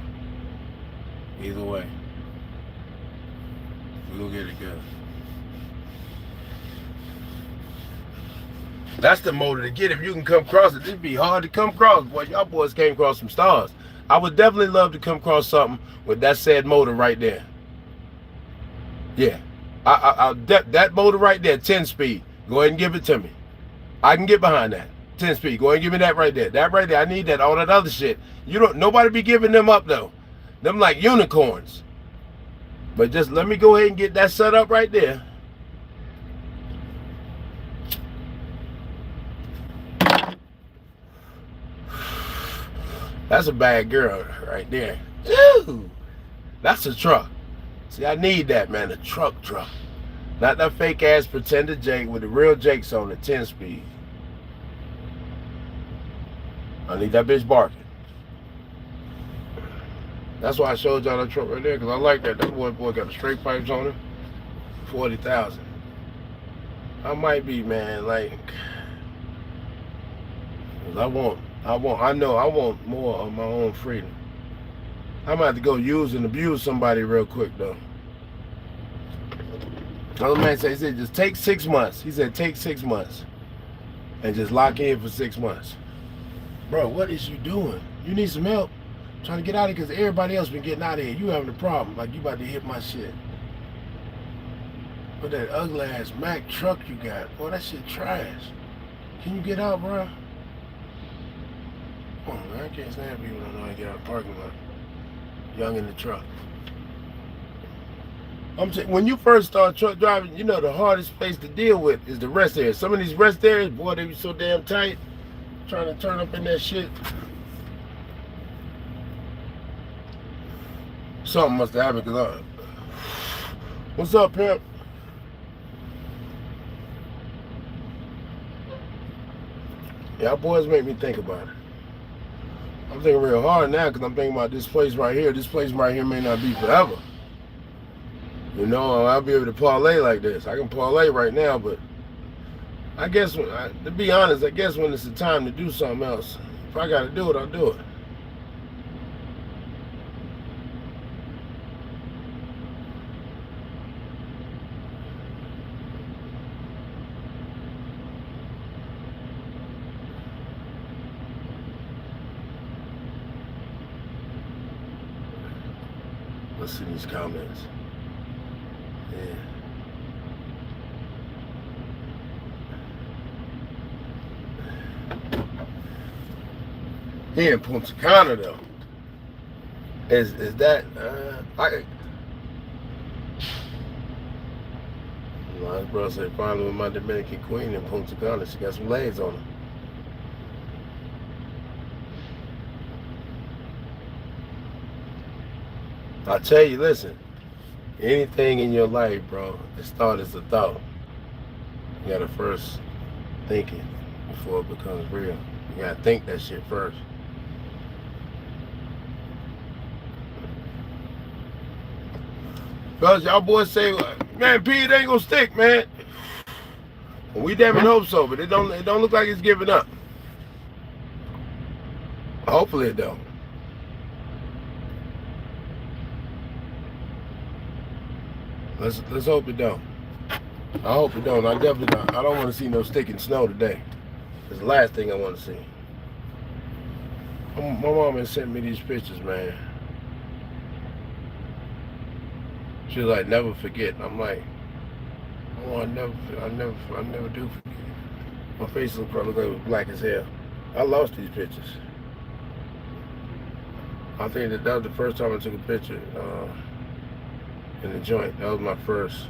Either way, we'll get it good. That's the motor to get if you can come across it. It'd be hard to come across. Boy, y'all boys came across some stars. I would definitely love to come across something with that said motor right there. Yeah, that motor right there, 10 speed. Go ahead and give it to me. I can get behind that. 10 speed. Go ahead and give me that right there. That right there. I need that. All that other shit. Nobody be giving them up though. Them like unicorns. But just let me go ahead and get that set up right there. That's a bad girl right there. Ooh, that's a truck. See, I need that, man. A truck. Not that fake ass pretender Jake with the real Jakes on it, 10 speed. I need that bitch barking. That's why I showed y'all that truck right there, because I like that. That boy got the straight pipes on it. 40,000. I might be, man, like, cause I know I want more of my own freedom. I might have to go use and abuse somebody real quick though. Another man said, he said, just take 6 months. He said, take 6 months and just lock in for 6 months. Bro, what is you doing? You need some help? I'm trying to get out of here because everybody else been getting out of here. You having a problem. Like you about to hit my shit. What that ugly ass Mack truck you got? Boy, that shit trash. Can you get out, bro? Come on, man. I can't stand people who don't know how to get out of the parking lot. Young in the truck. I'm saying, when you first start truck driving, you know the hardest place to deal with is the rest area. Some of these rest areas, boy, they be so damn tight. Trying to turn up in that shit. Something must have happened because what's up, pimp? Y'all boys make me think about it. I'm thinking real hard now because I'm thinking about this place right here. This place right here may not be forever. You know, I'll be able to parlay like this. I can parlay right now, but I guess, to be honest, I guess when it's the time to do something else, if I got to do it, I'll do it. Let's see these comments. Yeah. Here in Punta Cana though, is that my brother said finally with my Dominican queen in Punta Cana, she got some legs on her. I tell you, listen, anything in your life, bro, it starts as a thought. You gotta first think it before it becomes real. You gotta think that shit first. Because y'all boys say, man, P, it ain't gonna stick, man. Well, we damn it hope so, but it don't look like it's giving up. Hopefully it don't. Let's hope it don't. I hope it don't. I definitely don't. I don't want to see no sticking snow today. It's the last thing I want to see. My mom has sent me these pictures, man. She was like, never forget. And I'm like, oh, I never do forget. My face probably look like it was black as hell. I lost these pictures. I think that was the first time I took a picture in the joint. That was my first,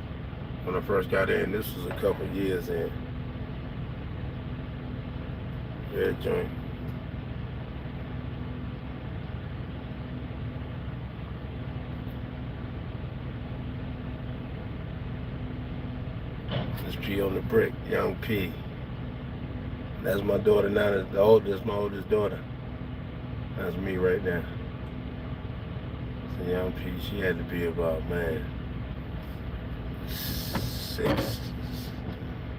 when I first got in. This was a couple of years in. Yeah, joint. This P on the brick, young P. That's my daughter now. That's my oldest daughter. That's me right now. So young P, she had to be about, man, 6,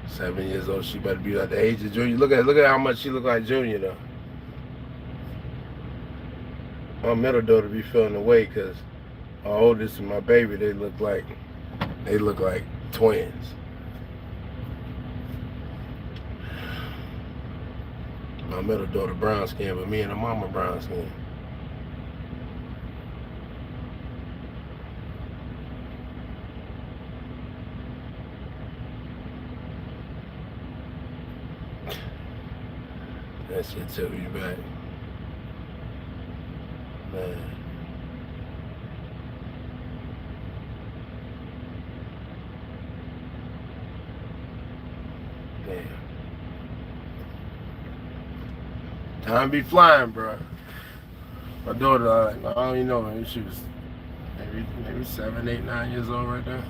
7 years old. She better be like the age of Junior. Look at how much she look like Junior though. My middle daughter be feeling away because my oldest and my baby, they look like twins. My middle daughter brown skin, but me and her mama brown skin. That shit took me back. Man. Damn. Time be flying, bro. My daughter, I don't even know, maybe she was maybe 7, 8, 9 years old right now.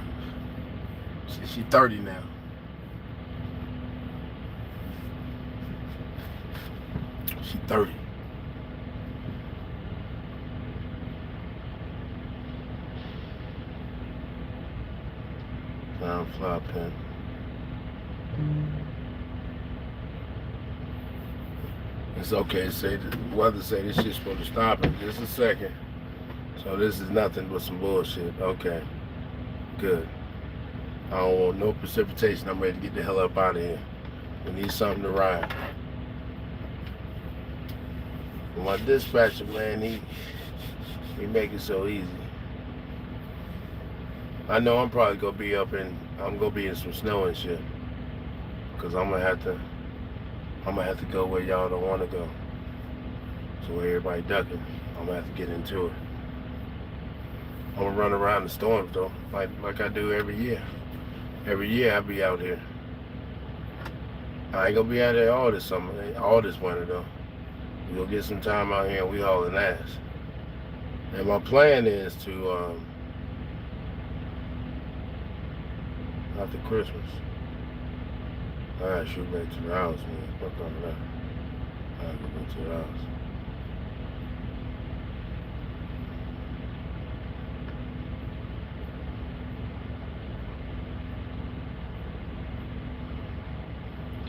She 30 now. She 30. Time fly pen. It's okay to say the weather say this shit's supposed to stop in just a second. So this is nothing but some bullshit. Okay. Good. I don't want no precipitation. I'm ready to get the hell up out of here. We need something to ride. My dispatcher, man, he make it so easy. I know I'm probably gonna be in some snow and shit. Cause I'm gonna have to go where y'all don't wanna go. So where everybody ducking, I'm gonna have to get into it. I'm gonna run around the storms though, like I do every year. Every year I be out here. I ain't gonna be out there all this summer, all this winter though. We gonna get some time out here and we hauling ass. And my plan is to after Christmas, I gotta shoot back to the house, man. Fuck all of that. I gotta go back to the house.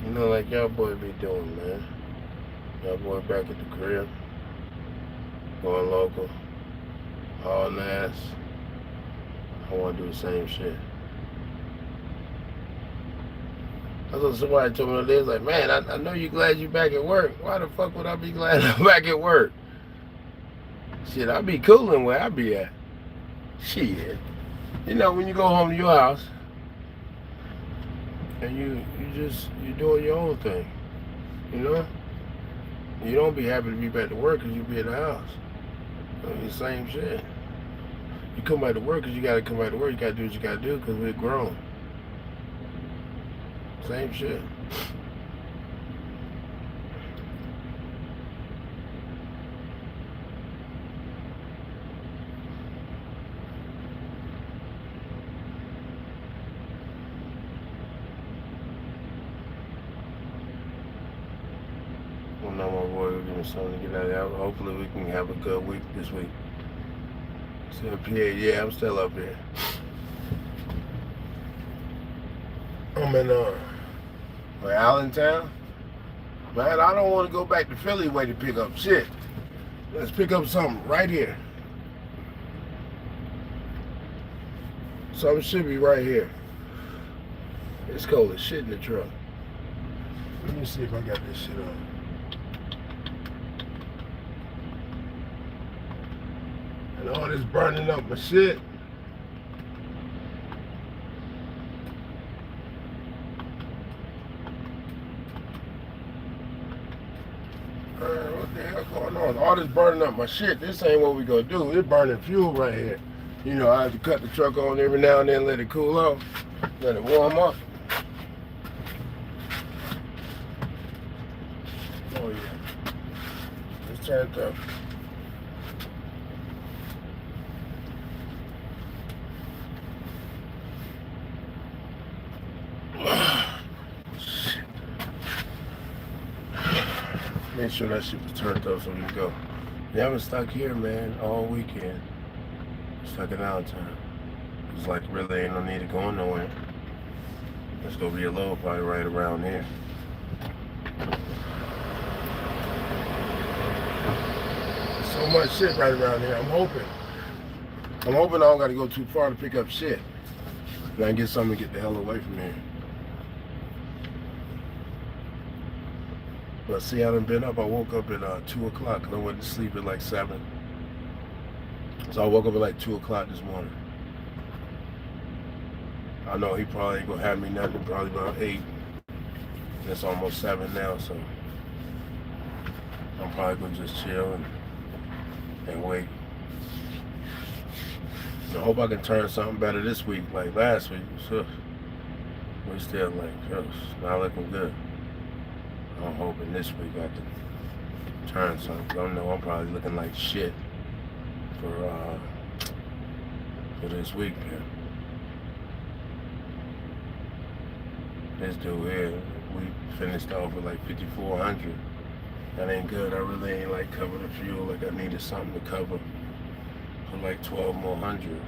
You know, like y'all boy be doing, man. Y'all boy back at the crib, going local, hauling ass. I wanna do the same shit. That's what somebody told me the other day. It's like, man, I know you glad you back at work. Why the fuck would I be glad I'm back at work? Shit, I be cooling where I be at. Shit. You know, when you go home to your house and you doing your own thing, you know? You don't be happy to be back to work because you be at the house. I mean, the same shit. You come back to work because you got to come back to work. You got to do what you got to do because we're grown. Same shit. I know my boy will give me something to get out of there. Hopefully we can have a good week this week. Still PA, yeah, I'm still up here. I'm in Allentown. Man, I don't want to go back to Philly way to pick up shit. Let's pick up something right here. Something should be right here. It's cold as shit in the truck. Let me see if I got this shit on. And all this burning up my shit. What the hell going on? All this burning up my shit. This ain't what we gonna do. It's burning fuel right here. You know, I have to cut the truck on every now and then, let it cool off, let it warm up. Oh yeah. It's turned up. Make sure that shit was turned up so we can go. Yeah, I've been stuck here, man, all weekend. Stuck in Allentown. It's like really ain't no need of going nowhere. It's gonna be a low probably right around here. There's so much shit right around here. I'm hoping I don't gotta go too far to pick up shit. And I can get something to get the hell away from here. But see, I done been up. I woke up at 2 o'clock and I went to sleep at like 7. So I woke up at like 2 o'clock this morning. I know he probably ain't gonna have me nothing, probably about 8. And it's almost 7 now, so I'm probably gonna just chill and wait. I hope I can turn something better this week, like last week. So we still like, not looking good. I'm hoping this week I can turn something. I know I'm probably looking like shit for this week, man. This dude here, we finished off with like 5,400. That ain't good. I really ain't like cover the fuel. Like I needed something to cover for like 12 more hundred.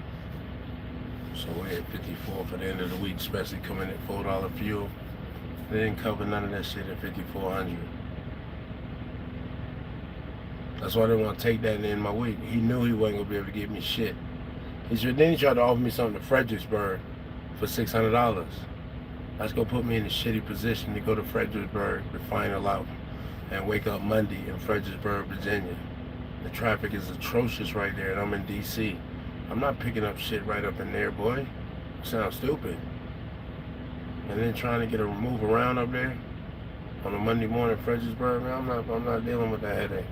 So we're at 54 for the end of the week, especially coming at $4 fuel. They didn't cover none of that shit at 5,400. That's why I didn't want to take that in my week. He knew he wasn't gonna be able to give me shit. Then he tried to offer me something to Fredericksburg for $600. That's gonna put me in a shitty position to go to Fredericksburg to final out and wake up Monday in Fredericksburg, Virginia. The traffic is atrocious right there, and I'm in DC. I'm not picking up shit right up in there, boy. You sound stupid. And then trying to get a move around up there on a Monday morning in Fredericksburg, man, I'm not dealing with that headache.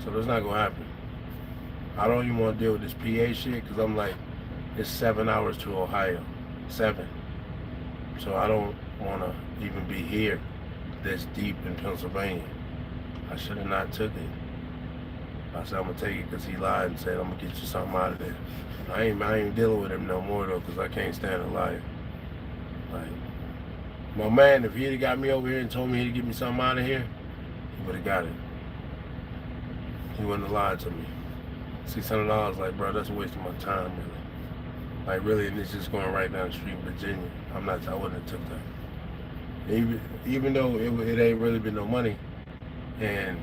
So that's not gonna happen. I don't even want to deal with this PA shit because I'm like, it's 7 hours to Ohio. 7. So I don't want to even be here this deep in Pennsylvania. I should have not took it. I said I'm gonna take it because he lied and said I'm gonna get you something out of there. I ain't dealing with him no more though because I can't stand a liar. Like, my man, if he'd have got me over here and told me he'd give me something out of here, he would have got it. He wouldn't have lied to me. $600, like, bro, that's a waste of my time, really. Like, really, and it's just going right down the street in Virginia. I wouldn't have took that. Even though it ain't really been no money, and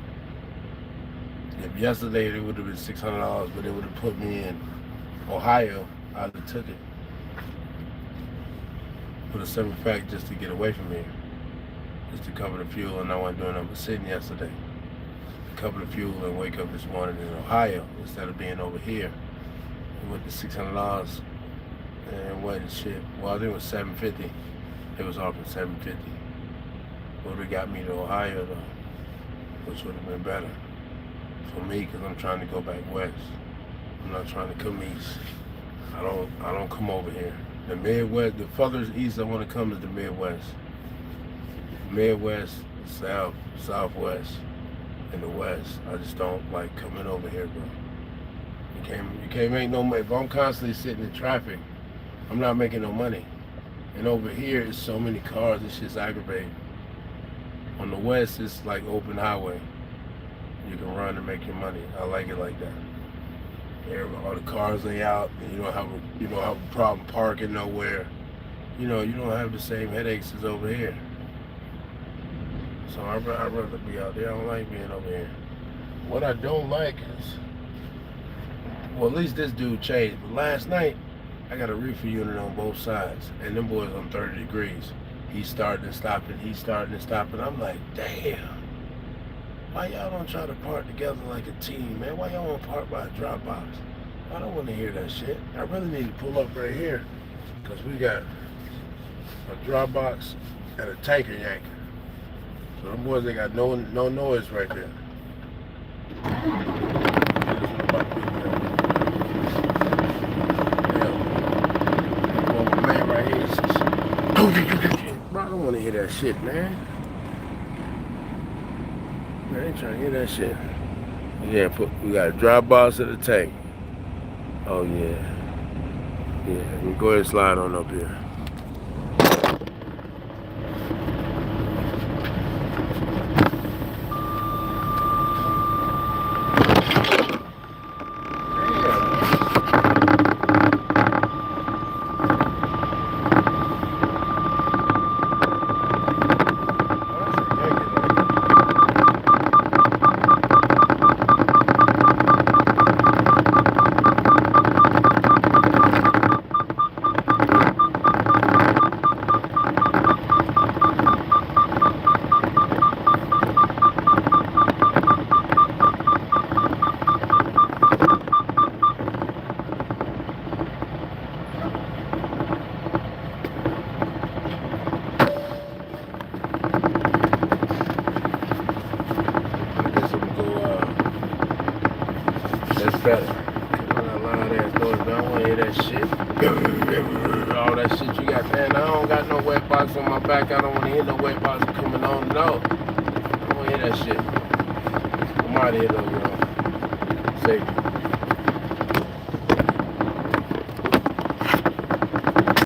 if yesterday it would have been $600, but it would have put me in Ohio, I'd have took it. For the simple fact, just to get away from here, just to cover the fuel, and I wasn't doing nothing but sitting yesterday. Cover the fuel and wake up this morning in Ohio instead of being over here. And with the $600 and what shit. Well, I think it was $750. It was offering $750. Would have got me to Ohio though, which would have been better for me because I'm trying to go back west. I'm not trying to come east. I don't come over here. The Midwest, the furthest east I want to come is the Midwest. Midwest, South, Southwest, and the West. I just don't like coming over here, bro. You can't make no money. If I'm constantly sitting in traffic, I'm not making no money. And over here, it's so many cars, it's just aggravating. On the west, it's like open highway. You can run and make your money. I like it like that. All the cars lay out, and you don't have a problem parking nowhere. You don't have the same headaches as over here. So I'd rather be out there. I don't like being over here. What I don't like is, well, at least this dude changed. But last night, I got a reefer unit on both sides, and them boys on 30 degrees. He's starting and stopping. I'm like, damn. Why y'all don't try to park together like a team, man? Why y'all want to park by a drop box? I don't want to hear that shit. I really need to pull up right here, because we got a drop box and a tanker yanker. So them boys, they got no noise right there. Man right here says, bro, I don't want to hear that shit, man. I ain't trying to hear that shit. Yeah, we got a drop box at the tank. Oh yeah. Yeah, go ahead and slide on up here. Better. When I lie there and throw it down, I don't want to hear that shit. All that shit you got there. I don't got no wet box on my back. I don't want to hear no wet box coming on. No. I don't want to hear that shit. I'm out of here though, y'all. Safety.